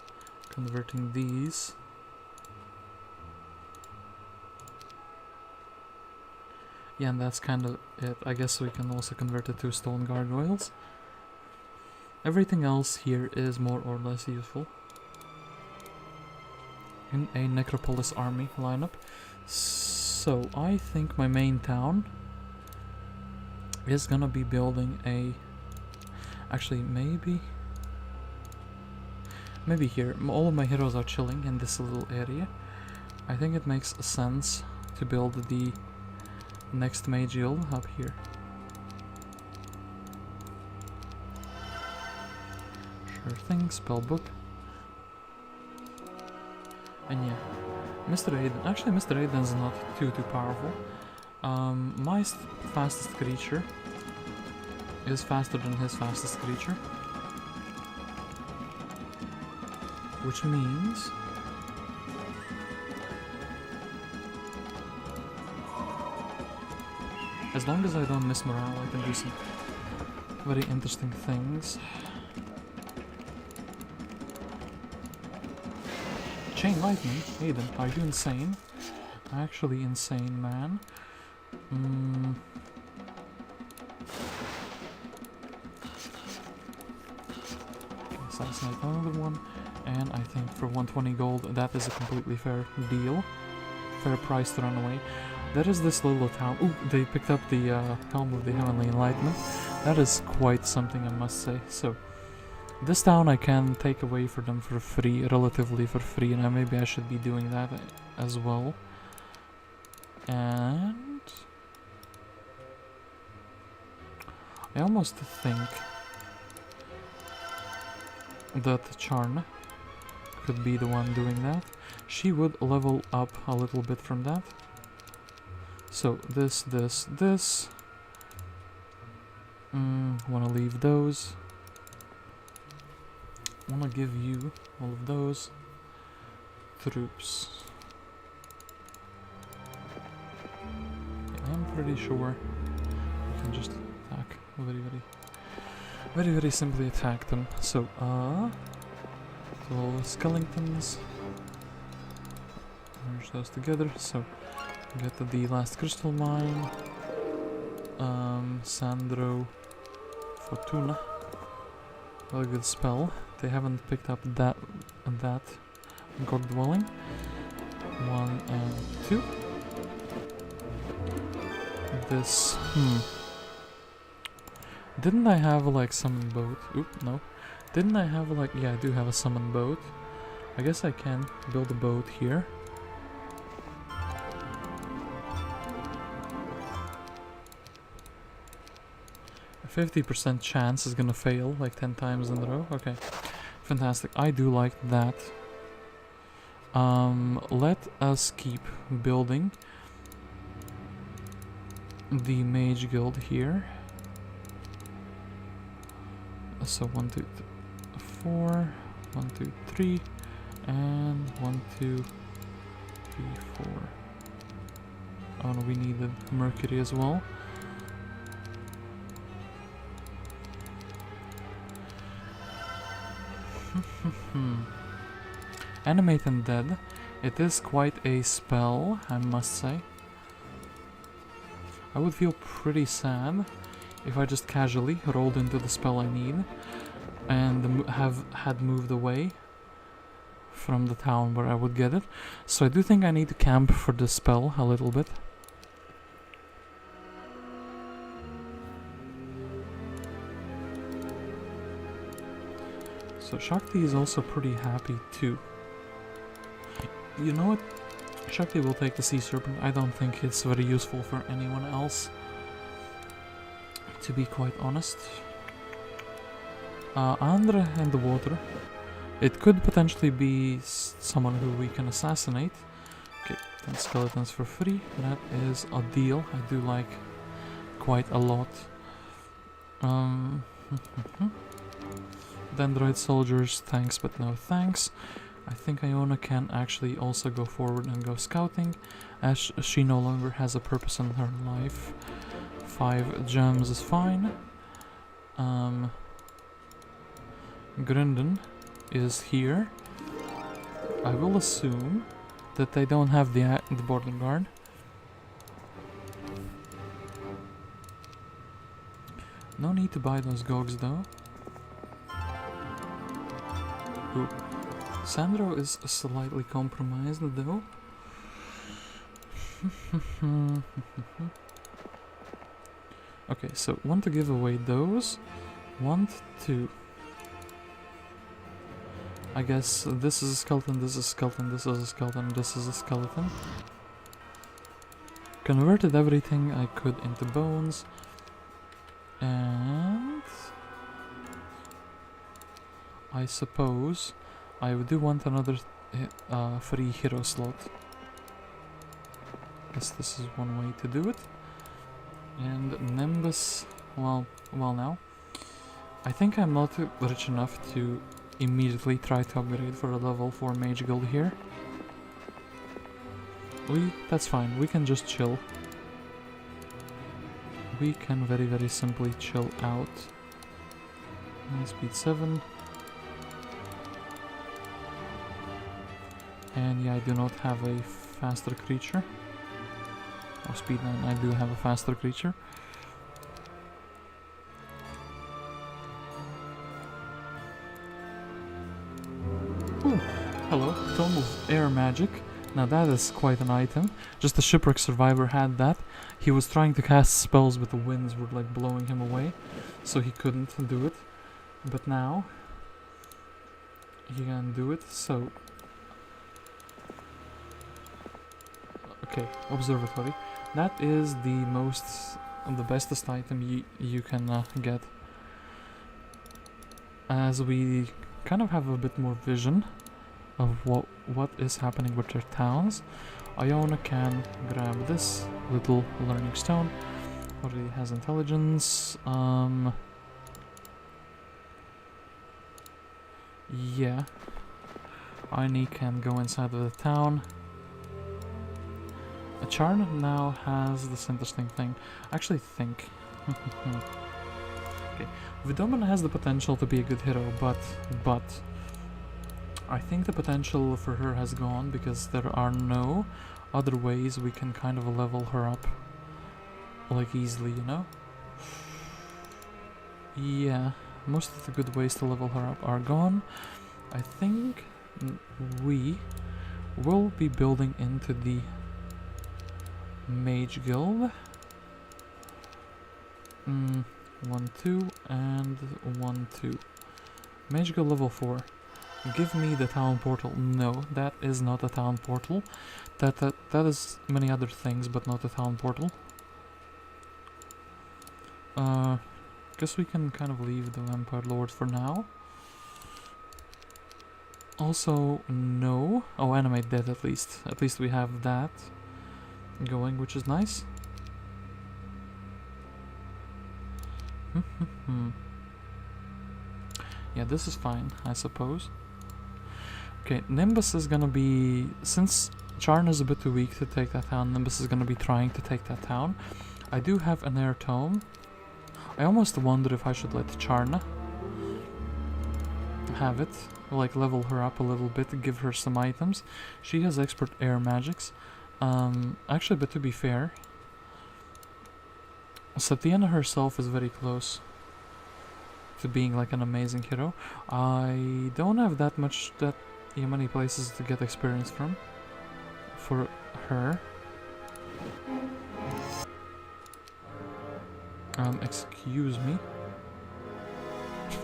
S1: Yeah, and that's kind of it. I guess we can also convert it to stone gargoyles. Everything else here is more or less useful in a Necropolis army lineup. So I think my main town is gonna be building a... Actually, maybe here. All of my heroes are chilling in this little area. I think it makes sense to build the next mage guild up here. Sure thing, spellbook. And yeah, Mr. Aiden. Actually, Mr. Aiden's not too powerful. My fastest creature is faster than his fastest creature, which means as long as I don't miss morale, I can do some very interesting things. Chain lightning? Aiden, are you insane? Actually insane, man. assassinate another one, and I think for 120 gold, that is a completely fair deal. Fair price to run away. There is this little town. Ooh, they picked up the Helm of the Heavenly Enlightenment. That is quite something, I must say. So, this town I can take away for them for free, relatively for free, and maybe I should be doing that as well. And I almost think that Charn could be the one doing that. She would level up a little bit from that. So this. Wanna leave those. Wanna give you all of those troops. I'm pretty sure we can just attack very simply attack them. So all the skeletons, merge those together. So get the last crystal mine. Sandro Fortuna. Well, a good spell. They haven't picked up that Gog Dwelling. 1 and 2. This didn't I have like summon boat? Oop, no. Didn't I have like, yeah, I do have a summon boat. I guess I can build a boat here. A 50% chance is gonna fail like 10 times in a row. Okay, fantastic. I do like that. Let us keep building the Mage Guild here. So 1, 2, 4, 1, 2, 3, and 1, 2, 3, 4. Oh no, we needed Mercury as well. Animate Undead. It is quite a spell, I must say. I would feel pretty sad if I just casually rolled into the spell I need and had moved away from the town where I would get it. So I do think I need to camp for this spell a little bit. So Shakti is also pretty happy too. You know what? Shakti will take the Sea Serpent. I don't think it's very useful for anyone else, to be quite honest. Andra and the water. It could potentially be someone who we can assassinate. Okay, 10 skeletons for free. That is a deal. I do like quite a lot. Dendroid soldiers, thanks but no thanks. I think Iona can actually also go forward and go scouting, as she no longer has a purpose in her life. 5 gems is fine. Grindan is here. I will assume that they don't have the border guard. No need to buy those gogs though. Ooh. Sandro is slightly compromised though. Okay, so want to give away those. Want to... I guess this is a skeleton, this is a skeleton, this is a skeleton, this is a skeleton. Converted everything I could into bones. And... I suppose I do want another free hero slot. Guess this is one way to do it. And Nimbus, well now. I think I'm not rich enough to immediately try to upgrade for a level 4 Mage Guild here. That's fine, we can just chill. We can very simply chill out. Speed 7. And yeah, I do not have a faster creature. Or speed 9, I do have a faster creature. air magic. Now that is quite an item. Just a shipwreck survivor had that. He was trying to cast spells but the winds were like blowing him away, so he couldn't do it. But now he can do it. So okay, observatory. That is the bestest item you can get, as we kind of have a bit more vision of what is happening with their towns. Iona can grab this little learning stone. Already has intelligence. Yeah. Aini can go inside of the town. Charna now has this interesting thing. I actually think okay, Vidomina has the potential to be a good hero, but I think the potential for her has gone because there are no other ways we can kind of level her up like easily, you know? Yeah, most of the good ways to level her up are gone. I think we will be building into the Mage Guild. 1, 2, and 1, 2. Mage Guild level 4. Give me the town portal. No, that is not a town portal. That is many other things, but not a town portal. Guess we can kind of leave the Vampire Lord for now. Also, no. Oh, animate dead at least. At least we have that going, which is nice. Yeah, this is fine, I suppose. Okay, Nimbus is gonna be... Since Charn is a bit too weak to take that town, Nimbus is gonna be trying to take that town. I do have an air tome. I almost wonder if I should let Charna have it. Like, level her up a little bit, give her some items. She has expert air magics. Actually, but to be fair, Septienna herself is very close to being like an amazing hero. I don't have that many places to get experience from for her. Excuse me.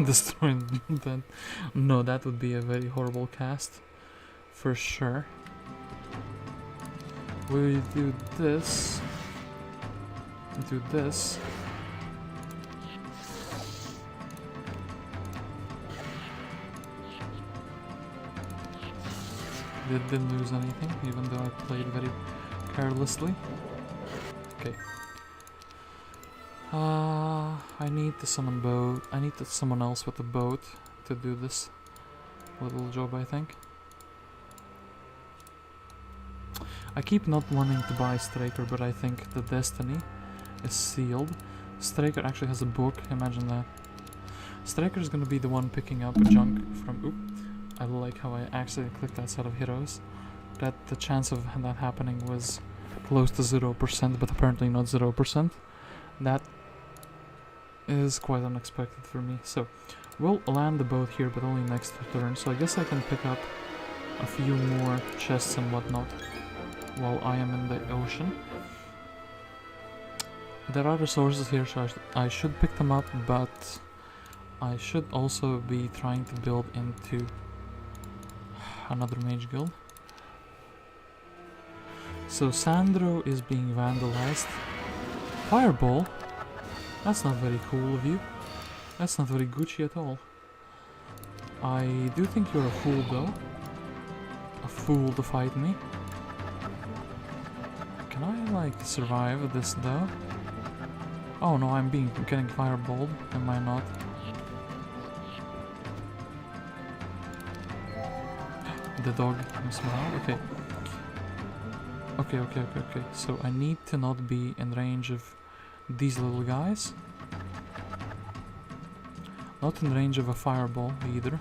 S1: Destroying that. No, that would be a very horrible cast for sure. We do this. Do this. Didn't lose anything, even though I played very carelessly. Okay. I need to summon boat. I need to someone else with a boat to do this little job, I think. I keep not wanting to buy Straker, but I think the destiny is sealed. Straker actually has a book, imagine that. Straker is gonna be the one picking up junk from... Oop. I like how I actually clicked that set of heroes. That the chance of that happening was close to 0%, but apparently not 0%. That is quite unexpected for me. So, we'll land the boat here, but only next turn. So I guess I can pick up a few more chests and whatnot while I am in the ocean. There are resources here, so I should pick them up, but I should also be trying to build into another mage guild. So Sandro is being vandalized. Fireball? That's not very cool of you. That's not very Gucci at all. I do think you're a fool though. A fool to fight me. Can I like survive this though? Oh no, I'm getting fireballed, am I not? The dog smell, okay. Okay. So I need to not be in range of these little guys. Not in range of a fireball either.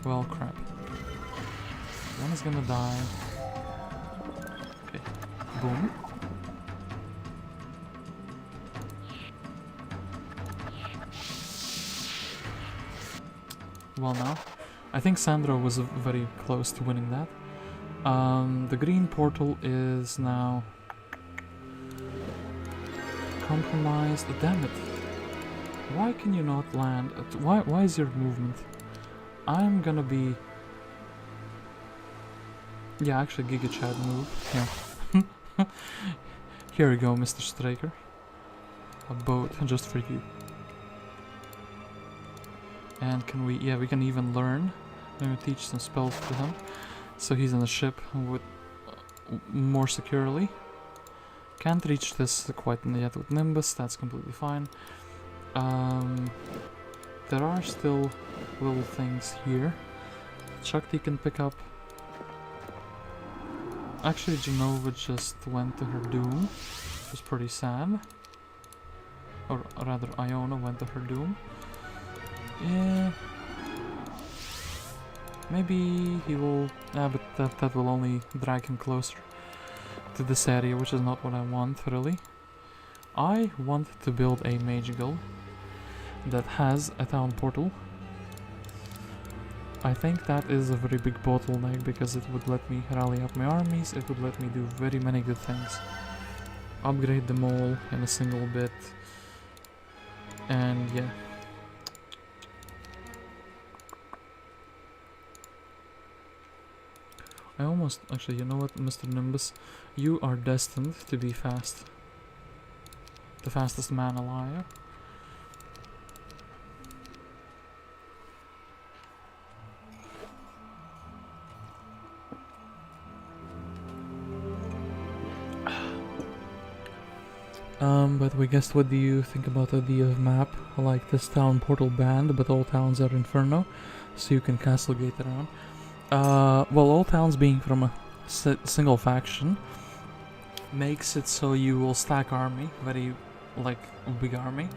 S1: Well, crap. One is gonna die. Okay. Boom. well now. I think Sandro was very close to winning that. The green portal is now compromised. Damn it. Why can you not land? Why is your movement? I'm gonna be... Yeah, actually Giga Chad move. Here. Here we go, Mr. Straker. A boat just for you. And can we... Yeah, we can even learn. Maybe teach some spells to him. So he's in the ship with more securely. Can't reach this quite yet with Nimbus, that's completely fine. There are still little things here. Shakti can pick up. Actually, Genova just went to her doom, which was pretty sad. Or rather, Iona went to her doom. Yeah. Maybe he will... Yeah, but that will only drag him closer to this area, which is not what I want, really. I want to build a mage guild that has a town portal. I think that is a very big bottleneck because it would let me rally up my armies, it would let me do very many good things. Upgrade them all in a single bit. And yeah. I almost... Actually, you know what, Mr. Nimbus? You are destined to be fast. The fastest man alive. By the way, guess what do you think about the idea of map like this town portal band, but all towns are Inferno, so you can castle gate around. Well, all towns being from a single faction makes it so you will stack army, very, like, big army.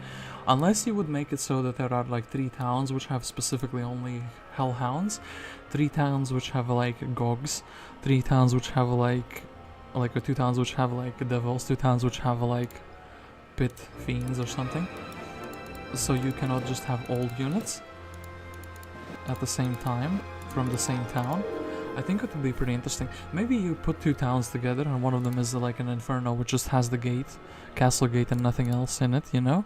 S1: Unless you would make it so that there are, like, 3 towns which have specifically only Hellhounds, 3 towns which have, like, Gogs, 3 towns which have, like, or 2 towns which have, like, Devils, 2 towns which have, like, Pit Fiends or something. So you cannot just have all units at the same time from the same town. I think it would be pretty interesting. Maybe you put 2 towns together and one of them is like an Inferno which just has the gate, castle gate, and nothing else in it, you know?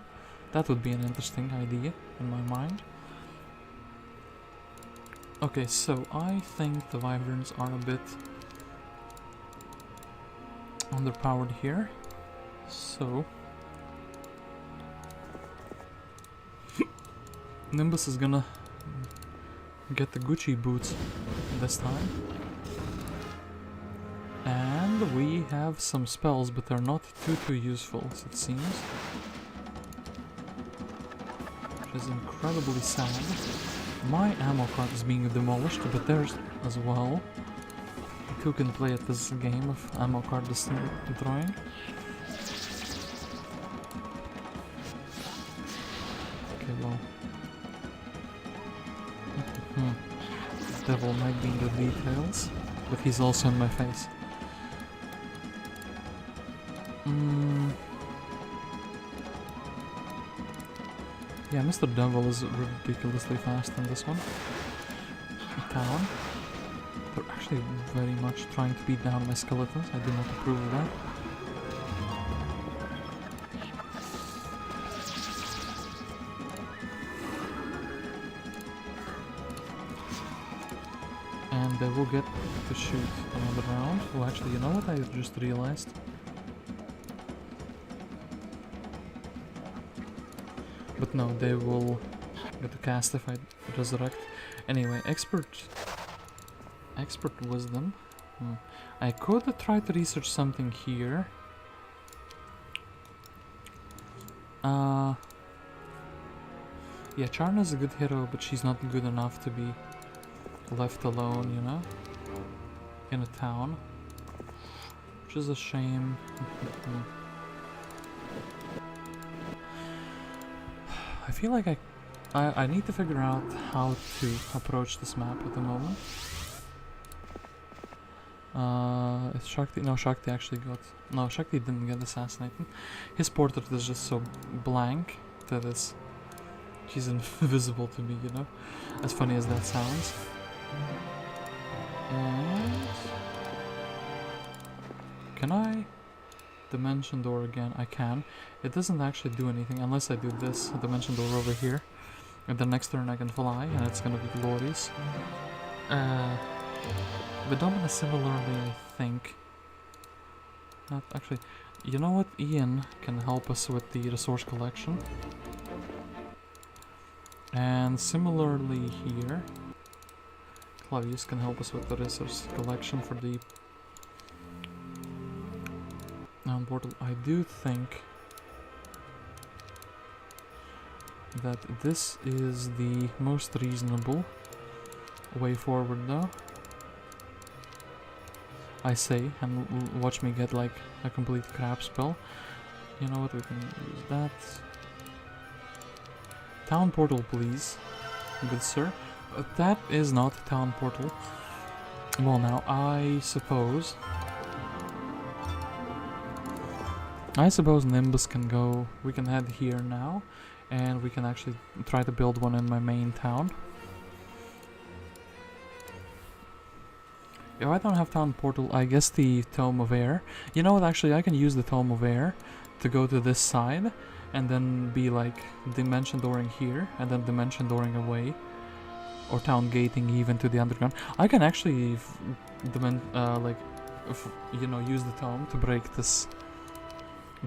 S1: That would be an interesting idea in my mind. Okay, so I think the Wyverns are a bit underpowered here. So Nimbus is gonna get the Gucci boots this time. And we have some spells, but they're not too useful, as it seems. Which is incredibly sad. My ammo cart is being demolished, but theirs as well. Who can play at this game of ammo cart destroying? Okay, well. Devil might be in the details, but he's also in my face. Yeah, Mr. Devil is ridiculously fast in this one. Town. They're actually very much trying to beat down my skeletons. I do not approve of that. And they will get to shoot another round. Oh, actually, you know what I just realized? But no, they will get to cast if I resurrect. Anyway, expert wisdom. I could try to research something here. Yeah, Charna's a good hero, but she's not good enough to be left alone, you know? In a town. Which is a shame. I feel like I need to figure out how to approach this map at the moment. Is Shakti? No, Shakti actually got... No, Shakti didn't get assassinated. His portrait is just so blank that it's She's invisible to me, you know? As funny as that sounds. And... Can I dimension door again? I can. It doesn't actually do anything unless I do this dimension door over here. And the next turn I can fly, and it's gonna be glorious. Vidomina similarly, I think. Not actually. You know what? Ian can help us with the resource collection. And similarly here, Claudius can help us with the resource collection for the portal. I do think that this is the most reasonable way forward though. I say, and watch me get like a complete crap spell. You know what, we can use that. Town portal, please. Good sir. That is not a town portal. Well now, I suppose Nimbus can go, we can head here now, and we can actually try to build one in my main town. If I don't have town portal, I guess the Tome of Air. You know what, actually I can use the Tome of Air to go to this side, and then be like dimension dooring here, and then dimension dooring away. Or town gating even to the underground. I can actually, you know, use the tome to break this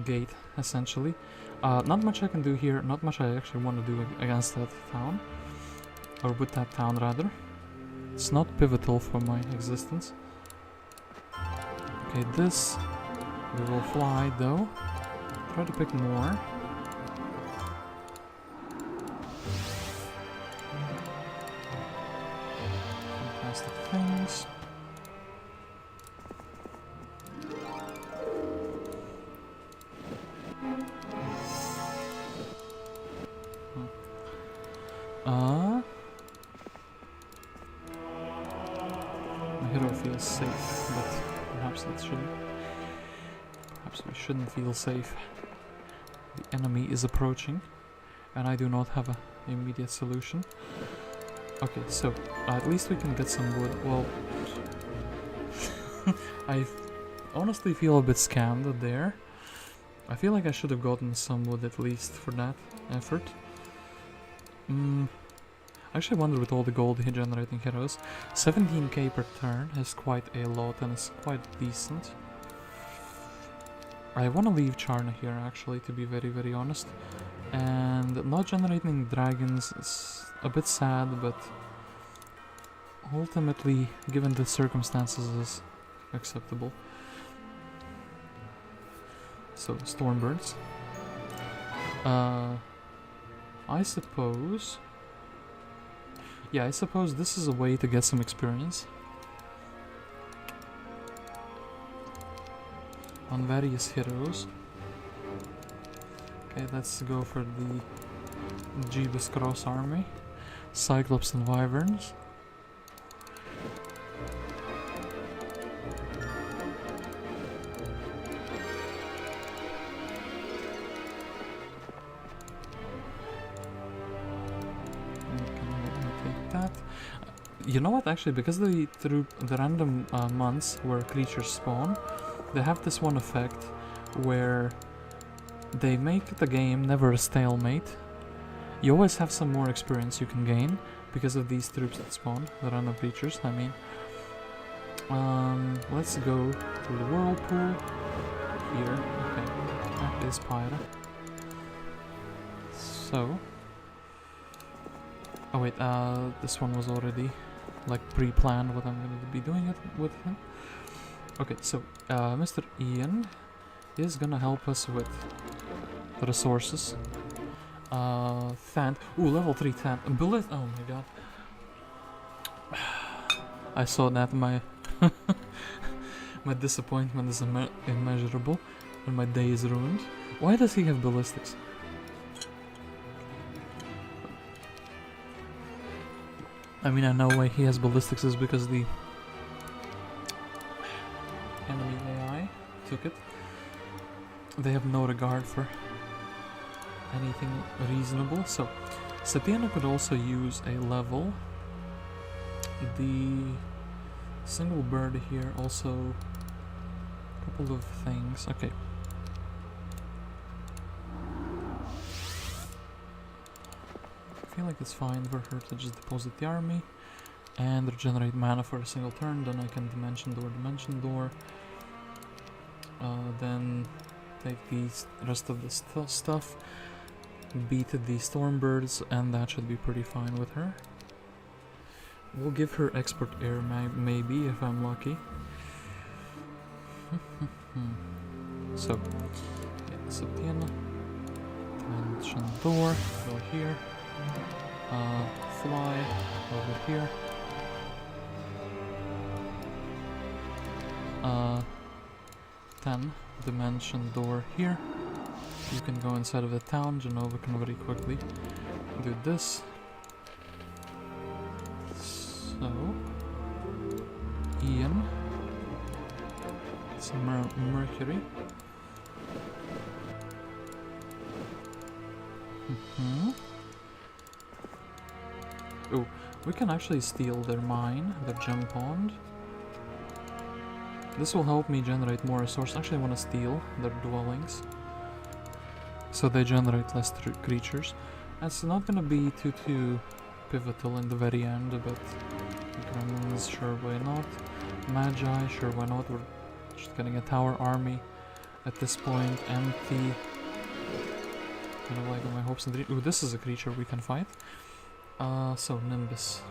S1: gate, essentially. Not much I can do here, not much I actually want to do against that town. Or with that town, rather. It's not pivotal for my existence. Okay, this we will fly, though. Try to pick more. Fantastic things. My hero feels safe, but perhaps that shouldn't. Perhaps we shouldn't feel safe. The enemy is approaching, and I do not have an immediate solution. Okay, so at least we can get some wood. Well, I honestly feel a bit scammed there. I feel like I should have gotten some wood at least for that effort. I actually wonder with all the gold generating heroes. 17k per turn is quite a lot and it's quite decent. I want to leave Charna here actually, to be very, very honest. And not generating dragons is a bit sad, but ultimately, given the circumstances, is acceptable. So, Stormbirds. I suppose... Yeah, I suppose this is a way to get some experience. On various heroes. Okay, let's go for the Jeebus Cross Army. Cyclops and Wyverns. You know what, actually, because through the random months where creatures spawn, they have this one effect where they make the game never a stalemate. You always have some more experience you can gain because of these troops that spawn, the random creatures, I mean. Let's go to the whirlpool here. Okay, that is Pyre. So... Oh wait, this one was already like pre-planned what I'm going to be doing it with him. Okay, so Mr. Ian is gonna help us with the resources. Thant. Ooh, level 3 Thant. Bullet. Oh my god. I saw that. My my disappointment is immeasurable, and my day is ruined. Why does he have ballistics? I mean, I know why he has ballistics is because the enemy AI took it. They have no regard for anything reasonable, so Septienna could also use a level. The single bird here also a couple of things. Okay. I feel like it's fine for her to just deposit the army and regenerate mana for a single turn. Then I can dimension door. Then take the rest of the stuff, beat the stormbirds, and that should be pretty fine with her. We'll give her expert air maybe if I'm lucky. So, yeah, Septienna, dimension door, go here, fly over here, 10 dimension door here. You can go inside of the town. Genova can very quickly do this. So, Ian, it's Mercury. Oh, we can actually steal their mine, their gem pond. This will help me generate more resources. Actually, I want to steal their dwellings, so they generate less creatures. That's not gonna be too pivotal in the very end, but gremlins, sure, why not? Magi, sure, why not? We're just getting a tower army at this point, empty. Kind of like my hopes and dreams. Ooh, this is a creature we can fight. So Nimbus.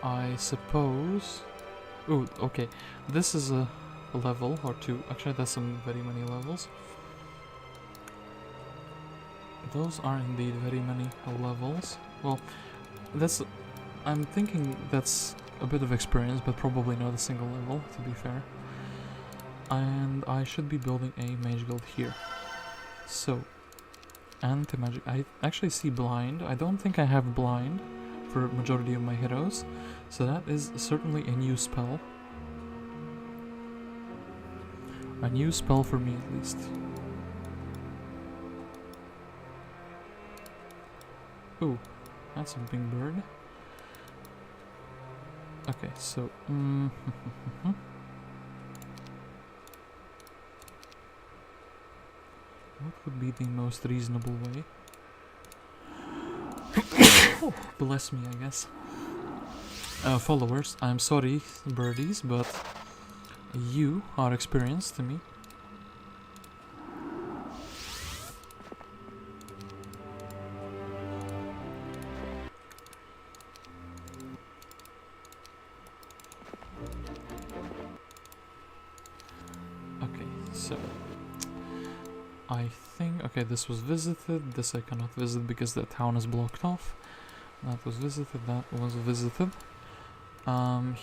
S1: I suppose. Ooh, okay. This is a level or two. Actually, that's some very many levels. Those are indeed very many levels. Well, that's. I'm thinking that's a bit of experience, but probably not a single level, to be fair. And I should be building a mage guild here. So, anti-magic. I actually see blind. I don't think I have blind for majority of my heroes, so that is certainly a new spell. A new spell for me, at least. Ooh, that's a big bird. Okay, so what would be the most reasonable way? Oh, bless me, I guess. Followers, I'm sorry, birdies, but you are experienced to me. I think, okay, this was visited, this I cannot visit because the town is blocked off. That was visited, that was visited.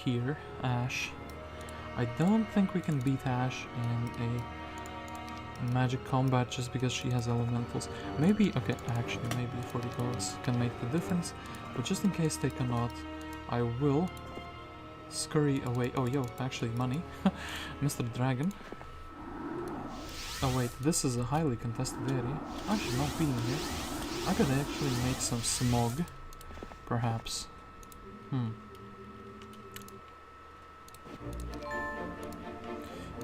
S1: Here, Ash. I don't think we can beat Ash in a magic combat just because she has elementals. Maybe, okay, actually, maybe 40 goals can make the difference, but just in case they cannot, I will scurry away. Oh, yo, actually, money. Mr. Dragon. Oh wait, this is a highly contested area. I should not be in here. I could actually make some smog, perhaps.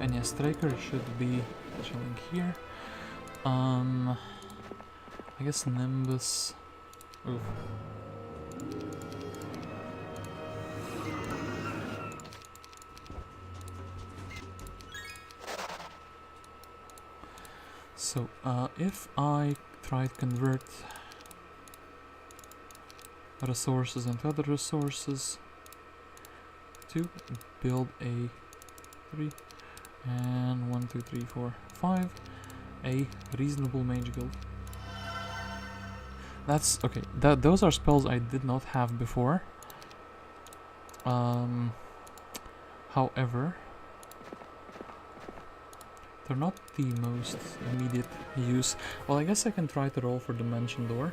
S1: And yeah, Striker should be chilling here. I guess Nimbus. Oof. So, if I try to convert resources into other resources to build a 3 and 1, 2, 3, 4, 5, a reasonable mage guild. That's okay. Those are spells I did not have before. However, they're not the most immediate use. Well, I guess I can try to roll for Dimension Door.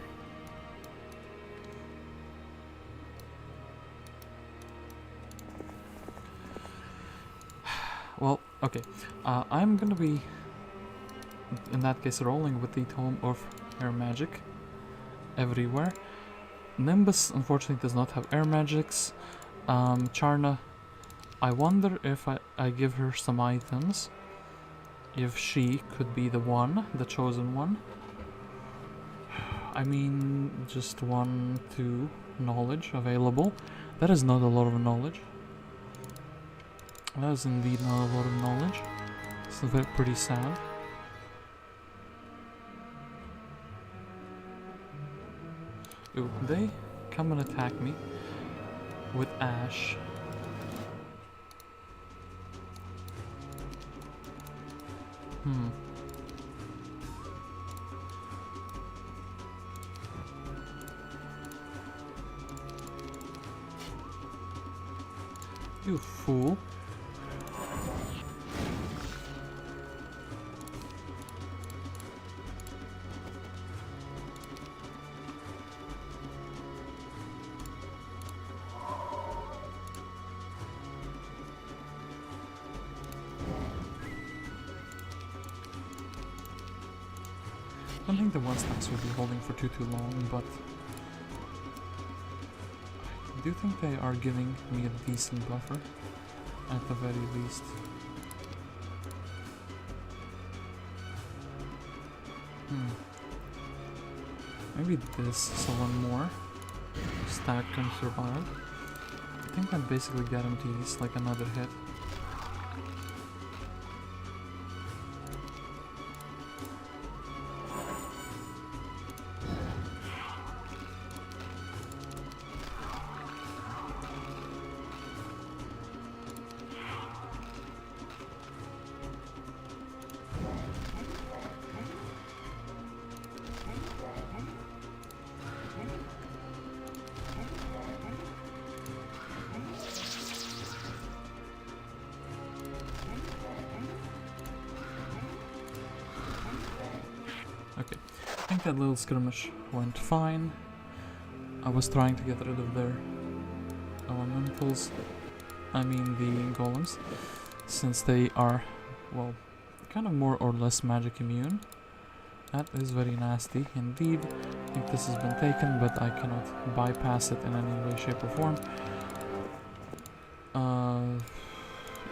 S1: Well, okay. I'm gonna be, in that case, rolling with the Tome of Air Magic. everywhere. Nimbus unfortunately does not have air magics. Charna, I wonder if I give her some items, if she could be the one, the chosen one. I mean, just 1, 2 knowledge available. That is not a lot of knowledge. That is indeed not a lot of knowledge. It's pretty sad. Ooh, they come and attack me with Ash. You fool. I don't think the one stacks will be holding for too long, but I do think they are giving me a decent buffer, at the very least. Maybe this, so one more stack can survive. I think that basically guarantees like another hit. Okay, I think that little skirmish went fine. I was trying to get rid of their elementals, I mean the golems, since they are, well, kind of more or less magic immune. That is very nasty indeed. I think this has been taken, but I cannot bypass it in any way, shape or form.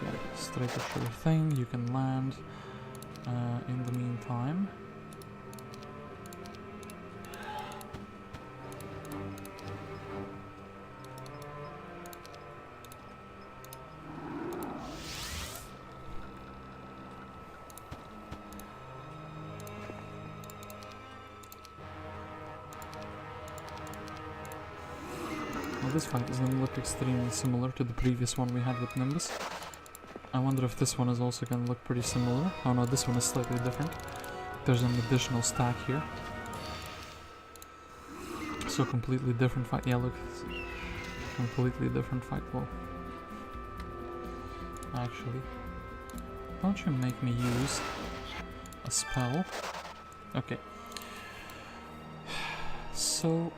S1: Yeah, straight a sure thing, you can land in the meantime. This fight is going to look extremely similar to the previous one we had with Nimbus. I wonder if this one is also going to look pretty similar. Oh no, this one is slightly different. There's an additional stack here. So completely different fight. Yeah, look. Completely different fight. Well, actually, don't you make me use a spell. Okay. So...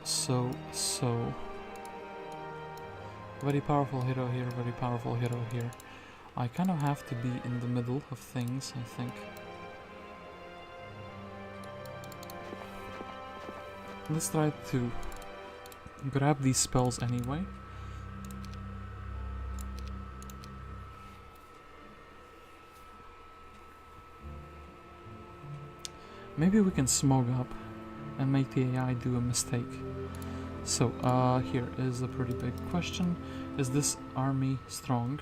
S1: very powerful hero here, very powerful hero here. I kind of have to be in the middle of things, I think. Let's try to grab these spells anyway. Maybe we can smoke up and make the AI do a mistake. So, here is a pretty big question. Is this army strong?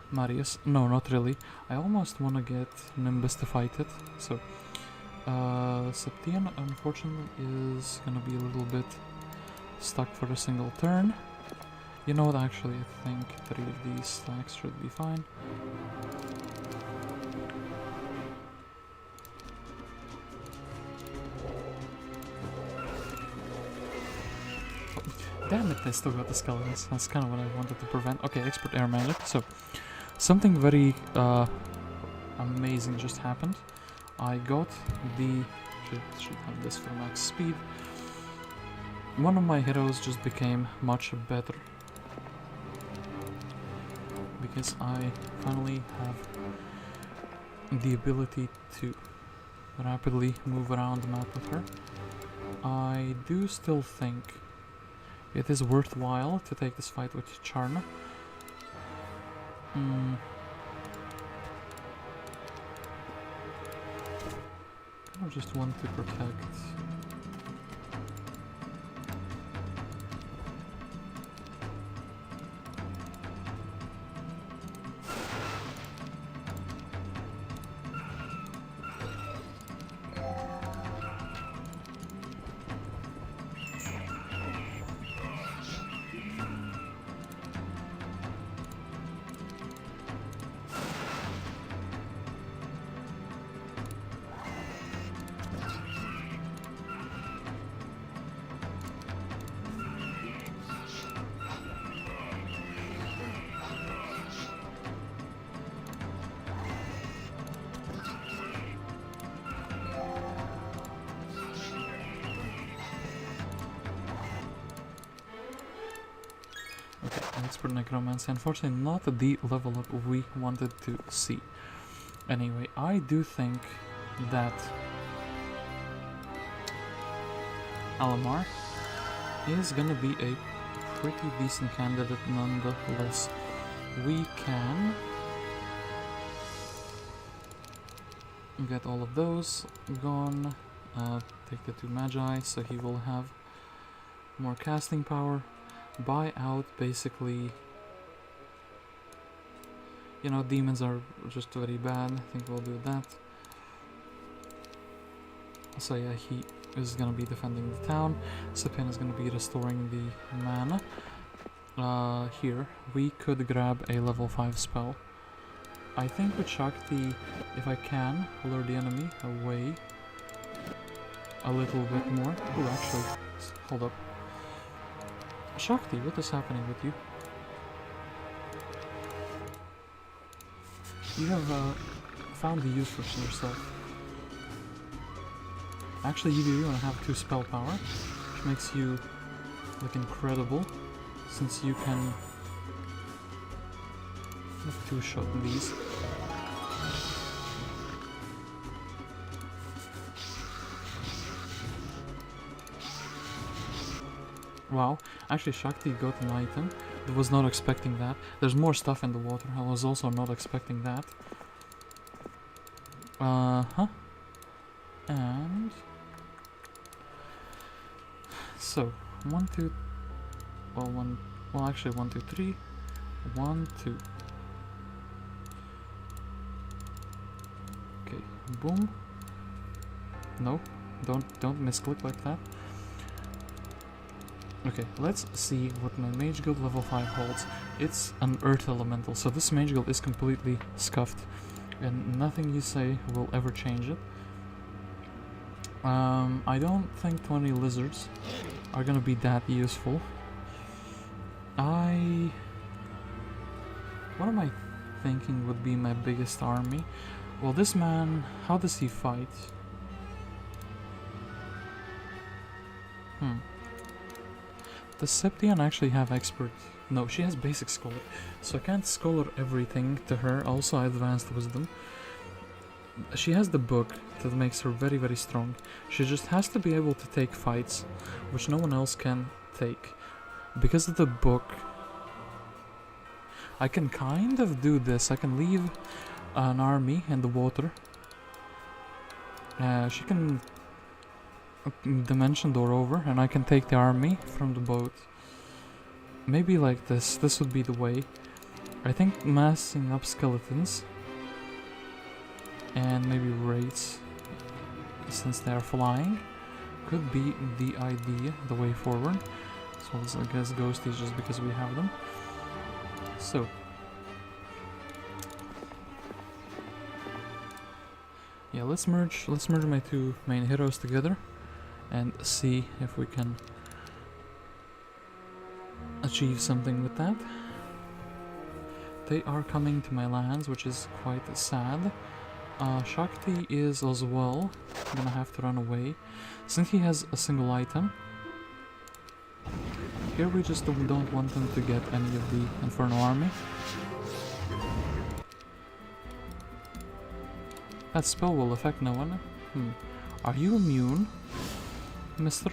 S1: Marius? No, not really. I almost want to get Nimbus to fight it. So, Septienna unfortunately is gonna be a little bit stuck for a single turn. You know what, actually I think 3 of these stacks should be fine. Damn it, they still got the skeletons. That's kind of what I wanted to prevent. Okay, expert air magic. So, something very amazing just happened. I got the... should have this for max speed. One of my heroes just became much better. Because I finally have the ability to rapidly move around the map with her. I do still think it is worthwhile to take this fight with Charna. I just want to protect. Expert Necromancy. Unfortunately, not the level up we wanted to see. Anyway, I do think that Alamar is gonna be a pretty decent candidate nonetheless. We can get all of those gone. Take the 2 Magi, so he will have more casting power. Buy out basically, you know, demons are just very bad. I think we'll do that. So yeah, he is gonna be defending the town. Septienna is gonna be restoring the mana. Here we could grab a level 5 spell. I think with Shakti, if I can lure the enemy away a little bit more. Oh, actually, hold up. Shakti, what is happening with you? You have found the use for yourself. Actually, you do even have 2 spell power, which makes you look incredible, since you can have 2-shot these. Wow, actually Shakti got an item. I was not expecting that. There's more stuff in the water. I was also not expecting that. And so 1, 2, well actually 1, 2, 3, 1, 2. Okay, boom. No, don't misclick like that. Okay, let's see what my Mage Guild level 5 holds. It's an Earth Elemental, so this Mage Guild is completely scuffed, and nothing you say will ever change it. I don't think 20 lizards are gonna be that useful. What am I thinking would be my biggest army? Well, this man, how does he fight? Does Septienna actually have expert? No, she has basic scholar, so I can't scholar everything to her. Also advanced wisdom. She has the book that makes her very, very strong. She just has to be able to take fights, which no one else can take. Because of the book, I can kind of do this. I can leave an army in the water. She can dimension door over, and I can take the army from the boat. Maybe like this. This would be the way. I think massing up skeletons and maybe wraiths, since they are flying, could be the idea, the way forward. So let's, I guess, ghosties just because we have them. So yeah, let's merge my 2 main heroes together and see if we can achieve something with that. They are coming to my lands, which is quite sad. Shakti is as well gonna have to run away, since he has a single item. Here we just don't want them to get any of the Inferno army. That spell will affect no one. Are you immune? mister.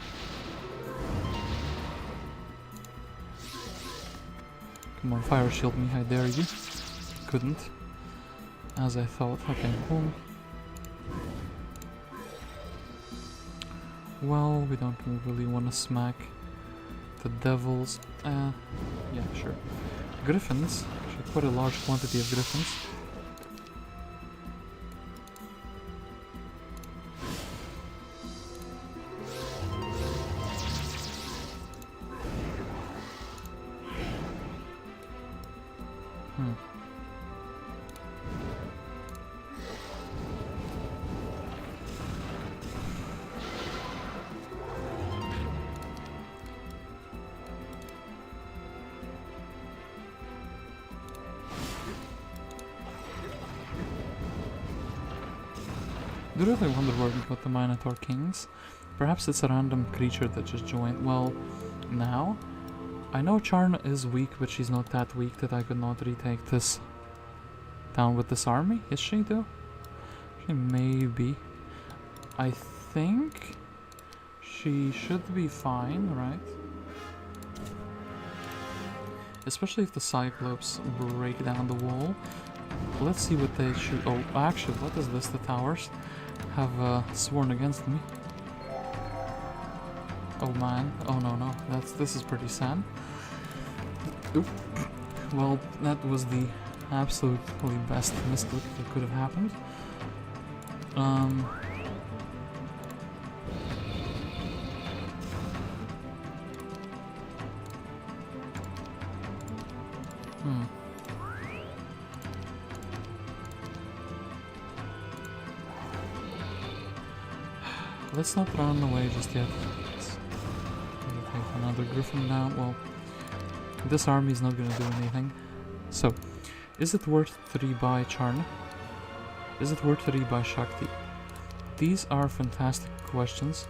S1: Come on, fire shield me, I dare you. Couldn't. As I thought. Okay, boom. Well, we don't really want to smack the devils. Yeah, sure. Griffins. Actually, quite a large quantity of griffins. I do really wonder where we got the Minotaur Kings. Perhaps it's a random creature that just joined. Well, now I know Charna is weak, but she's not that weak that I could not retake this town with this army. Is she though? She may be. I think she should be fine, right? Especially if the Cyclops break down the wall. Let's see what they shoot. Oh, actually, what is this? The towers have sworn against me. Oh man. Oh no. This is pretty sad. Oop. Well, that was the absolutely best mistake that could have happened. Let's not run away just yet. Let's take another griffin down. Well, this army is not gonna do anything. So, is it worth 3 by Charna? Is it worth 3 by Shakti? These are fantastic questions.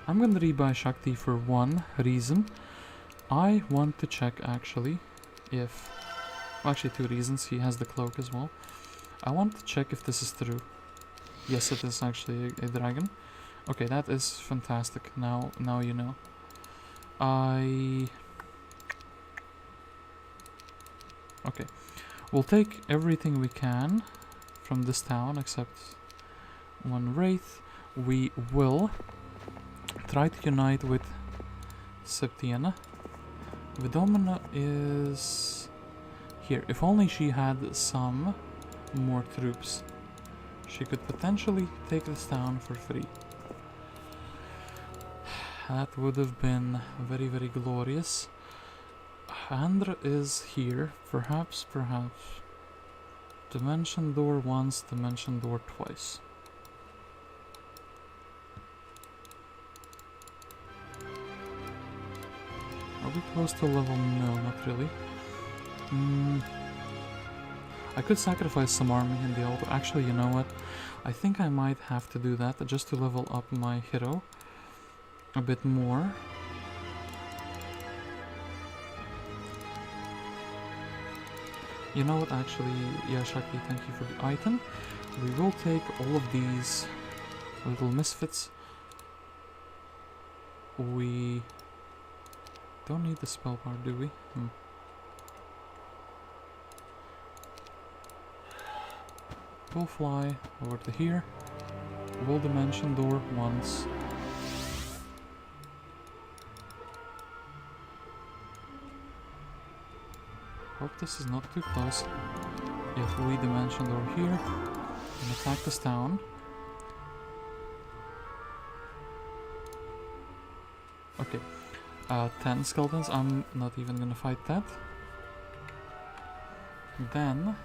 S1: I'm gonna rebuy Shakti for one reason. I want to check actually if... Well, actually 2 reasons. He has the cloak as well. I want to check if this is true. Yes, it is actually a dragon. Okay, that is fantastic. Now you know. Okay. We'll take everything we can from this town except 1 wraith. We will try to unite with Septienna. Vidomina is here. If only she had some more troops, she could potentially take this town for free. That would have been very, very glorious. Andra is here. Perhaps. Dimension door once, dimension door twice. Are we close to level? No, not really. I could sacrifice some army in the altar. Actually, you know what? I think I might have to do that just to level up my hero a bit more. You know what? Actually, yeah, Shakti, thank you for the item. We will take all of these little misfits. We don't need the spell part, do we? We'll fly over to here. We'll dimension door once. Hope this is not too close. If we dimension door here and attack this town. Okay. 10 skeletons, I'm not even gonna fight that. Then,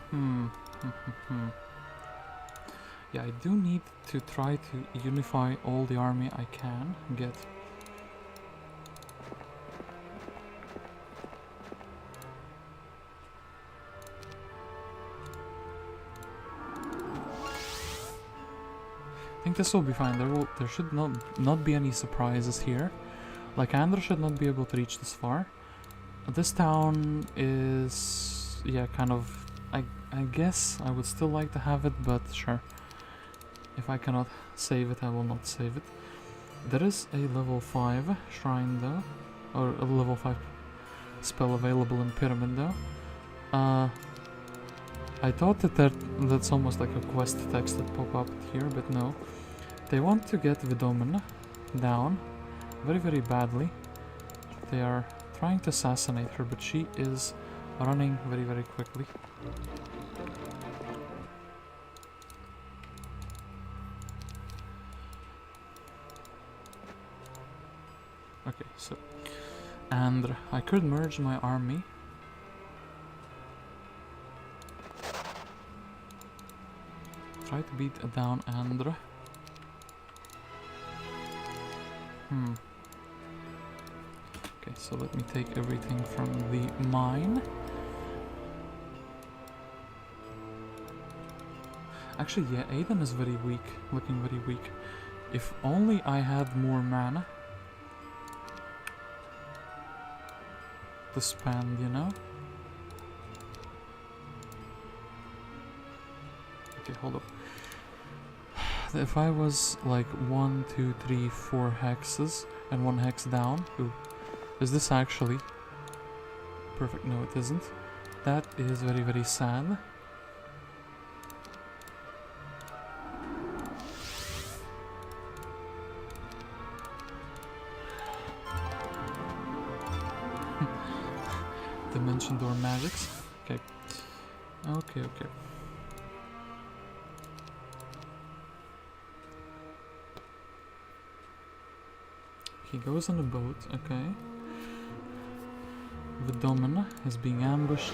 S1: yeah, I do need to try to unify all the army I can get. I think this will be fine. There should not be any surprises here. Like, Andra should not be able to reach this far. This town is, yeah, kind of, I guess I would still like to have it, but sure. If I cannot save it, I will not save it. There is a level 5 shrine though, or a level 5 spell available in Pyramid though. I thought that's almost like a quest text that pop up here, but no. They want to get Vidomina down very, very badly. They are trying to assassinate her, but she is running very, very quickly. Okay, so, and I could merge my army. Try to beat down Andra. Okay, so let me take everything from the mine. Actually, yeah, Aiden is very weak, looking very weak. If only I had more mana to spend, you know? Okay, hold up. If I was like 1, 2, 3, 4 hexes and 1 hex down, ooh, is this actually perfect? No, it isn't. That is very, very sad. Dimension door magics. Okay. Okay, okay. He goes on a boat, okay. Vidomina is being ambushed.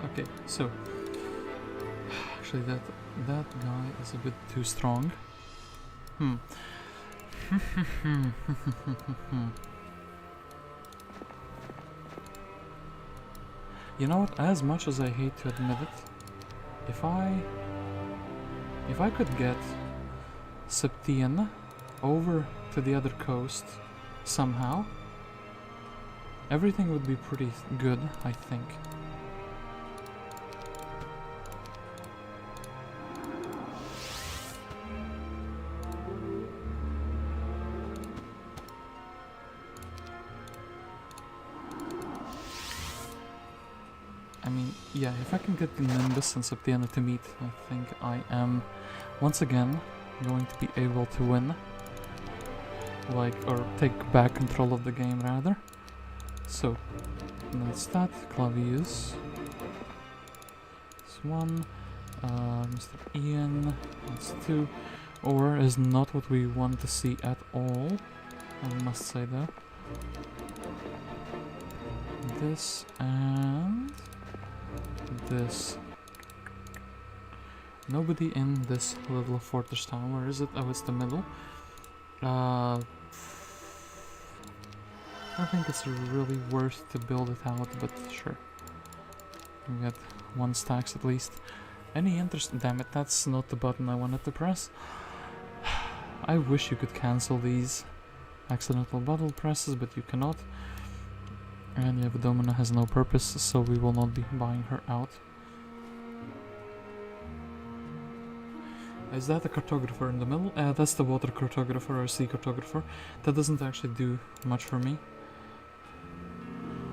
S1: Okay, so actually that guy is a bit too strong. You know what? As much as I hate to admit it, if I could get Septienna over to the other coast somehow, everything would be pretty good, I think. Yeah, if I can get the Nimbus and Septienna to meet, I think I am once again going to be able to win. Like, or take back control of the game rather. So, that's that. Clavius. That's 1. Mr. Ian. That's 2. Or is not what we want to see at all, I must say though. This and this. Nobody in this little fortress town. Where is it? Oh, it's the middle. I don't think it's really worth to build it out, but sure. We got 1 stacks at least. Any interest? Damn it, that's not the button I wanted to press. I wish you could cancel these accidental button presses, but you cannot. And yeah, Vidomina has no purpose, so we will not be buying her out. Is that a cartographer in the middle? That's the water cartographer or sea cartographer. That doesn't actually do much for me.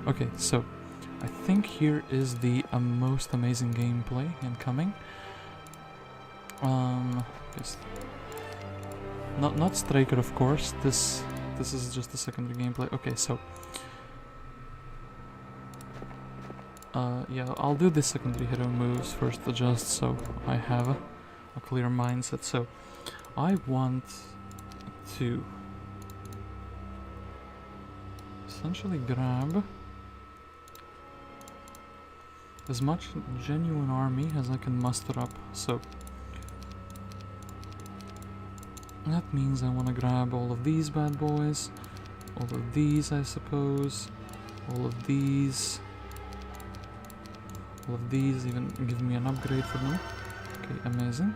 S1: Okay, so I think here is the most amazing gameplay incoming. Just not Striker, of course. This is just the secondary gameplay. Okay, so Yeah, I'll do the secondary hero moves first, just so I have a clear mindset. So, I want to essentially grab as much genuine army as I can muster up. So, that means I want to grab all of these bad boys, all of these I suppose, all of these, even give me an upgrade for them. Okay, amazing.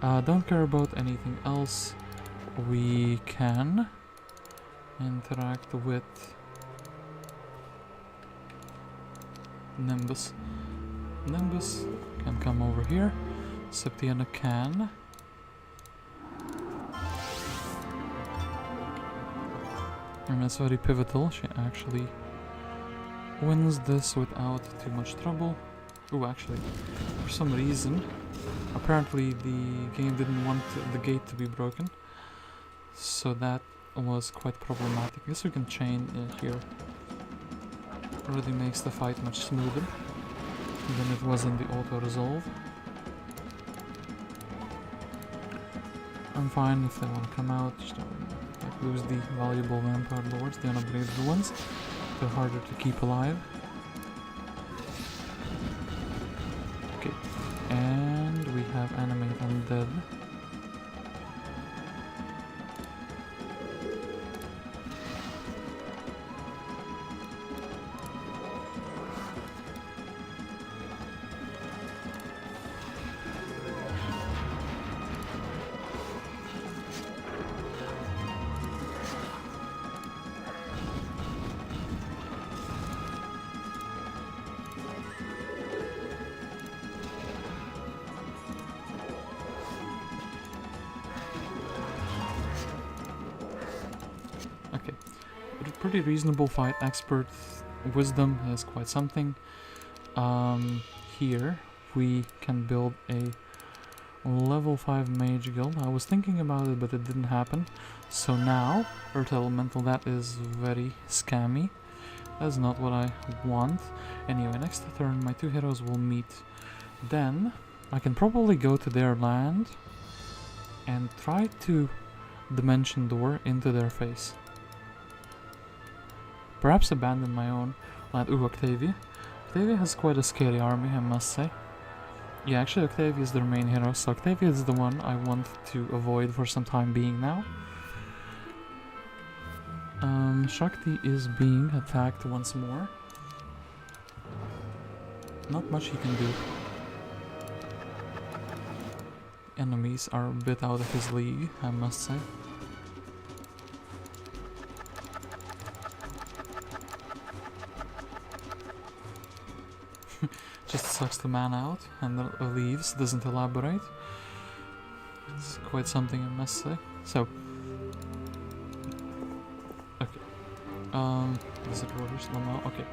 S1: Don't care about anything else. We can interact with Nimbus. Nimbus can come over here. Septienna can. And that's very pivotal. She actually wins this without too much trouble. Oh, actually, for some reason, apparently the game didn't want the gate to be broken, so that was quite problematic. I guess we can chain here. Already makes the fight much smoother than it was in the auto-resolve. I'm fine if they want to come out, just like lose the valuable vampire lords, the unupgraded ones. They're harder to keep alive. Okay, and we have animate undead. Pretty reasonable fight. Expert wisdom is quite something. Here we can build a level 5 mage guild. I was thinking about it, but it didn't happen. So now, Earth Elemental, that is very scammy. That's not what I want. Anyway, next turn my two heroes will meet. Then I can probably go to their land and try to dimension door into their face. Perhaps abandon my own land. Ooh, Octavia. Octavia has quite a scary army, I must say. Yeah, actually Octavia is their main hero, so Octavia is the one I want to avoid for some time being now. Shakti is being attacked once more. Not much he can do. Enemies are a bit out of his league, I must say. Just sucks the man out and leaves, doesn't elaborate. It's quite something, I must say. So, okay. Is it Roger slow now? Okay.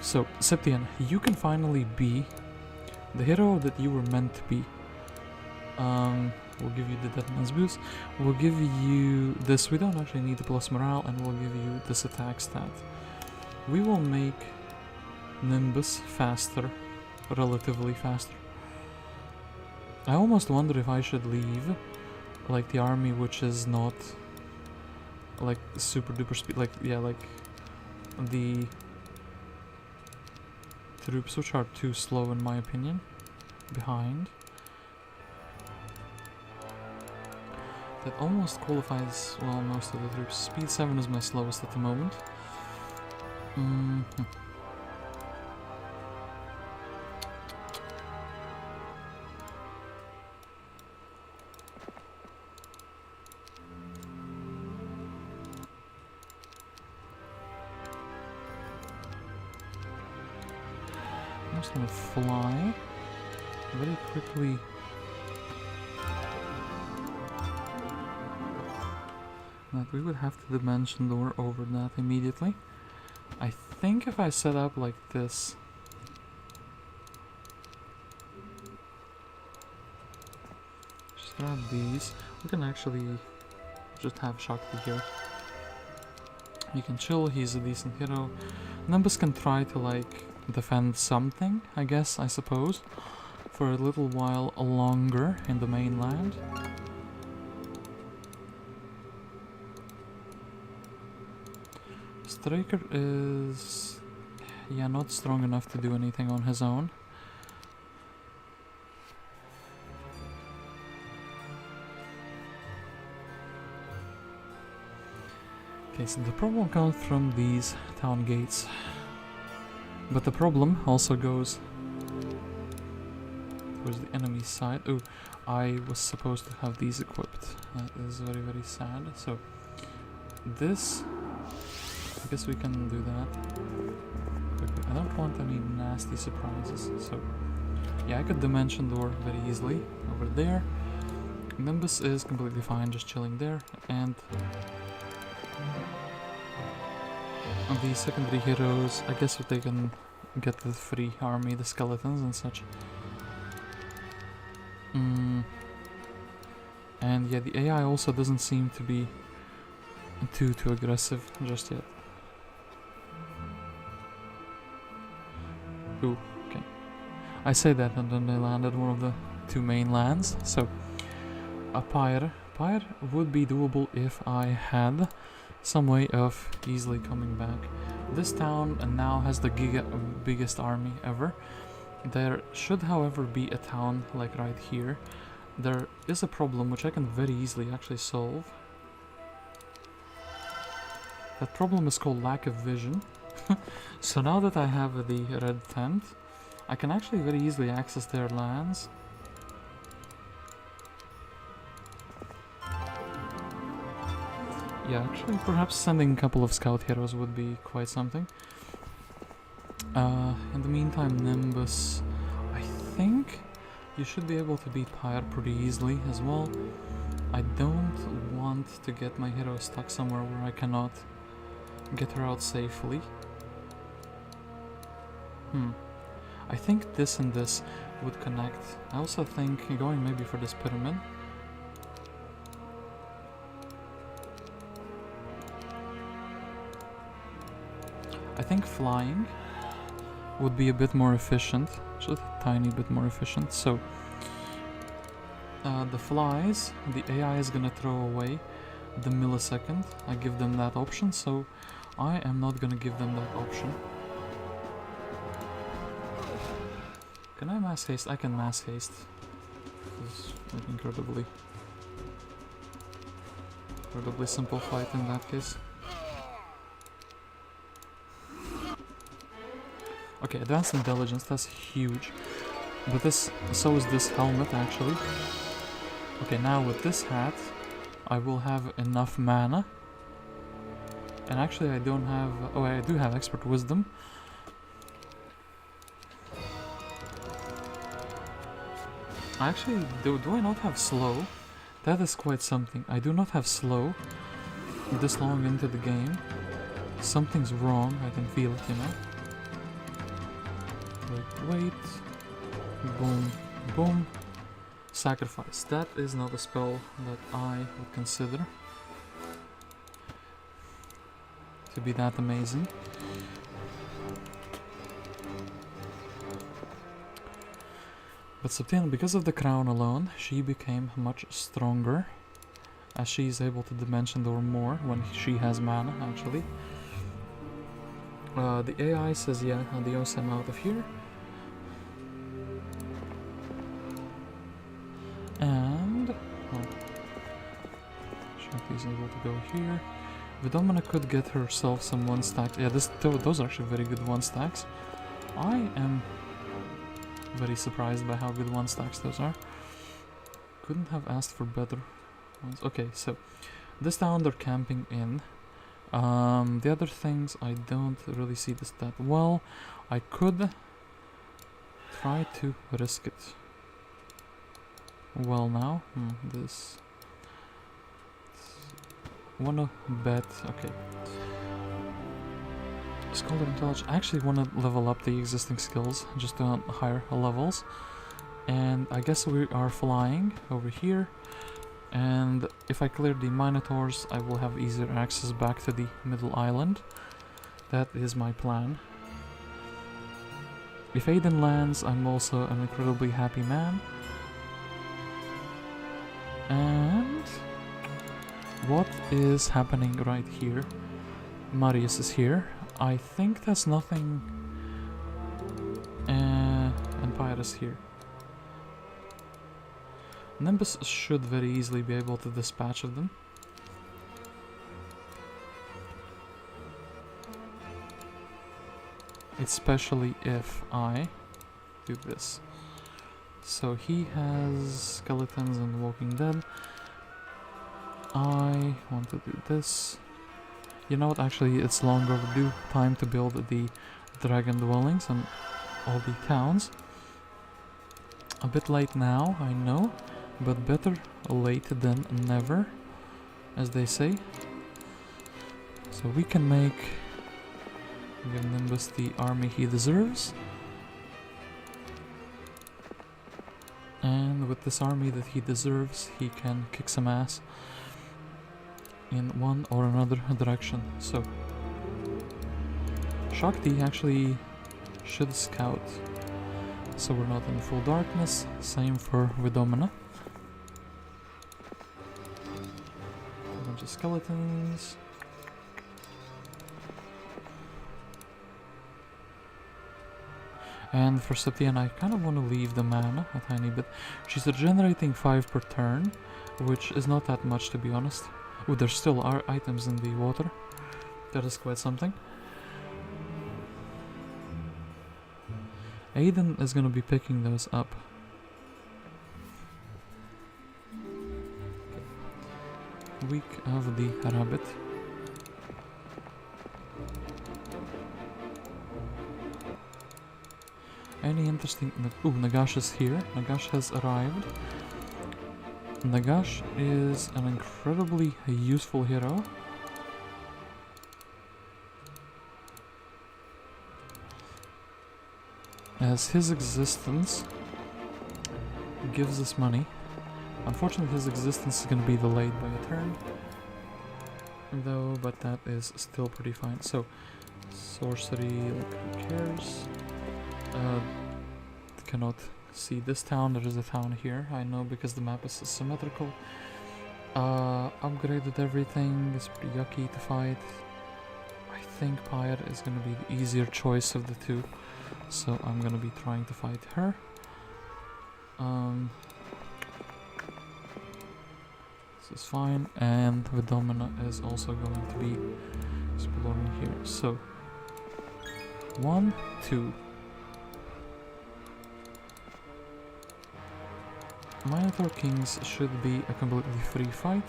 S1: So, Septienna, you can finally be the hero that you were meant to be. We'll give you the Dead Man's Boost. We'll give you this. We don't actually need the plus morale, and we'll give you this attack stat. We will make Nimbus faster, relatively faster. I almost wonder if I should leave, like, the army which is not, like, super duper speed, like, yeah, like, the troops which are too slow in my opinion, behind. That almost qualifies, well, most of the troops. Speed 7 is my slowest at the moment. I'm just gonna fly very quickly. That we would have to dimension door over that immediately. I think if I set up like this, just grab these. We can actually just have Shakti here. He can chill, he's a decent hero. Nimbus can try to like defend something, I guess, I suppose, for a little while longer in the mainland. Striker is, yeah, not strong enough to do anything on his own. Okay, so the problem comes from these town gates. But the problem also goes towards the enemy side. Oh, I was supposed to have these equipped. That is very, very sad. So, this, I guess we can do that quickly. I don't want any nasty surprises. So, yeah, I could dimension door very easily over there. Nimbus is completely fine, just chilling there. And the secondary heroes, I guess if they can get the free army, the skeletons and such. And yeah, the AI also doesn't seem to be too aggressive just yet. Ooh, okay. I say that and then they landed one of the two main lands, so a Pyre would be doable if I had some way of easily coming back. This town now has the biggest army ever. There should, however, be a town like right here. There is a problem which I can very easily actually solve. That problem is called lack of vision. So now that I have the red tent, I can actually very easily access their lands. Yeah, actually, perhaps sending a couple of scout heroes would be quite something. In the meantime, Nimbus, I think you should be able to beat Pyre pretty easily as well. I don't want to get my hero stuck somewhere where I cannot get her out safely. I think this and this would connect. I also think going maybe for this pyramid. I think flying would be a bit more efficient, just a tiny bit more efficient. So the flies, the AI is gonna throw away the millisecond. I give them that option, so I am not gonna give them that option. Can I mass haste? I can mass haste. This is like incredibly simple fight in that case. Okay, advanced intelligence, that's huge. But so is this helmet actually. Okay, now with this hat, I will have enough mana. And actually I don't have, oh I do have expert wisdom. Actually, do I not have slow? That is quite something. I do not have slow this long into the game. Something's wrong, I can feel it, you know. Wait, boom, boom, sacrifice. That is not a spell that I would consider to be that amazing. But Septienna, because of the crown alone, she became much stronger, as she is able to dimension door more when she has mana, actually. The AI says, yeah, adios, I'm out of here. And, well, she's able to go here. Vidomina could get herself some 1-stacks. Yeah, those are actually very good 1-stacks. I am very surprised by how good 1-stacks those are. Couldn't have asked for better ones. Okay, so this town they're camping in. The other things I don't really see this that well. I could try to risk it. Well now, this wanna bet, okay. Scholar Intelligence, I actually wanna level up the existing skills just to higher levels. And I guess we are flying over here. And if I clear the Minotaurs, I will have easier access back to the middle island. That is my plan. If Aiden lands, I'm also an incredibly happy man. And what is happening right here? Marius is here. I think that's nothing. And Pyre is here. Nimbus should very easily be able to dispatch of them. Especially if I do this. So he has skeletons and Walking Dead. I want to do this. You know what, actually it's long overdue. Time to build the dragon dwellings and all the towns. A bit late now, I know, but better late than never, as they say. So we can give Nimbus the army he deserves. And with this army that he deserves, he can kick some ass in one or another direction. So Shakti actually should scout, so we're not in full darkness. Same for Vidomina. A bunch of skeletons. And for Septienna, I kind of want to leave the mana a tiny bit. She's regenerating 5 per turn, which is not that much, to be honest. Oh, there still are items in the water. That is quite something. Aiden is going to be picking those up. Okay. Week of the rabbit. Any interesting... Ooh, Nagash is here. Nagash has arrived. Nagash is an incredibly useful hero. As his existence gives us money. Unfortunately, his existence is going to be delayed by a turn. Though, but that is still pretty fine. So, sorcery, like, who cares? Cannot see this town. There is a town here, I know, because the map is symmetrical. Upgraded everything. It's pretty yucky to fight. I think Pyre is going to be the easier choice of the two, so I'm going to be trying to fight her. This is fine, and Vidomina is also going to be exploring here. So 1, 2. Minotaur Kings should be a completely free fight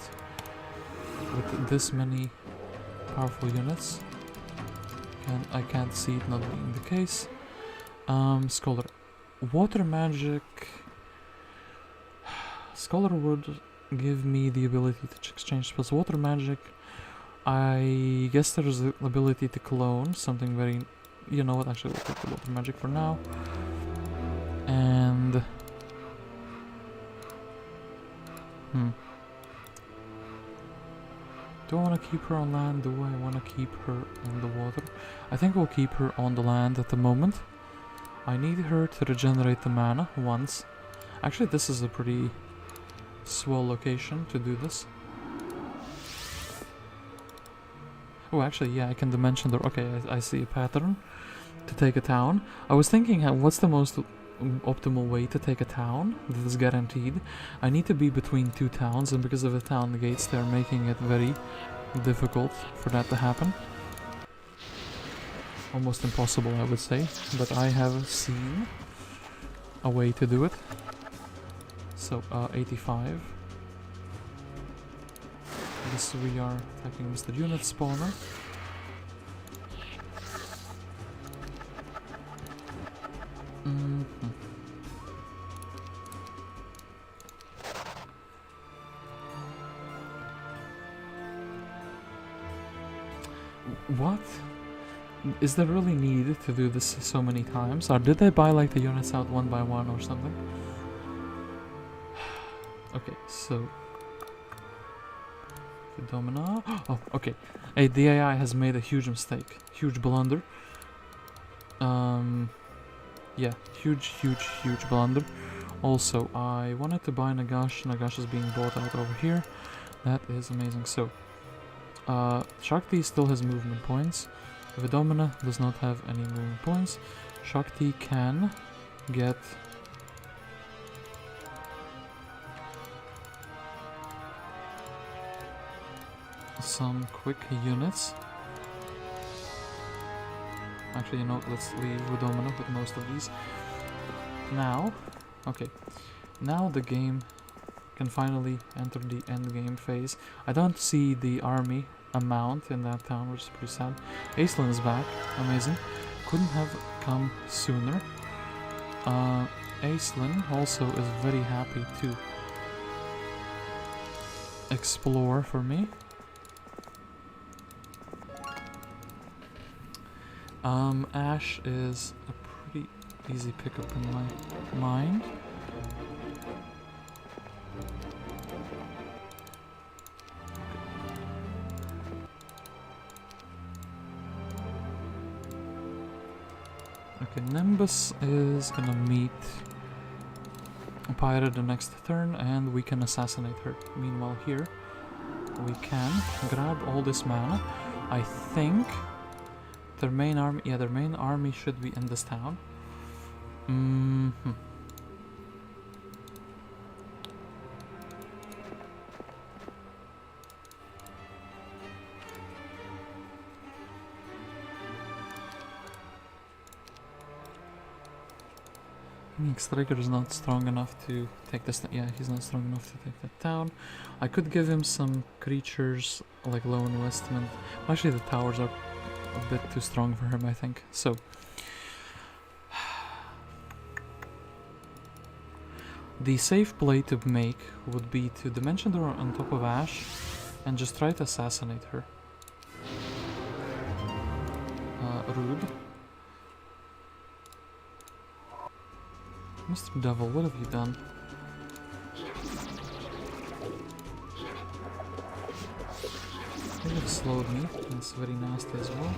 S1: with this many powerful units. I can't see it not being the case. Scholar. Water magic. Scholar would give me the ability to exchange spells. Water magic. I guess there's the ability to clone something very... You know what, actually we'll take the water magic for now. And... Do I want to keep her on land? Do I want to keep her in the water? I think we'll keep her on the land at the moment. I need her to regenerate the mana once. Actually, this is a pretty swell location to do this. Oh, actually, yeah, I can dimension the... Okay, I see a pattern to take a town. I was thinking, what's the most optimal way to take a town that is guaranteed? I need to be between 2 towns, and because of the town gates, they're making it very difficult for that to happen. Almost impossible, I would say, but I have seen a way to do it. So, 85. This we are attacking Mr. Unit Spawner. What? Is there really need to do this so many times? Or did they buy like the units out one by one or something? Okay, so Vidomina. Oh, okay. Hey, the AI has made a huge mistake. Huge blunder. Yeah, huge blunder. Also, I wanted to buy Nagash. Nagash is being bought out over here. That is amazing. So, Shakti still has movement points. Vidomina does not have any movement points. Shakti can get some quick units. Actually, you know, let's leave Vidomina with most of these. Now, okay, now the game can finally enter the end game phase. I don't see the army amount in that town, which is pretty sad. Aislinn is back, amazing. Couldn't have come sooner. Aislinn also is very happy to explore for me. Ash is a pretty easy pickup in my mind. Okay, Nimbus is gonna meet Pyre the next turn, and we can assassinate her. Meanwhile, here we can grab all this mana. I think their main army, yeah, their main army should be in this town. Striker is not strong enough to take this. Yeah, he's not strong enough to take that town. I could give him some creatures like low investment. Actually, the towers are a bit too strong for him, I think. So, the safe play to make would be to dimension door on top of Ash and just try to assassinate her. Rude. Mr. Devil, what have you done? You have slowed me. That's very nasty as well.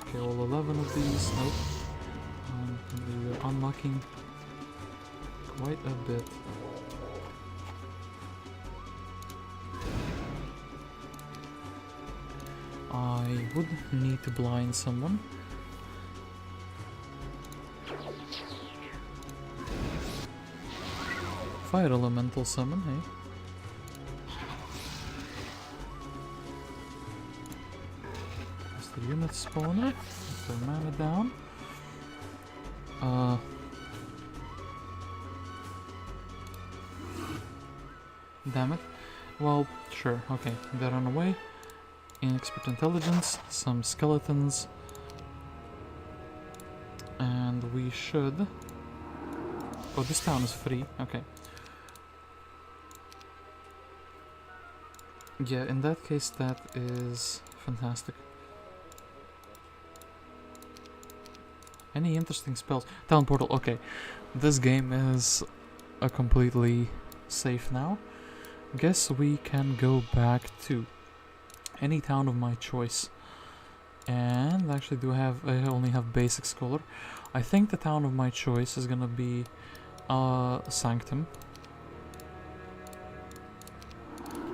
S1: Okay, all 11 of these. Nope. We are unlocking quite a bit. I would need to blind someone. Fire elemental summon, hey? That's the unit spawner. Put their mana down. Damn it. Well, sure, okay. They run away. Inexpert intelligence, some skeletons. And we should... Oh, this town is free, okay. Yeah, in that case, that is fantastic. Any interesting spells? Town portal, okay. This game is completely safe now. Guess we can go back to any town of my choice. And actually, I only have basic scholar. I think the town of my choice is gonna be Sanctum.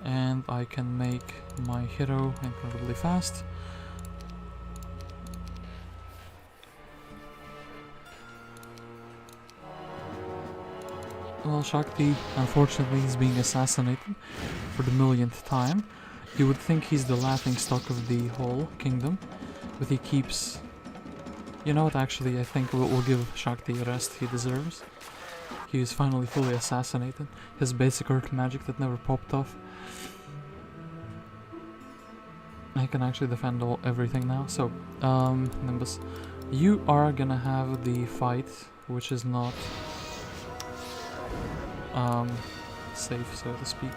S1: And I can make my hero incredibly fast. Well, Shakti, unfortunately, is being assassinated for the millionth time. You would think he's the laughingstock of the whole kingdom, but he keeps... You know what, actually, I think we'll give Shakti a rest he deserves. He is finally fully assassinated. His basic earth magic that never popped off. I can actually defend everything now. So, Nimbus, you are gonna have the fight, which is not safe, so to speak.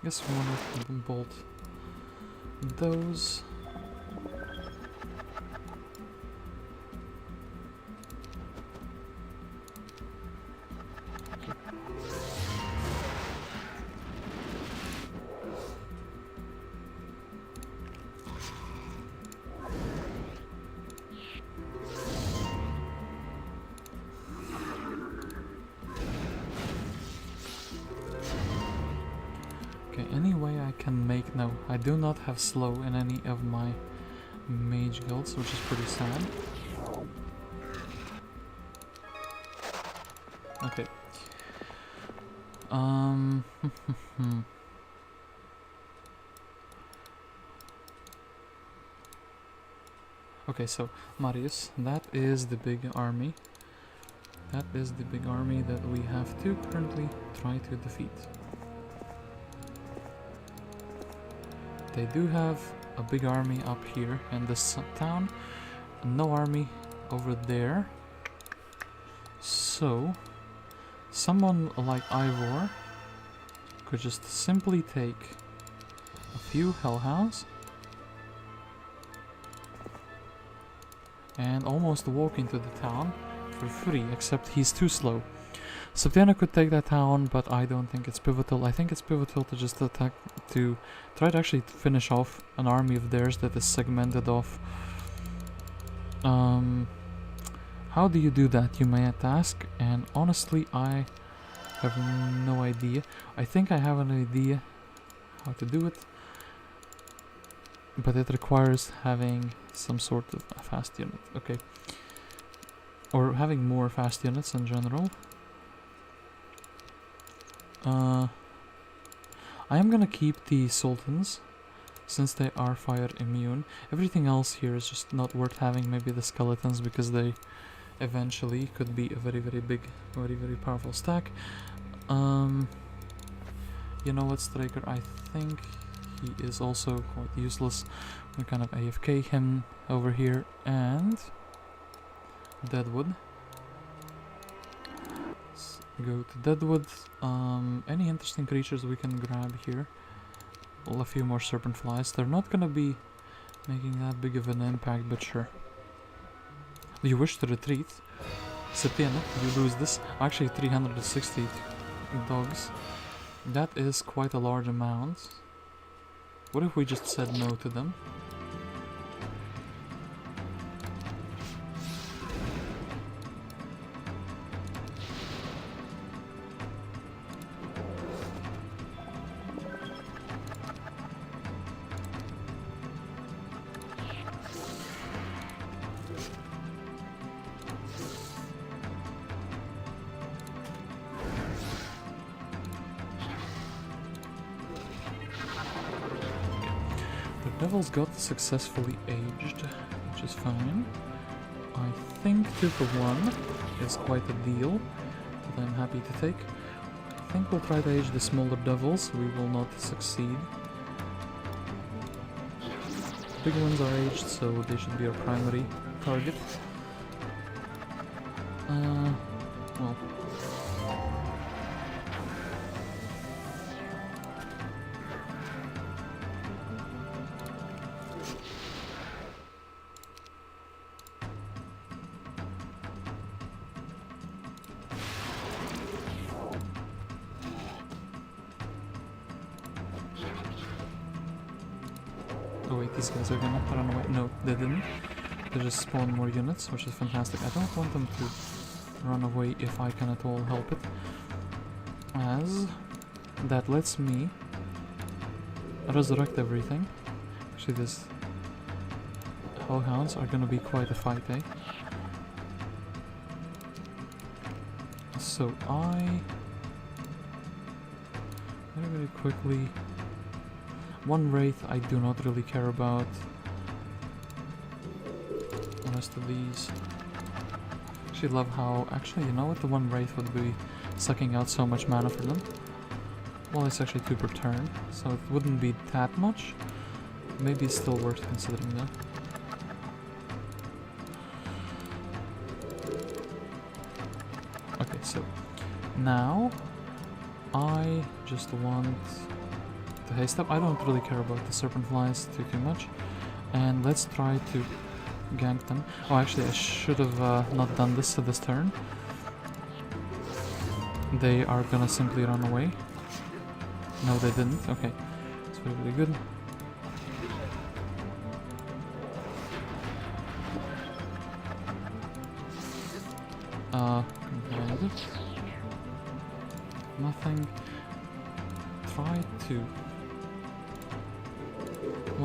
S1: Guess we wanna bolt those. I do not have slow in any of my mage guilds, which is pretty sad. Okay. Okay, so Marius, that is the big army. That is the big army that we have to currently try to defeat. They do have a big army up here in this town, no army over there. So, someone like Ivor could just simply take a few hellhounds and almost walk into the town for free, except he's too slow. Septienna could take that town, but I don't think it's pivotal. I think it's pivotal to just attack, to try to actually finish off an army of theirs that is segmented off. How do you do that, you may ask? And honestly, I have no idea. I think I have an idea how to do it, but it requires having some sort of a fast unit. Okay. Or having more fast units in general. I am gonna keep the sultans since they are fire immune. Everything else here is just not worth having. Maybe the skeletons, because they eventually could be a very big, very powerful stack. You know what, Striker? I think he is also quite useless. We kind of AFK him over here, and Deadwood. Let's go to Deadwood. Any interesting creatures we can grab here? Well, a few more serpent flies. They're not gonna be making that big of an impact, but sure. Do you wish to retreat? Septienna, you lose this. Actually, 360 dogs. That is quite a large amount. What if we just said no to them? Devils got successfully aged, which is fine. I think 2 for 1 is quite a deal that I'm happy to take. I think we'll try to age the smaller devils. We will not succeed. Big ones are aged, so they should be our primary target. Well. Oh wait, these guys are gonna run away. No, they didn't. They just spawned more units, which is fantastic. I don't want them to run away if I can at all help it, as that lets me resurrect everything. Actually, these hellhounds are gonna be quite a fight, eh? So very quickly. One wraith I do not really care about. The rest of these. Actually love how, actually, you know what, the one wraith would be sucking out so much mana for them. Well, it's actually 2 per turn, so it wouldn't be that much. Maybe it's still worth considering though. Okay, so now I just want to haste up. I don't really care about the serpent flies too much, and let's try to gank them. Oh, actually I should have not done this this turn. They are gonna simply run away. No, they didn't. Okay, it's really good. Nothing. Try to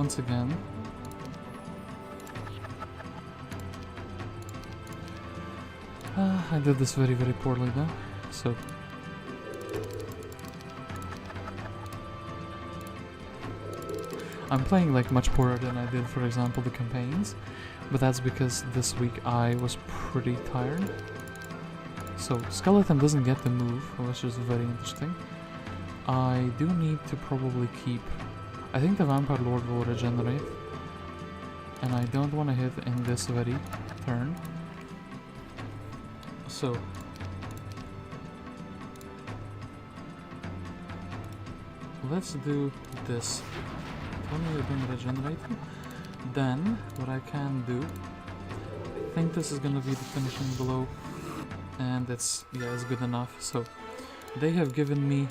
S1: once again. I did this very, very poorly though, so... I'm playing like much poorer than I did, for example, the campaigns, but that's because this week I was pretty tired. So, Skeleton doesn't get to move, which is very interesting. I do need to probably keep... I think the Vampire Lord will regenerate, and I don't want to hit in this very turn. So... let's do this. Tell me you're going to regenerate. Then, what I can do... I think this is going to be the finishing blow. And it's good enough. So, they have given me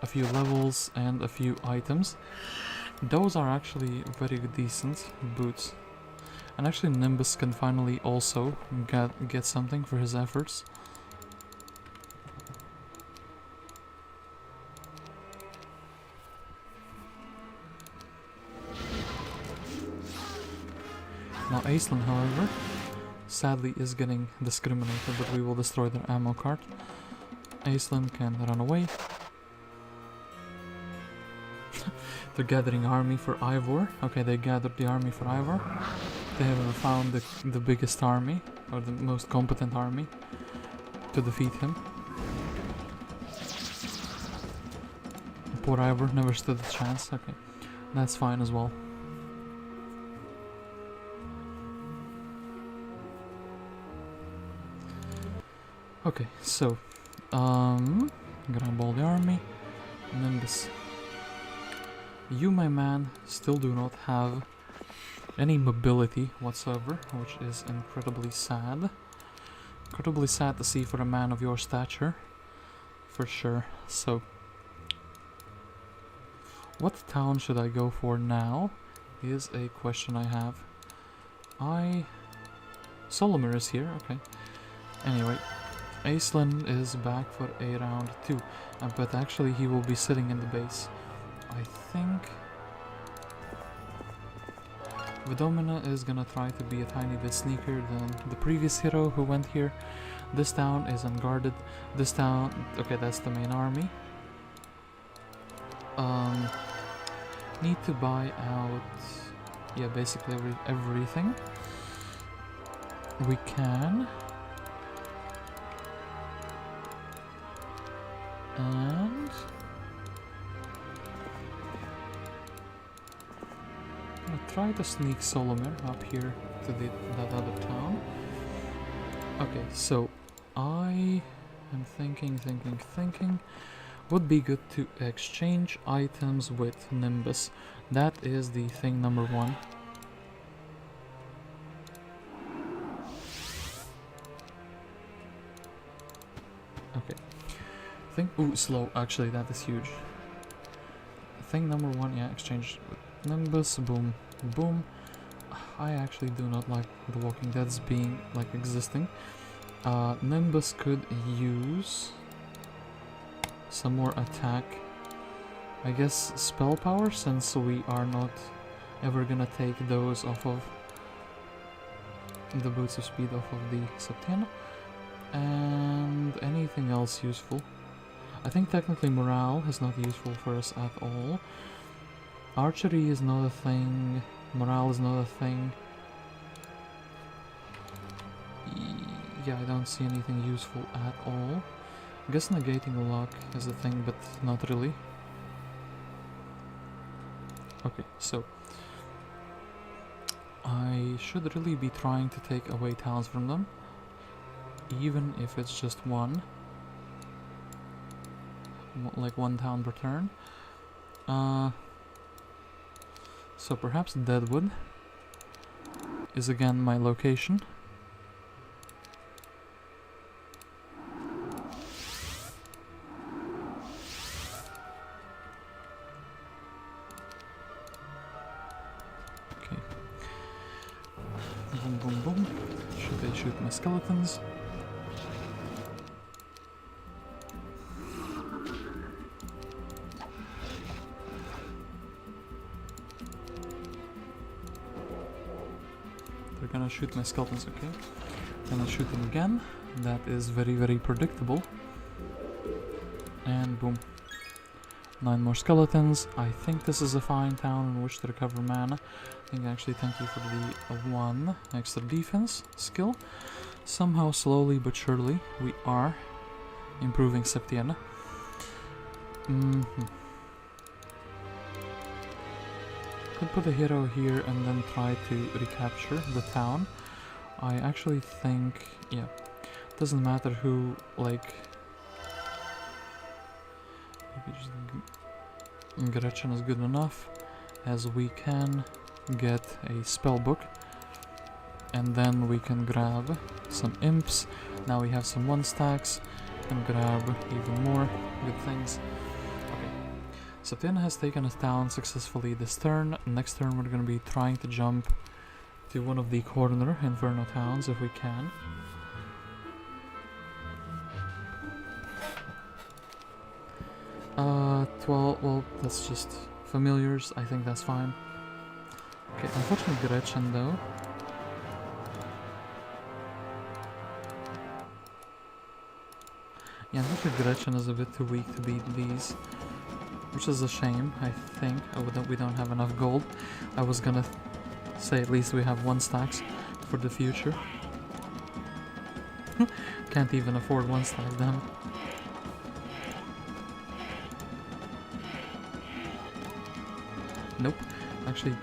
S1: a few levels and a few items. Those are actually very decent boots. And actually Nimbus can finally also get something for his efforts. Now Aislinn, however, sadly is getting discriminated, but we will destroy their ammo cart. Aislinn can run away. They're gathering army for Ivor. Okay, they gathered the army for Ivor. They haven't found the biggest army, or the most competent army, to defeat him. Poor Ivor never stood a chance. Okay, that's fine as well. Okay, so, grab all the army. Nimbus. You, my man, still do not have any mobility whatsoever, which is incredibly sad. Incredibly sad to see for a man of your stature, for sure. So, what town should I go for now is a question I have. Solomir is here, okay. Anyway, Aislinn is back for a round 2, but actually he will be sitting in the base. I think Vidomina is gonna try to be a tiny bit sneakier than the previous hero who went here. This town is unguarded. This town... okay, that's the main army. Need to buy out... yeah, basically everything. We can... and... I'm gonna try to sneak Solomir up here to that other town. Okay, so I am thinking. Would be good to exchange items with Nimbus. That is the thing number 1. Okay. Ooh, slow. Actually, that is huge. Thing number 1, yeah, exchange with Nimbus. Boom, boom. I actually do not like the Walking Dead's being, like, existing. Nimbus could use some more attack. I guess spell power, since we are not ever gonna take those off of the boots of speed off of the Septienna. And anything else useful. I think technically morale is not useful for us at all. Archery is not a thing. Morale is not a thing. Yeah, I don't see anything useful at all. I guess negating luck is a thing, but not really. Okay, so I should really be trying to take away towns from them, even if it's just one. Like 1 town per turn. So perhaps Deadwood is again my location. Okay. Boom, boom, boom. Should they shoot my skeletons? They're gonna shoot my skeletons, okay. Gonna shoot them again. That is very, very predictable. And boom. 9 more skeletons. I think this is a fine town in which to recover mana. I think actually thank you for the 1 extra defense skill. Somehow, slowly but surely, we are improving Septienna. Could put a hero here and then try to recapture the town. I actually think, yeah, doesn't matter who, like, maybe just Gretchen is good enough, as we can get a spell book, and then we can grab some imps. Now we have some 1 stacks, and grab even more good things. Septienna has taken us down successfully this turn. Next turn we're going to be trying to jump to one of the corner Inferno towns if we can. Well, that's just familiars. I think that's fine. Okay, unfortunately Gretchen though. Yeah, unfortunately Gretchen is a bit too weak to beat these. Which is a shame, I think. We don't have enough gold. I was gonna say at least we have 1 stacks for the future. Can't even afford 1 stack, damn it. Nope. Actually,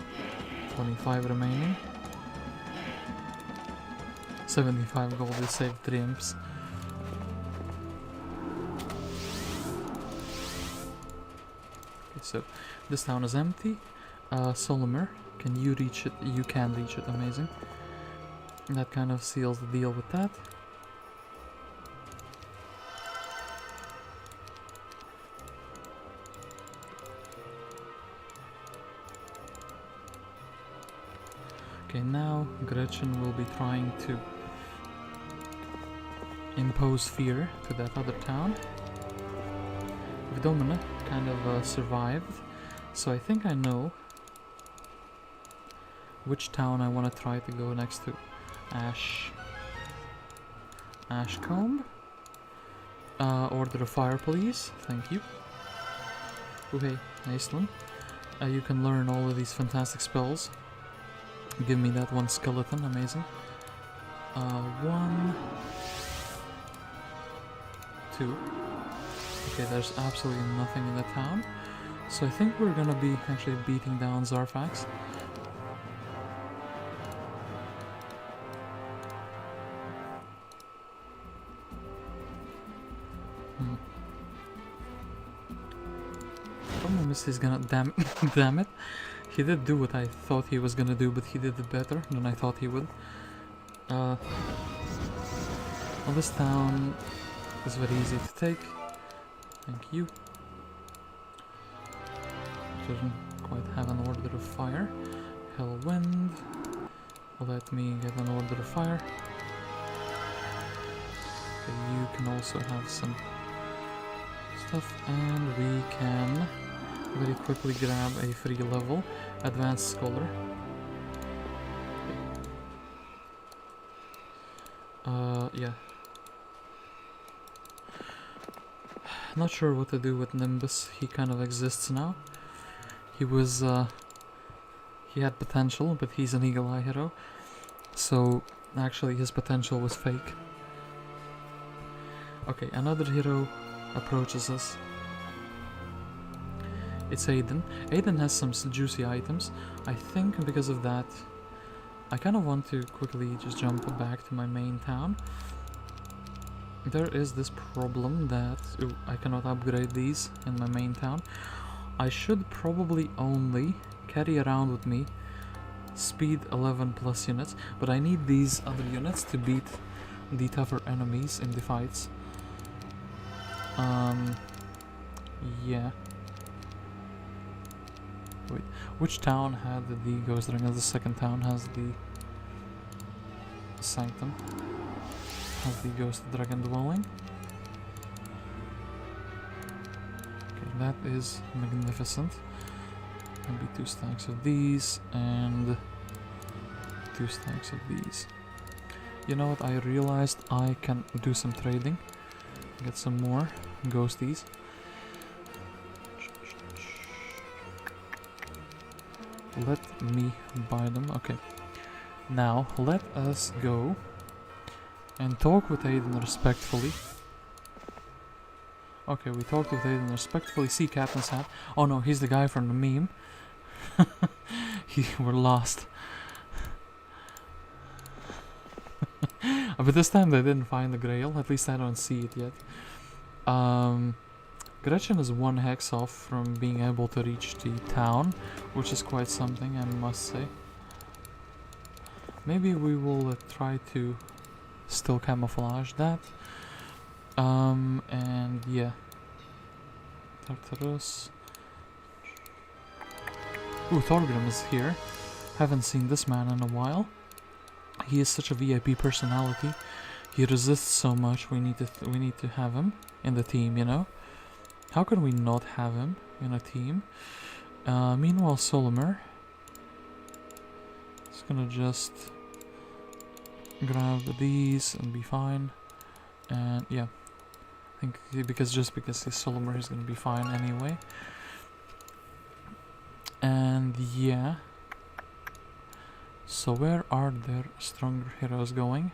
S1: 25 remaining. 75 gold, we saved 3 imps. So, this town is empty. Solimer, can you reach it? You can reach it, amazing. That kind of seals the deal with that. Okay, now Gretchen will be trying to impose fear to that other town. Vidomina kind of survived, so I think I know which town I want to try to go next to. Ashcombe? Order of fire, please. Thank you. Okay, Iceland. You can learn all of these fantastic spells. Give me that 1 skeleton, amazing. 1, 2. Okay, there's absolutely nothing in the town. So I think we're gonna be actually beating down Zarfax. Problem is he's gonna damn it. He did do what I thought he was gonna do, but he did it better than I thought he would. Well, this town is very easy to take. Thank you. Doesn't quite have an order of fire. Hell wind. Let me get an order of fire. Okay, you can also have some stuff, and we can very quickly grab a free level advanced scholar. Yeah. Not sure what to do with Nimbus. He kind of exists now. He was, he had potential, but he's an Eagle Eye hero. So, actually his potential was fake. Okay, another hero approaches us. It's Aiden. Aiden has some juicy items. I think because of that, I kind of want to quickly just jump back to my main town. There is this problem that I cannot upgrade these in my main town. I should probably only carry around with me speed 11 plus units, but I need these other units to beat the tougher enemies in the fights. Yeah. Wait, which town had the Ghost Ring? The second town has the Sanctum. Has the Ghost Dragon Dwelling. Okay, that is magnificent. Maybe 2 stacks of these, and 2 stacks of these. You know what, I realized I can do some trading. Get some more ghosties. Let me buy them. Okay. Now, let us go and talk with Aiden respectfully. Okay, we talked with Aiden respectfully. See Captain's hat. Oh no, he's the guy from the meme. We're lost. But this time they didn't find the grail. At least I don't see it yet. Gretchen is 1 hex off from being able to reach the town, which is quite something, I must say. Maybe we will try to still camouflage that. And yeah. Tartarus. Ooh, Thorgrim is here. Haven't seen this man in a while. He is such a VIP personality. He resists so much. We need to have him in the team, you know. How can we not have him in a team? Meanwhile, Solimer is gonna just grab these and be fine. And yeah, I think because he's Solimer, he's gonna be fine anyway. And yeah. So where are their stronger heroes going?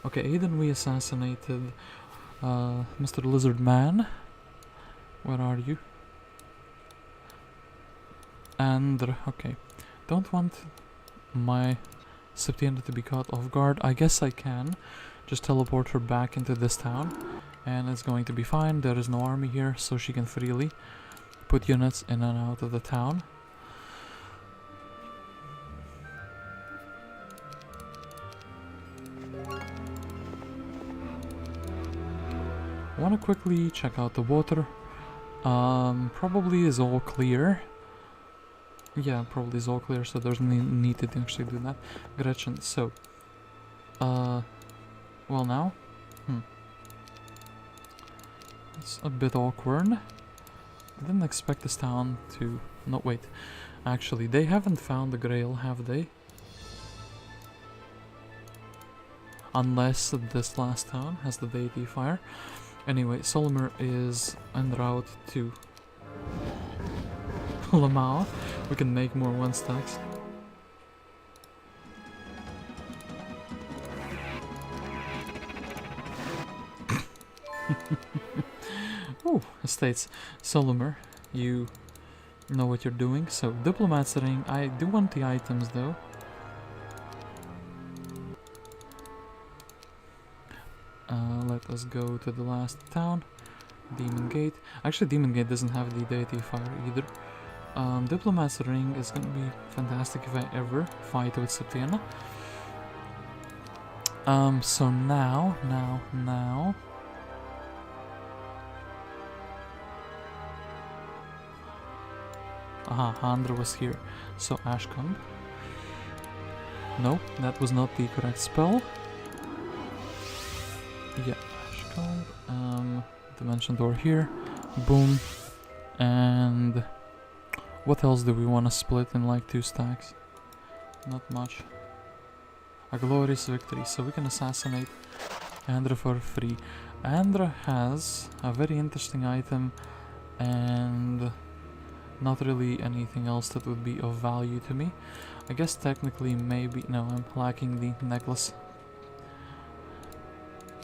S1: Okay, Aiden, we assassinated Mr. Lizard Man. Where are you? And okay, don't want my Septienna to be caught off guard. I guess I can just teleport her back into this town, and it's going to be fine. There is no army here, so she can freely put units in and out of the town. I want to quickly check out the water. Probably is all clear. Yeah, probably is all clear, so there's no need to actually do that. Gretchen, so well now it's a bit awkward. I didn't expect this town to... No, wait. Actually, they haven't found the grail, have they? Unless this last town has the deity fire. Anyway, Solimer is en route to Lamau. We can make more 1 stacks. Oh, estates. Solimer, you know what you're doing. So, Diplomat's ring. I do want the items though. Let us go to the last town. Demon Gate. Actually, Demon Gate doesn't have the deity fire either. Diplomat's ring is gonna be fantastic if I ever fight with Septienna. So now. Aha, Andra was here. So Ashcomb. No, that was not the correct spell. Yeah, Ashcomb. Dimension door here. Boom. And what else do we want to split in like 2 stacks? Not much. A glorious victory. So we can assassinate Andra for free. Andra has a very interesting item and not really anything else that would be of value to me. I guess technically maybe... No, I'm lacking the necklace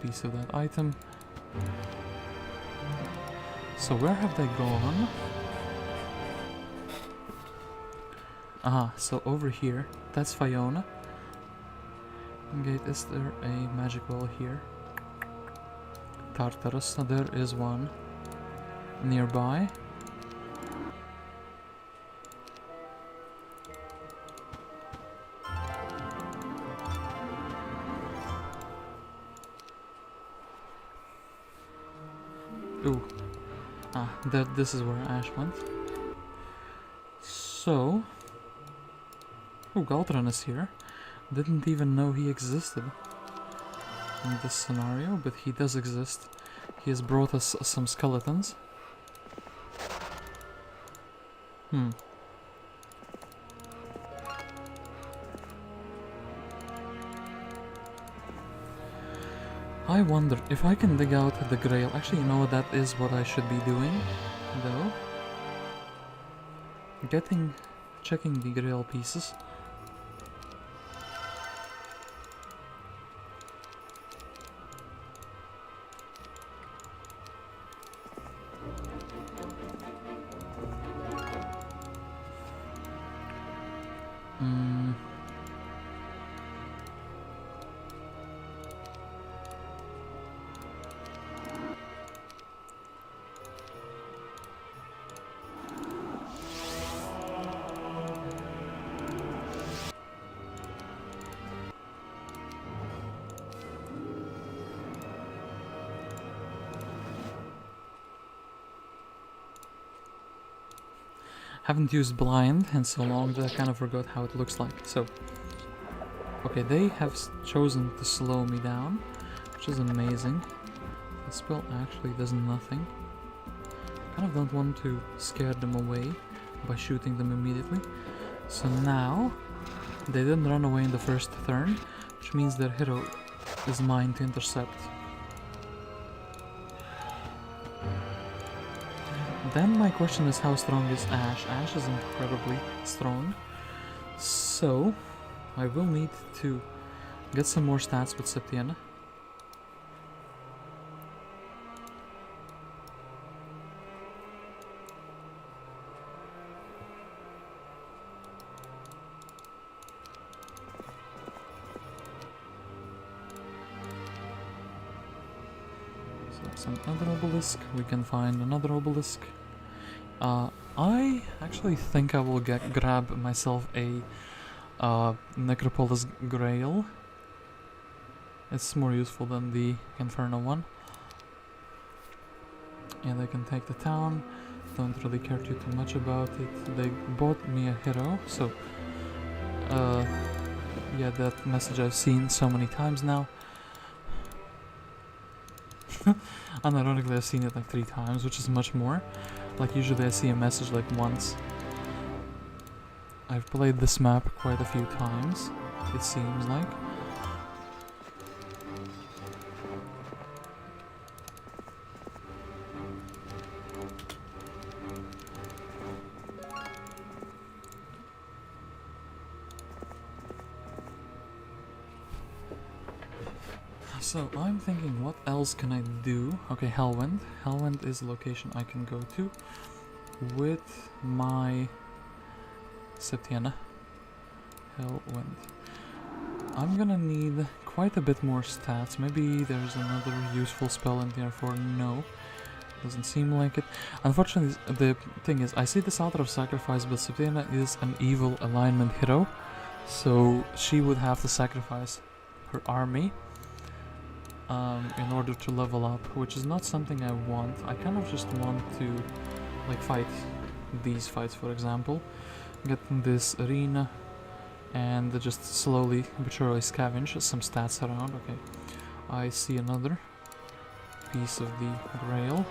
S1: piece of that item. So where have they gone? Aha, so over here. That's Fiona. Gate, is there a magic wall here? Tartarus, there is one nearby. Ooh. Ah, this is where Ash went. So... Ooh, Galdron is here. Didn't even know he existed in this scenario, but he does exist. He has brought us some skeletons. I wonder if I can dig out the GRAIL. Actually, you know what, that is what I should be doing, though. Checking the GRAIL pieces. Haven't used blind in so long that I kind of forgot how it looks like. So, okay, they have chosen to slow me down, which is amazing. The spell actually does nothing. Kind of don't want to scare them away by shooting them immediately. So now, they didn't run away in the first turn, which means their hero is mine to intercept. Then my question is, how strong is Ash? Ash is incredibly strong. So, I will need to get some more stats with Septienna. Some other obelisk, we can find another obelisk. I actually think I will grab myself a Necropolis GRAIL. It's more useful than the Inferno one. And I can take the town, don't really care too much about it. They bought me a hero, so yeah, that message I've seen so many times now. Unironically, I've seen it like 3 times, which is much more. Like, usually I see a message like once. I've played this map quite a few times, it seems like. So I'm thinking, what else can I do? Okay, Hellwind. Hellwind is a location I can go to with my Septienna. Hellwind. I'm gonna need quite a bit more stats. Maybe there's another useful spell in there for no. Doesn't seem like it. Unfortunately, the thing is, I see this Altar of Sacrifice, but Septienna is an evil alignment hero, so she would have to sacrifice her army in order to level up, which is not something I want. I kind of just want to like fight these fights, for example, get in this arena and just slowly but surely scavenge some stats around. Okay, I see another piece of the GRAIL.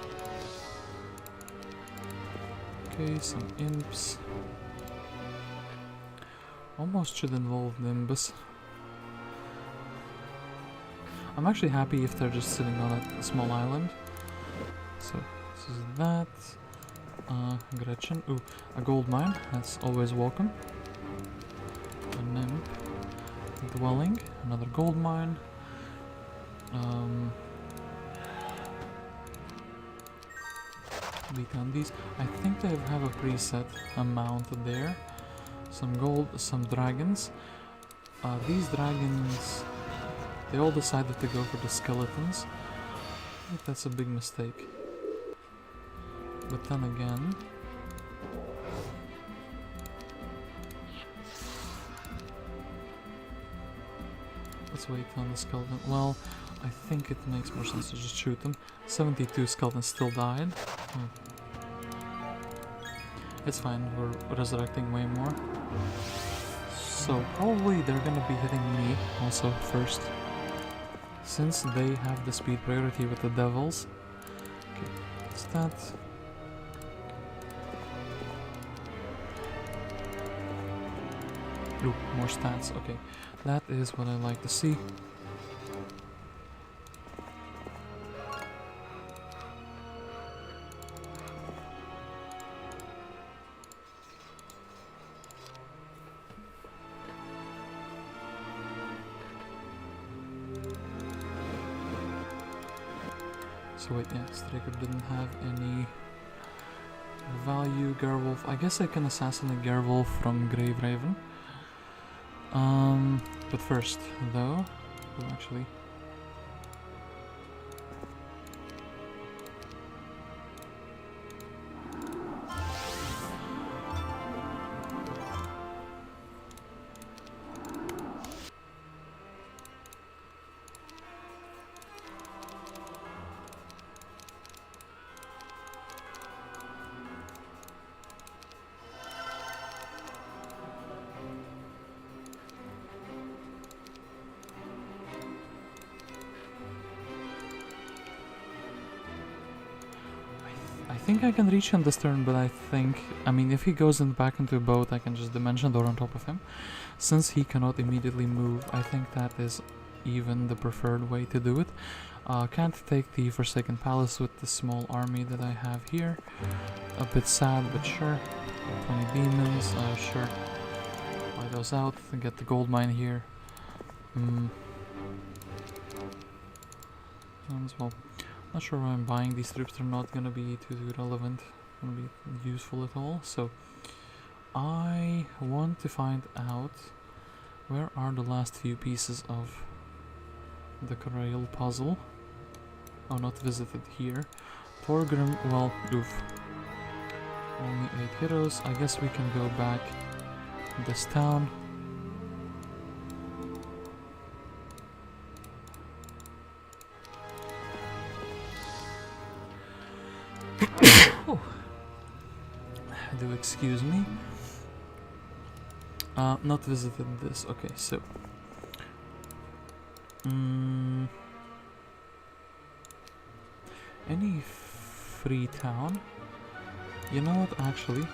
S1: Okay, some imps. Almost should involve Nimbus. I'm actually happy if they're just sitting on a small island. So, this is that. Gretchen. Ooh, a gold mine. That's always welcome. A nymph. Dwelling. Another gold mine. Beat on these. I think they have a preset amount there. Some gold, some dragons. These dragons, they all decided to go for the skeletons. I think that's a big mistake. But then again, let's wait on the skeleton. Well, I think it makes more sense to just shoot them. 72 skeletons still died. It's fine, we're resurrecting way more. So probably they're gonna be hitting me also first, since they have the speed priority with the devils. Okay, what's that? Ooh, more stats. Okay, that is what I like to see. So wait, yeah, Striker didn't have any value. Gerwolf, I guess I can assassinate Gerwolf from Grave Raven. But first, though, we'll actually... I think I can reach him this turn, but I mean, if he goes back into a boat, I can just Dimension Door on top of him. Since he cannot immediately move, I think that is even the preferred way to do it. Can't take the Forsaken Palace with the small army that I have here. A bit sad, but sure. 20 demons, sure. Buy those out and get the gold mine here. Well, not sure why I'm buying these troops. They're not gonna be too relevant, gonna be useful at all. So I want to find out where are the last few pieces of the GRAIL puzzle. Oh, not visited here. Torgrim, well, oof. Only 8 heroes. I guess we can go back this town. Do excuse me. Not visited this. Okay, so any free town? You know what? Actually,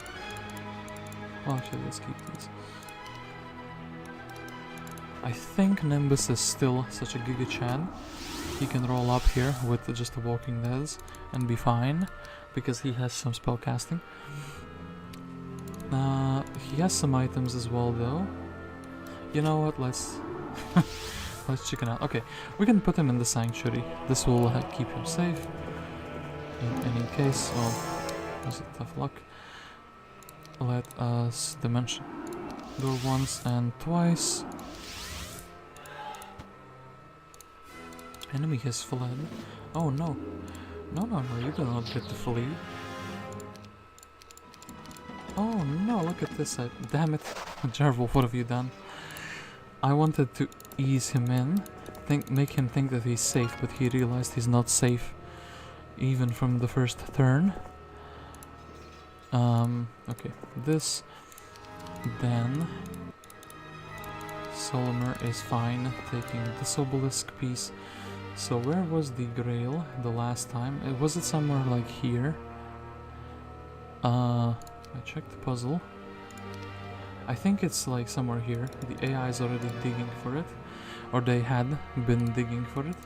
S1: well, actually, let's keep these. I think Nimbus is still such a Giga Chan. He can roll up here with just the Walking Deads and be fine because he has some spell casting. He has some items as well, though. You know what? Let's let's chicken out. Okay, we can put him in the sanctuary. This will keep him safe. In any case, oh, was it tough luck? Let us Dimension Door once and twice. Enemy has fled. Oh no! No! You do not get to flee. Oh no, look at this side. Damn it. Gerwolf, what have you done? I wanted to ease him in, make him think that he's safe, but he realized he's not safe even from the first turn. Okay, this, then Solomon is fine, taking this obelisk piece. So where was the GRAIL the last time? Was it somewhere like here? I checked the puzzle. I think it's like somewhere here. The AI is already digging for it. Or they had been digging for it.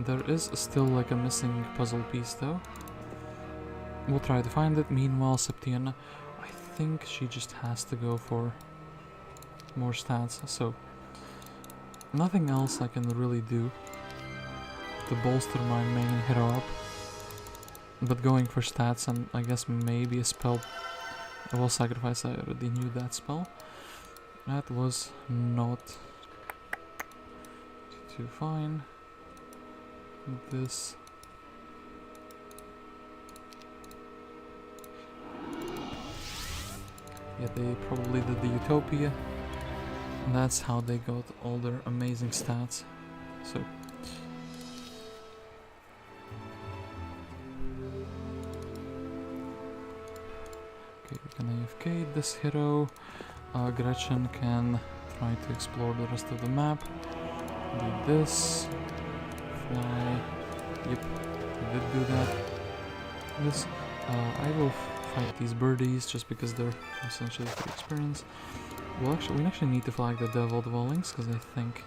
S1: There is still like a missing puzzle piece though. We'll try to find it. Meanwhile, Septienna, I think she just has to go for more stats. So, nothing else I can really do to bolster my main hero up. But going for stats and I guess maybe a spell. I will sacrifice, I already knew that spell. That was not too fine. This. Yeah, they probably did the Utopia. And that's how they got all their amazing stats. So. Okay, we can AFK this hero. Gretchen can try to explore the rest of the map. Do this. Fly. Yep, we did do that. This. I will fight these birdies just because they're essentially free experience. Well, we actually need to flag the devil dwellings because I think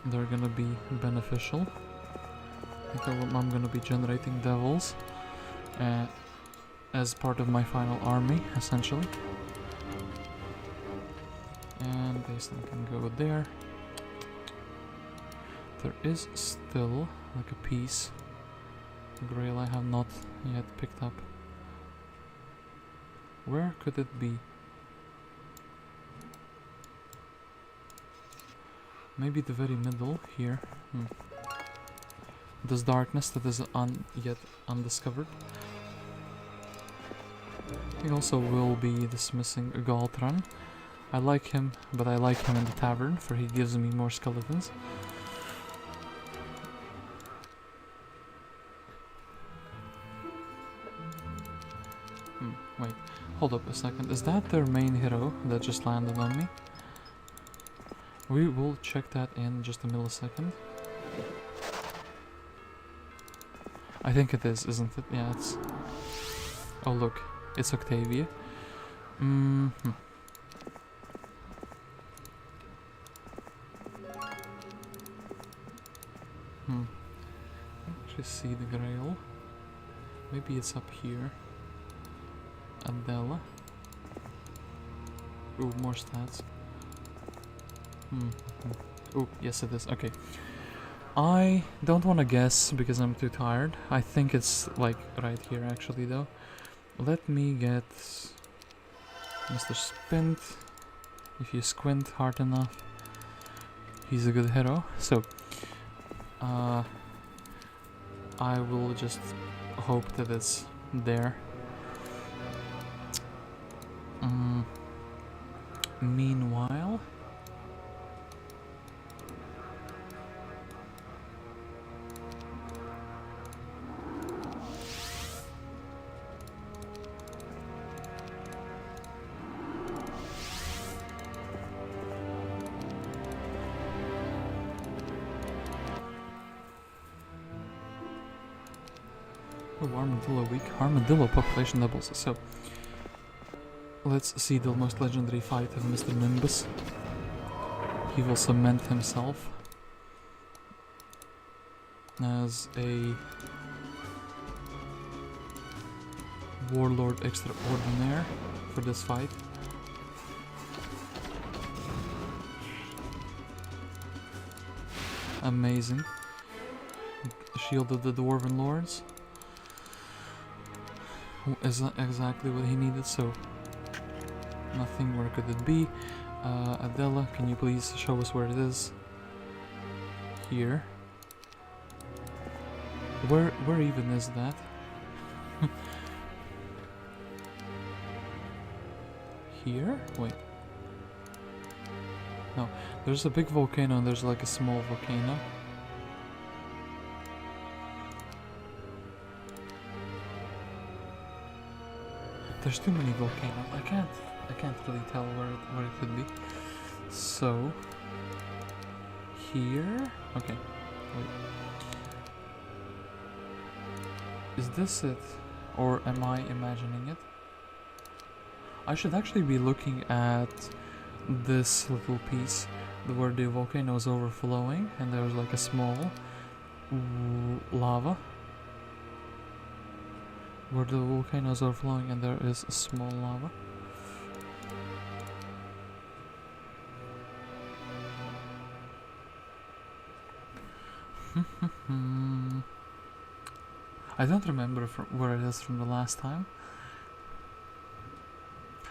S1: they're gonna be beneficial. I think I'm gonna be generating devils as part of my final army, essentially. And this thing can go there. there is still like a piece. GRAIL I have not yet picked up. Where could it be? Maybe the very middle here. This darkness that is yet undiscovered. He also will be dismissing Galtran. I like him, but I like him in the tavern, for he gives me more skeletons. Wait, hold up a second. Is that their main hero that just landed on me? We will check that in just a millisecond. I think it is, isn't it? Yeah, it's... Oh look, it's Octavia. Actually see the GRAIL. Maybe it's up here. Adela. Ooh, more stats. Ooh, yes it is. Okay. I don't want to guess because I'm too tired. I think it's like right here actually though. Let me get Mr. Spint. If you squint hard enough, he's a good hero. So I will just hope that it's there. Meanwhile, Armadillo week. Armadillo population doubles. So let's see the most legendary fight of Mr. Nimbus. He will cement himself as a warlord extraordinaire for this fight. Amazing. Shielded the Dwarven Lords. Is exactly what he needed, so nothing. Where could it be? Adela, can you please show us where it is? Here. Where even is that? Here? Wait. No, there's a big volcano and there's like a small volcano. There's too many volcanoes. I can't really tell where it could be. So here. Okay. Wait. Is this it, or am I imagining it? I should actually be looking at this little piece where the volcano is overflowing and there's like a small lava. Where the volcano is overflowing and there is a small lava. I don't remember where it is from the last time.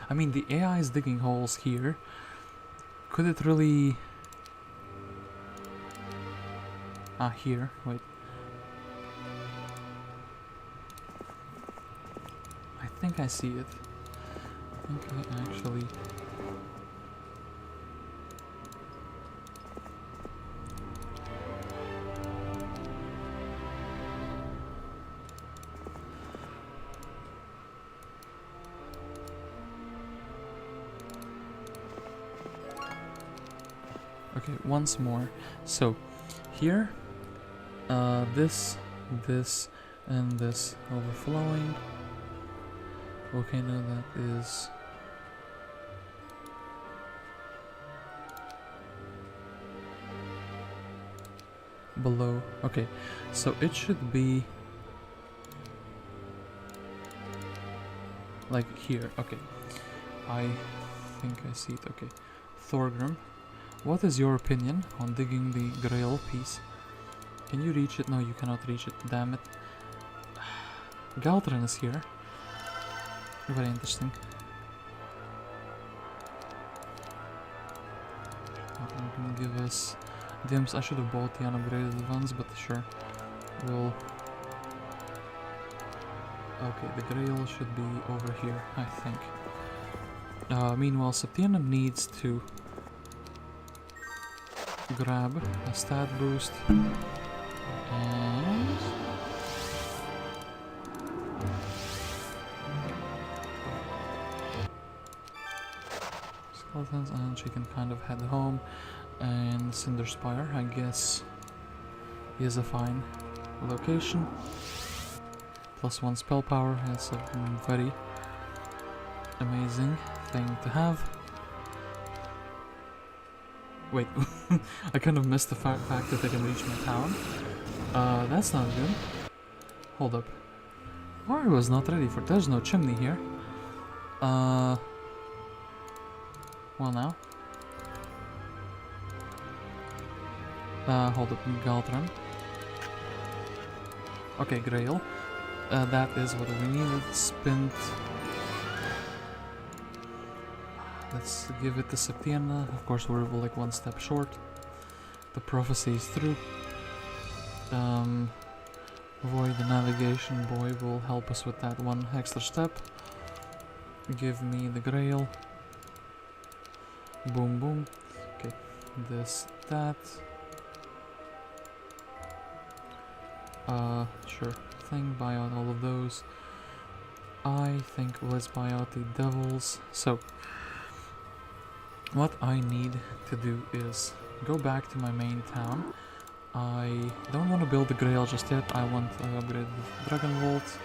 S1: I mean, the AI is digging holes here. Could it really... Ah, here. Wait. I think I see it. I think I actually... Okay, once more. So, here, this, and this overflowing volcano that is below. Okay, so it should be like here. Okay, I think I see it. Okay, Thorgrim. What is your opinion on digging the GRAIL piece? Can you reach it? No, you cannot reach it. Damn it. Galtran is here. Very interesting. Can give us dims. I should have bought the unupgraded ones, but sure. We'll. Okay, the GRAIL should be over here, I think. Meanwhile, Septienna needs to grab a stat boost and skeletons, and she can kind of head home. And Cinder Spire, I guess, is a fine location. +1 spell power is a very amazing thing to have. Wait, I kind of missed the fact that I can reach my town. That's not good. Hold up. I was not ready for. There's no chimney here. Well now. Hold up, Galtran. Okay, GRAIL. That is what we needed. Spent. Let's give it to Septienna. Of course, we're like one step short. The prophecy is through. Void the navigation boy will help us with that one extra step. Give me the GRAIL. Boom, boom. Okay, this, that. Sure thing. Buy out all of those. I think let's buy out the devils. So, what I need to do is go back to my main town. I don't want to build the GRAIL just yet. I want to upgrade the Dragon Vault,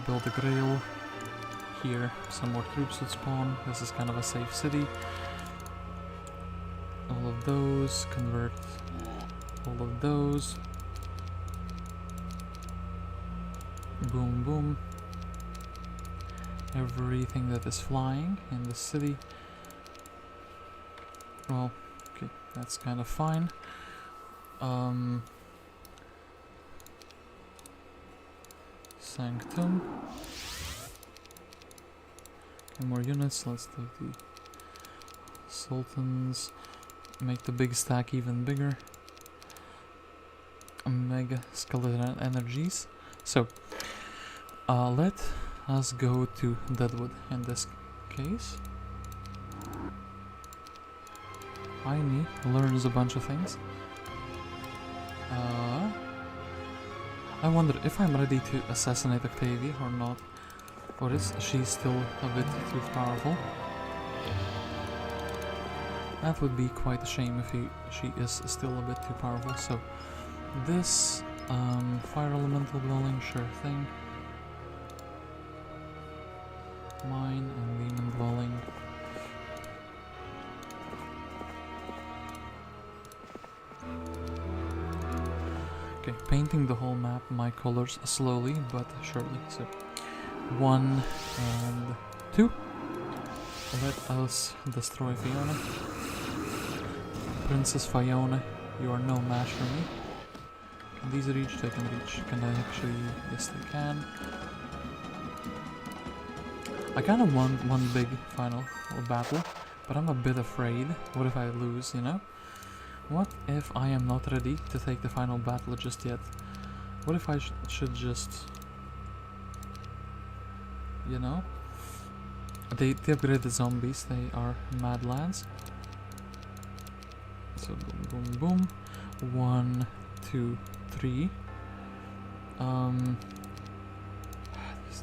S1: build the GRAIL here. Some more troops would spawn. This is kind of a safe city. All of those, convert all of those. Boom, boom. Everything that is flying in the city. Well, okay, that's kind of fine. Sanctum. Okay, more units. Let's take the Sultans. Make the big stack even bigger. Mega skeleton energies. So, let us go to Deadwood in this case. Aini learns a bunch of things. I wonder if I'm ready to assassinate Octavia or not. Or is she still a bit too powerful? That would be quite a shame if she is still a bit too powerful. So, this fire elemental dwelling, sure thing. Mine and demon dwelling. Okay, painting the whole map, my colors slowly but surely. So, 1 and 2. Let us destroy Fiona. Princess Fiona, you are no match for me. Can these reach? They can reach. Can I actually? Yes, they can. I kind of want one big final battle, but I'm a bit afraid. What if I lose, you know? What if I am not ready to take the final battle just yet? What if I should just... You know? They upgrade the zombies, they are mad lads. So boom, boom, boom. 1, 2, 3.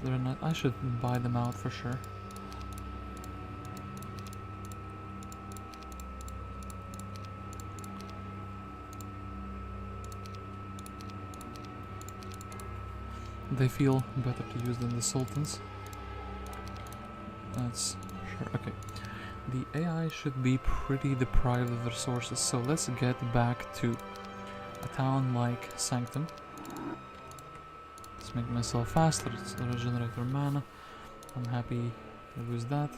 S1: They're not... I should buy them out for sure. They feel better to use than the Sultans. That's sure. Okay. The AI should be pretty deprived of resources, so let's get back to a town like Sanctum. Let's make myself faster. Let's regenerate our mana. I'm happy to lose that.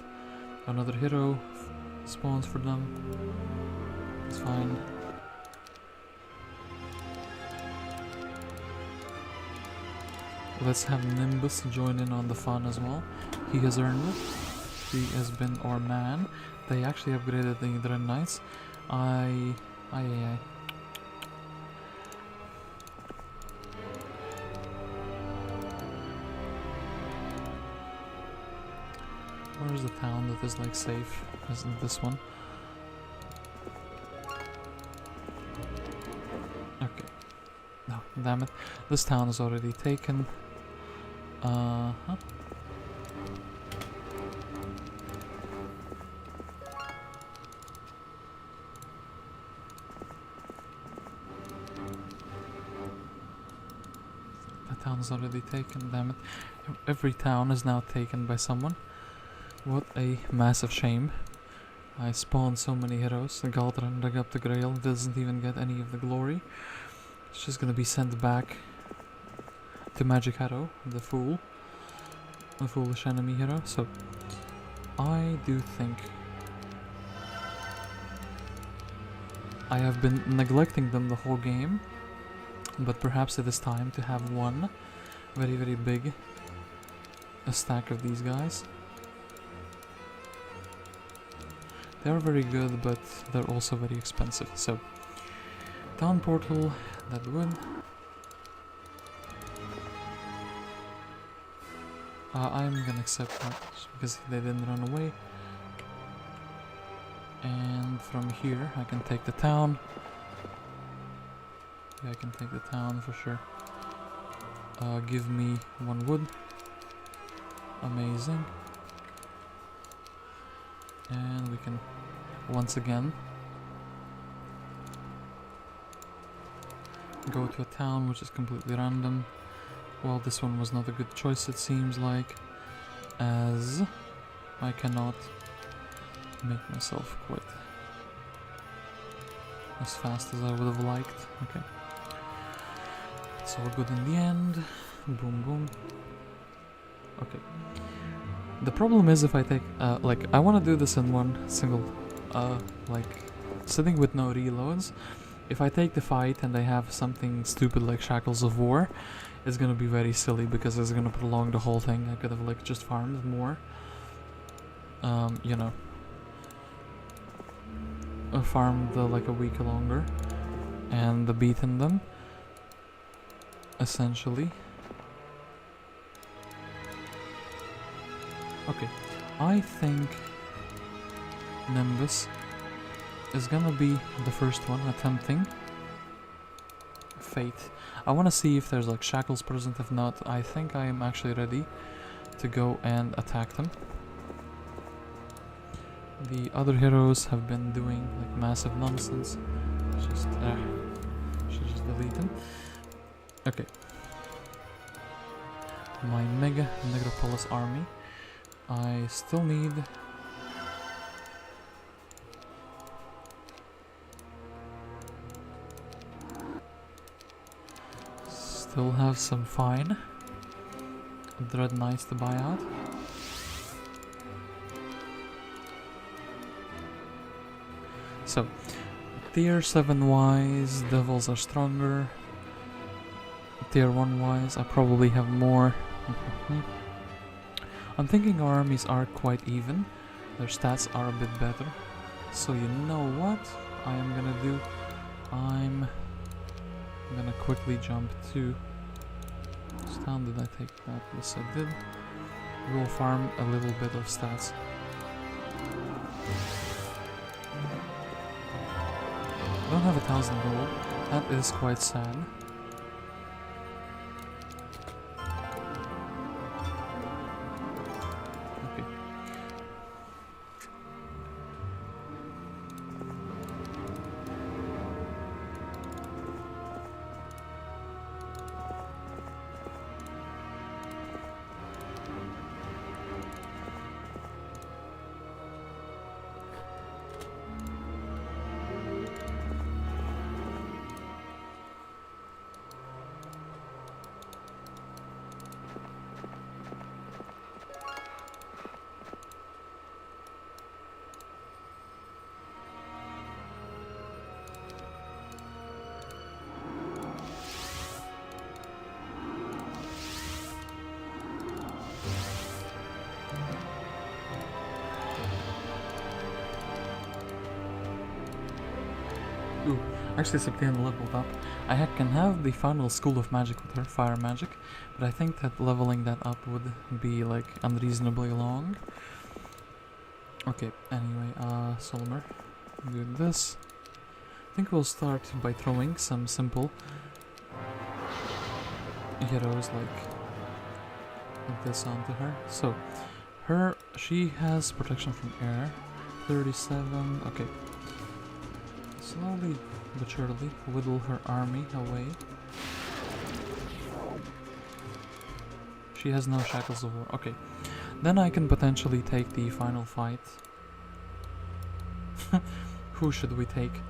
S1: Another hero spawns for them. It's fine. Let's have Nimbus join in on the fun as well. He has earned it. He has been our man. They actually upgraded the Dread Knights. Aye. Where's the town that is like safe? Isn't this one? Okay. No, damn it. This town is already taken. Uh-huh. The town is already taken, damn it. Every town is now taken by someone. What a massive shame. I spawned so many heroes. The Galdran dug up the GRAIL, doesn't even get any of the glory. It's just gonna be sent back to Magic Arrow, the fool. The foolish enemy hero. So, I do think I have been neglecting them the whole game. But perhaps it is time to have one very, very big stack of these guys. They are very good, but they're also very expensive. So, town portal, that would. I'm gonna accept that because they didn't run away. And from here, I can take the town. Yeah, I can take the town for sure. Give me 1 wood. Amazing. And we can once again go to a town which is completely random. Well, this one was not a good choice, it seems like, as I cannot make myself quit as fast as I would have liked. Okay, it's all good in the end. Boom boom. Okay. The problem is if I take, like, I want to do this in one single, like, sitting with no reloads. If I take the fight and I have something stupid like Shackles of War, it's gonna be very silly because it's gonna prolong the whole thing. I could have, like, just farmed more. You know. Farmed, like, a week longer. And beaten them. Essentially. Okay, I think Nimbus is gonna be the first one attempting Fate. I wanna see if there's like shackles present. If not, I think I am actually ready to go and attack them. The other heroes have been doing like massive nonsense. Just should just delete them. Okay. My mega Necropolis army. I still need still have some fine Dread Knights to buy out. So tier 7 wise devils are stronger. Tier 1 wise I probably have more. I'm thinking our armies are quite even. Their stats are a bit better. So you know what I am gonna do? I'm gonna quickly jump to... Which town did I take that? Yes I did. We'll farm a little bit of stats. I don't have 1,000 gold. That is quite sad. Ooh, actually Septienna leveled up. I can have the final school of magic with her, fire magic, but I think that leveling that up would be like unreasonably long. Okay, anyway, Solmer, do this. I think we'll start by throwing some simple heroes like this onto her. So, she has protection from air, 37, okay. Slowly but surely whittle her army away. She has no shackles of war. Okay, then I can potentially take the final fight. Who should we take?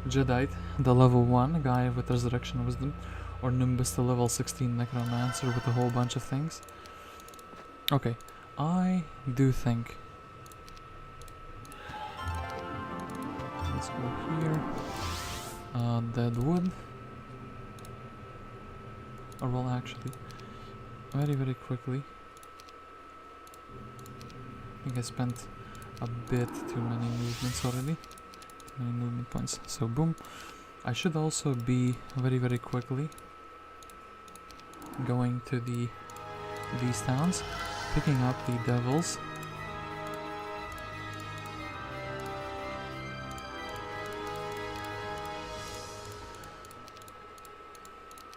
S1: Jadeite, the level 1 guy with Resurrection Wisdom, or Nimbus, the level 16 Necromancer with a whole bunch of things? Okay, I do think... Let's go here. Dead wood. Or well, actually, very quickly. I think I spent a bit too many movements already. Too many movement points. So boom. I should also be very quickly going to these towns, picking up the devils.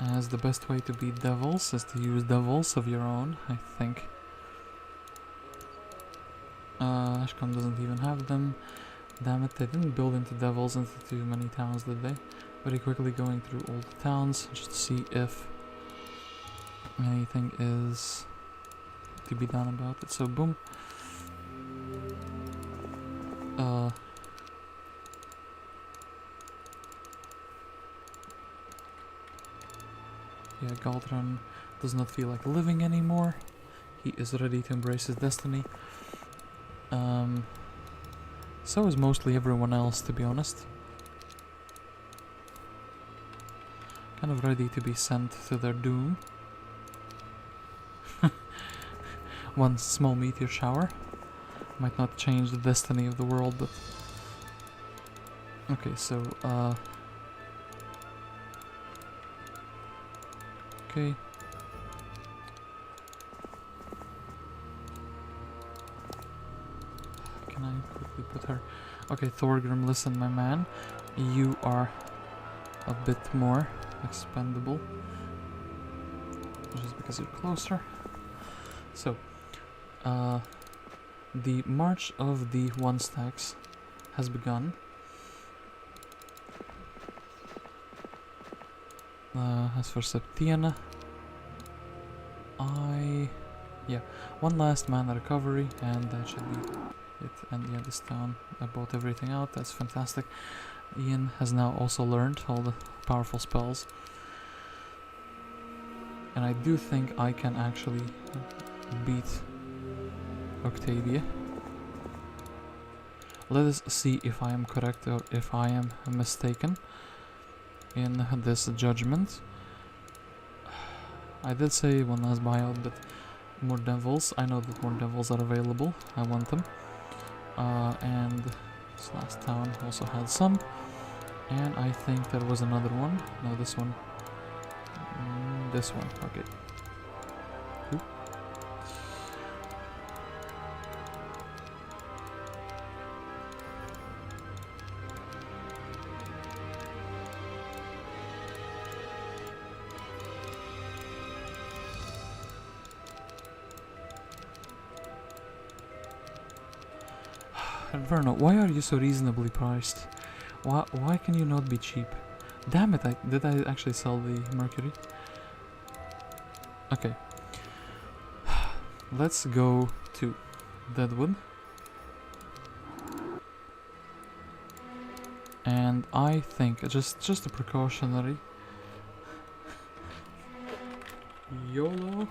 S1: As the best way to beat devils is to use devils of your own, I think. Ashcom doesn't even have them. Damn it, they didn't build into devils into too many towns, did they? Very quickly going through all the towns just to see if anything is to be done about it. So boom. Yeah, Galdron does not feel like living anymore. He is ready to embrace his destiny. So is mostly everyone else, to be honest. Kind of ready to be sent to their doom. One small meteor shower might not change the destiny of the world, but... Okay, so, okay. Can I quickly put her... Okay, Thorgrim, listen, my man. You are a bit more expendable. Just because you're closer. So, the march of the 1-stacks has begun. As for Septienna, yeah, one last mana recovery, and that should be it. And yeah, this town, I bought everything out, that's fantastic. Ian has now also learned all the powerful spells. And I do think I can actually beat Octavia. Let us see if I am correct or if I am mistaken in this judgment. I did say one last buyout, but more devils. I know that more devils are available. I want them. And this last town also had some. And I think there was another one. No, this one. This one. Okay. Oop. Inferno, why are you so reasonably priced? Why can you not be cheap? Damn it, did I actually sell the Mercury? Okay. Let's go to Deadwood. And I think, just a precautionary YOLO.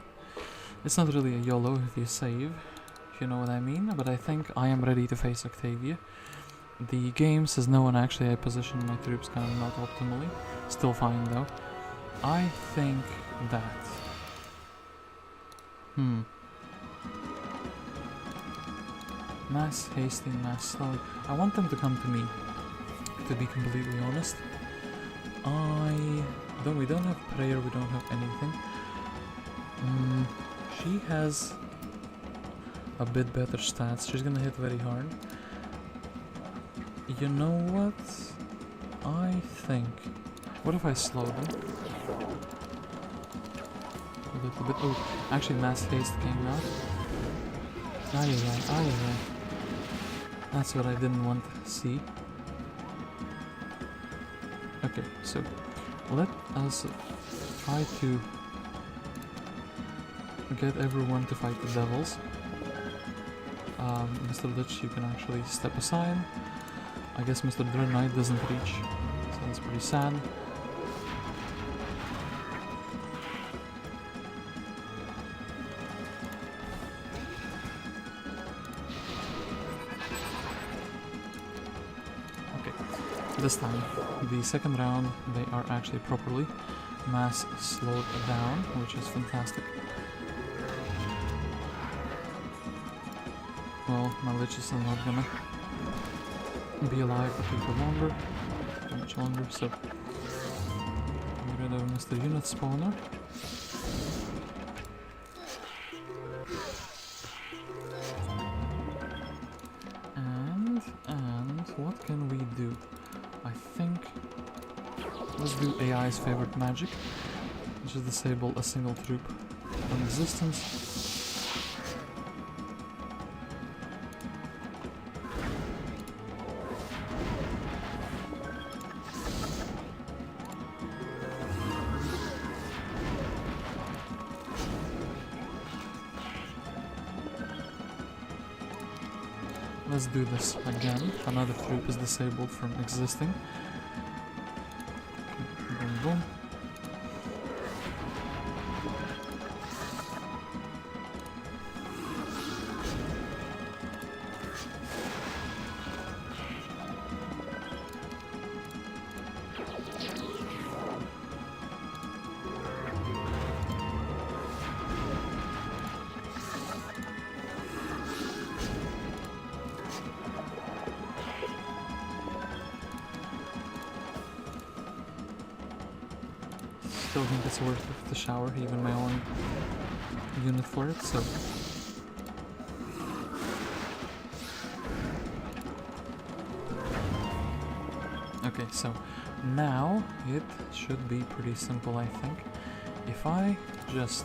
S1: It's not really a YOLO if you save, if you know what I mean, but I think I am ready to face Octavia. The game says no, and actually I positioned my troops kind of not optimally. Still fine though. I think that... Mass hasting, mass slowing. I want them to come to me, to be completely honest. We don't have prayer, we don't have anything. She has a bit better stats. She's gonna hit very hard. You know what? I think... What if I slow them? A little bit. Oh, actually mass haste came out. Aye. That's what I didn't want to see. Okay, so let us try to get everyone to fight the devils. Mr. Lich, you can actually step aside. I guess Mr. Dread Knight doesn't reach, so that's pretty sad. Okay, this time, the second round, they are actually properly mass slowed down, which is fantastic. Well, my Lich is not gonna be alive for longer, too much longer, so get rid of Mr. Unit Spawner. And what can we do? I think let's do AI's favorite magic, which is disable a single troop from existence. Let's do this again. Another troop is disabled from existing. Okay, boom, boom. Still think it's worth it to shower even my own unit for it, so okay, so now it should be pretty simple, I think. If I just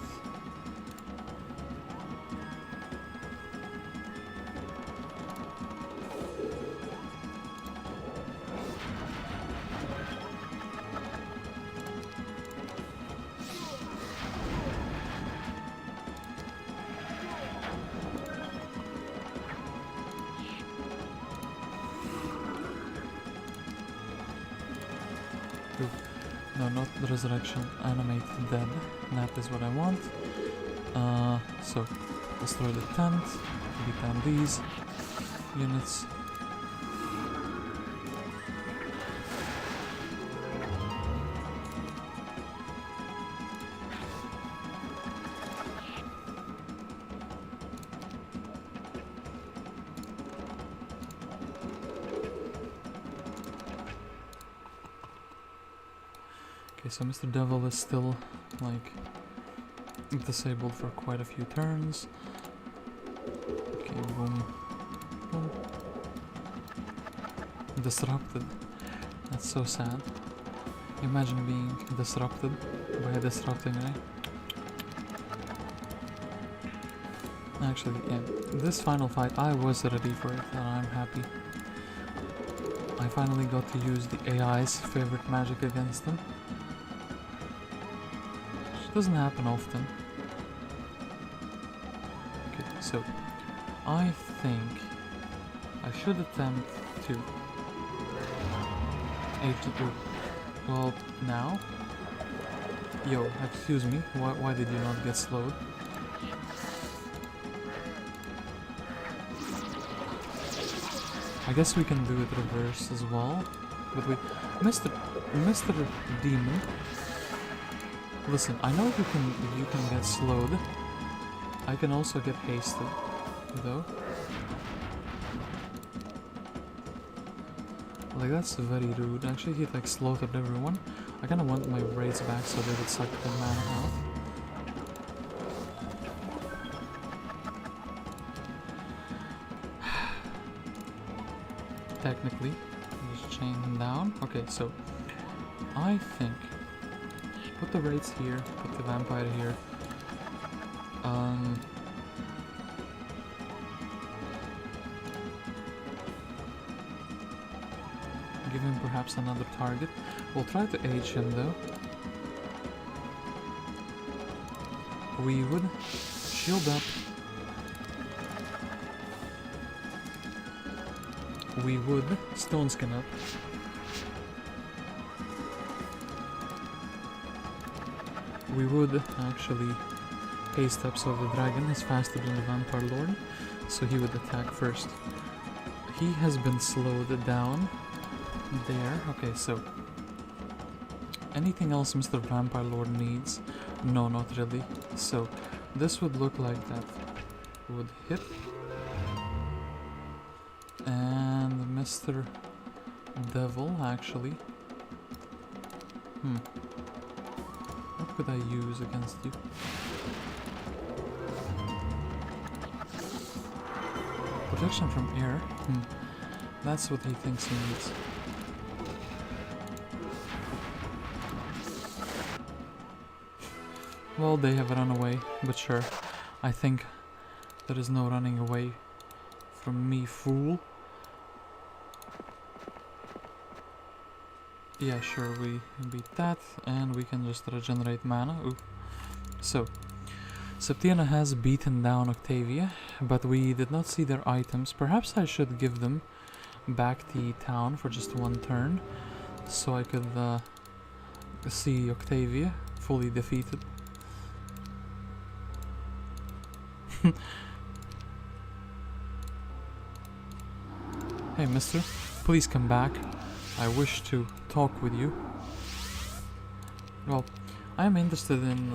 S1: no, not the resurrection, animate dead. That is what I want. So, destroy the tent, beat down these units. Okay, so Mr. Devil is still, like, disabled for quite a few turns. Okay, boom. Boom. Disrupted. That's so sad. Imagine being disrupted by a disrupting ray. Actually, yeah, this final fight, I was ready for it, and I'm happy. I finally got to use the AI's favorite magic against them. Doesn't happen often. Okay, so I think I should attempt to 8-2. Well, now, yo, excuse me. Why did you not get slowed? I guess we can do it reverse as well, but we, Mr. Demon. Listen, I know you can get slowed. I can also get hasted, though. Like, that's very rude. Actually, he like slaughtered everyone. I kinda want my raids back so they would suck the mana out. Technically, just chain him down. Okay, so I think put the raids here, put the vampire here. Give him perhaps another target. We'll try to age him though. We would shield up. We would stone skin up. We would actually haste up so the dragon is faster than the vampire lord, so he would attack first. He has been slowed down there. Okay, so anything else Mr. Vampire Lord needs? No, not really. So this would look like that. Would hit. And Mr. Devil, actually. What could I use against you? Protection from air. That's what he thinks he needs. Well, they have run away, but sure. I think there is no running away from me, fool. Yeah, sure, we beat that, and we can just regenerate mana. Ooh. So, Septienna has beaten down Octavia, but we did not see their items. Perhaps I should give them back the town for just one turn, so I could see Octavia fully defeated. Hey, mister, please come back. I wish to talk with you. Well, I am interested in...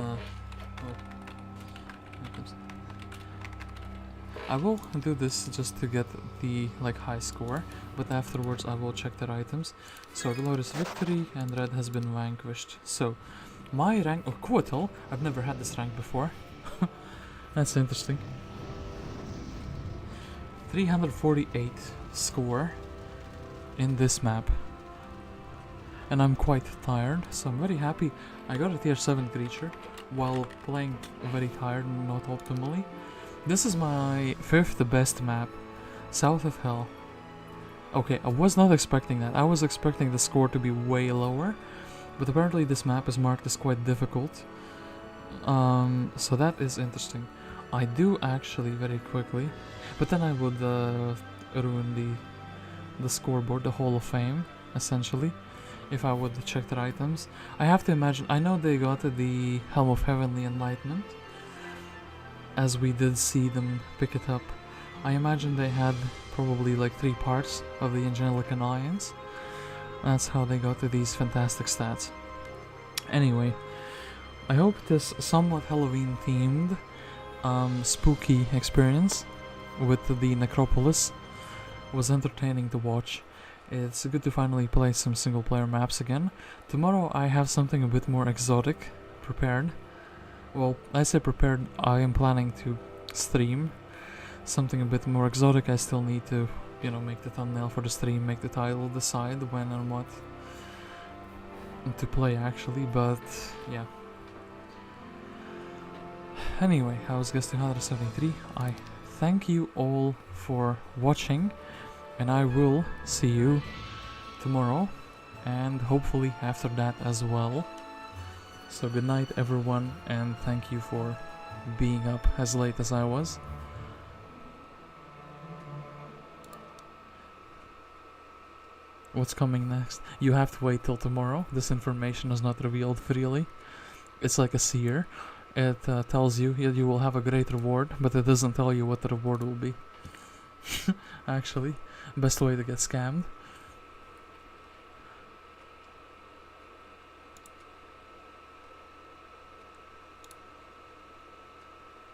S1: I will do this just to get the high score, but afterwards I will check their items. So, glorious victory, and red has been vanquished. So, my rank... Oh, Quotal! I've never had this rank before. That's interesting. 348 score in this map. And I'm quite tired, so I'm very happy. I got a tier 7 creature while playing very tired and not optimally. This is my 5th best map, South of Hell. Okay, I was not expecting that. I was expecting the score to be way lower, but apparently this map is marked as quite difficult. So that is interesting. I do actually very quickly, but then I would ruin the scoreboard, the Hall of Fame, essentially, if I would check their items. I have to imagine, I know they got the Helm of Heavenly Enlightenment, as we did see them pick it up. I imagine they had probably 3 parts of the Angelic Alliance. That's how they got to these fantastic stats. Anyway, I hope this somewhat Halloween themed spooky experience with the Necropolis was entertaining to watch. It's good to finally play some single player maps again. Tomorrow I have something a bit more exotic prepared. Well, I say prepared, I am planning to stream something a bit more exotic. I still need to, make the thumbnail for the stream, make the title, decide when and what to play actually, but yeah. Anyway, I was guest 273. I thank you all for watching, and I will see you tomorrow, and hopefully after that as well. So good night everyone, and thank you for being up as late as I was. What's coming next? You have to wait till tomorrow. This information is not revealed freely. It's like a seer. It tells you you will have a great reward, but it doesn't tell you what the reward will be. Actually, best way to get scammed.